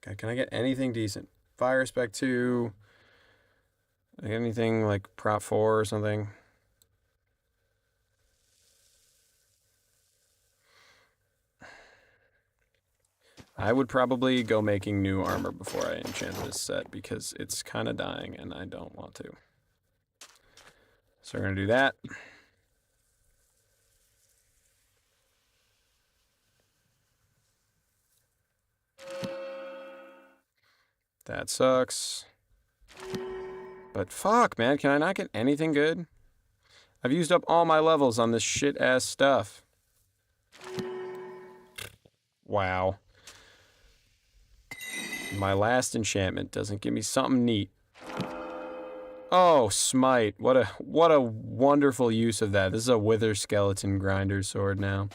Okay, can I get anything decent? Fire Spec 2. Anything like Prop 4 or something? I would probably go making new armor before I enchant this set because it's kind of dying and I don't want to. So we're going to do that. That sucks. But fuck, man, can I not get anything good? I've used up all my levels on this shit-ass stuff. Wow. My last enchantment doesn't give me something neat. Oh, Smite. What a wonderful use of that. This is a Wither Skeleton Grinder sword now.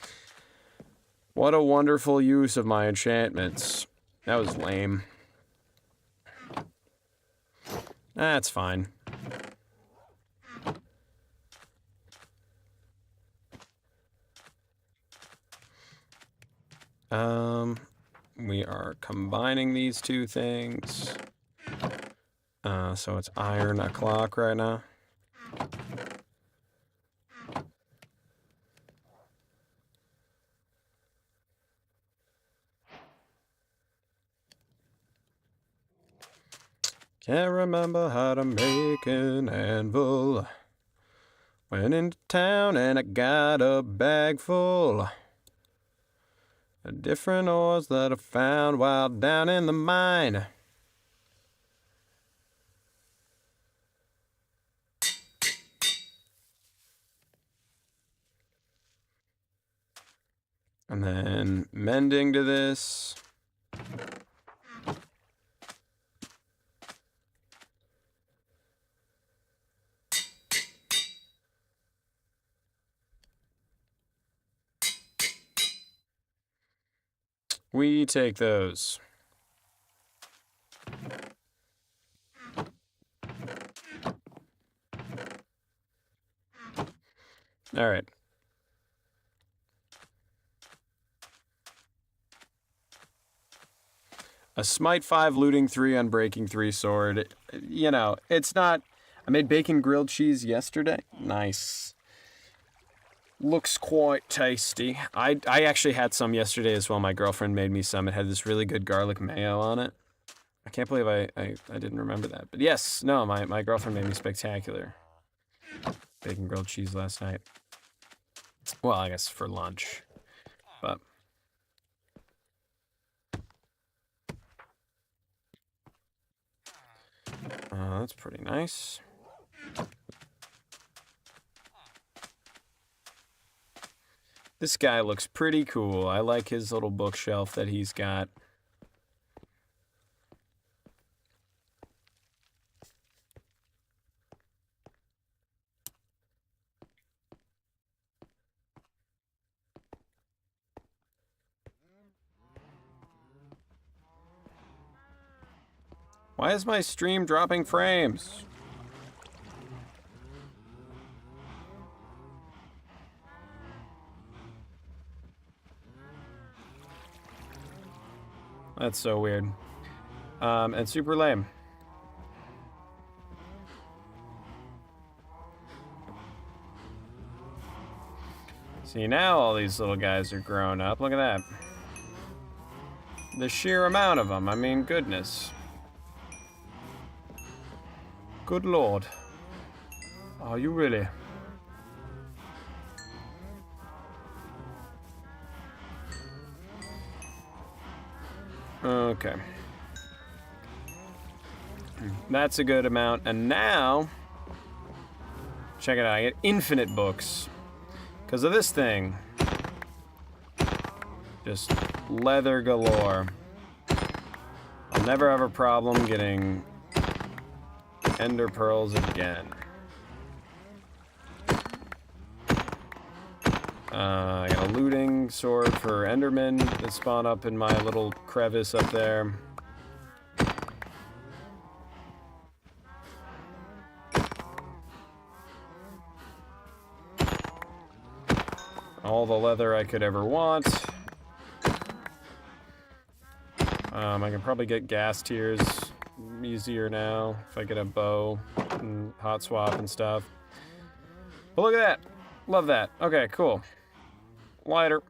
What a wonderful use of my enchantments. That was lame. That's fine. We are combining these two things. So it's iron o'clock right now. Can't remember how to make an anvil. Went into town and I got a bag full of different ores that I found while down in the mine. And then mending to this. We take those. All right. A Smite 5, Looting 3, Unbreaking 3 sword. You know, it's not... I made bacon grilled cheese yesterday. Nice. Looks quite tasty. I actually had some yesterday as well. My girlfriend made me some. It had this really good garlic mayo on it. I can't believe I didn't remember that. But yes, no, my girlfriend made me spectacular bacon grilled cheese last night. Well, I guess for lunch. But... that's pretty nice. This guy looks pretty cool. I like his little bookshelf that he's got. Why is my stream dropping frames? That's so weird. And super lame. See, now all these little guys are grown up. Look at that. The sheer amount of them. I mean, goodness. Good lord. Are you really? Okay. That's a good amount. And now, check it out. I get infinite books. Because of this thing. Just leather galore. I'll never have a problem getting ender pearls again. I got a looting sword for endermen that spawn up in my little crevice up there. All the leather I could ever want. I can probably get gas tiers easier now if I get a bow and hot swap and stuff. But look at that. Love that. Okay, cool. Lighter.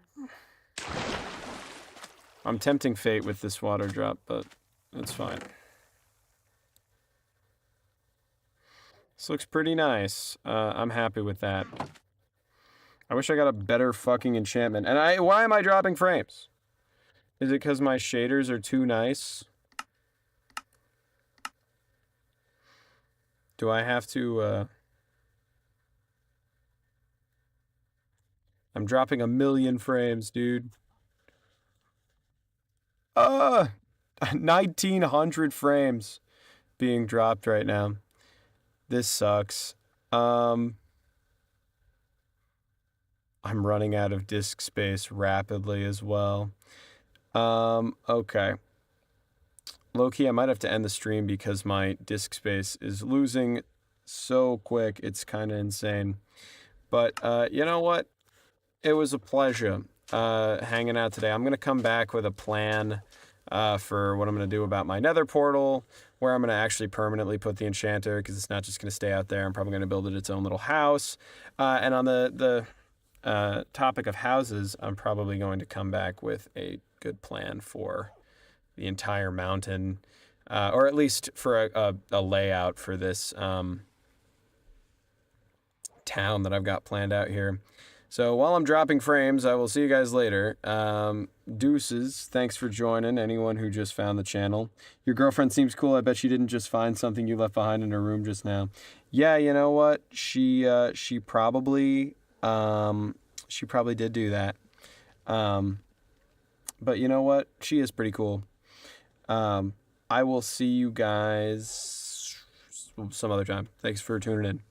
I'm tempting fate with this water drop, but it's fine. This looks pretty nice. I'm happy with that. I wish I got a better fucking enchantment. And why am I dropping frames? Is it because my shaders are too nice? Do I have to, I'm dropping 1,000,000 frames, dude. 1,900 frames being dropped right now. This sucks. I'm running out of disk space rapidly as well. Okay. Low-key, I might have to end the stream because my disk space is losing so quick. It's kind of insane. But, you know what? It was a pleasure hanging out today. I'm going to come back with a plan for what I'm going to do about my nether portal, where I'm going to actually permanently put the enchanter, because it's not just going to stay out there. I'm probably going to build it its own little house. And on the topic of houses, I'm probably going to come back with a good plan for the entire mountain, or at least for a layout for this town that I've got planned out here. So while I'm dropping frames, I will see you guys later. Deuces, thanks for joining, anyone who just found the channel. Your girlfriend seems cool. I bet she didn't just find something you left behind in her room just now. Yeah, you know what? She probably did do that. But you know what? She is pretty cool. I will see you guys some other time. Thanks for tuning in.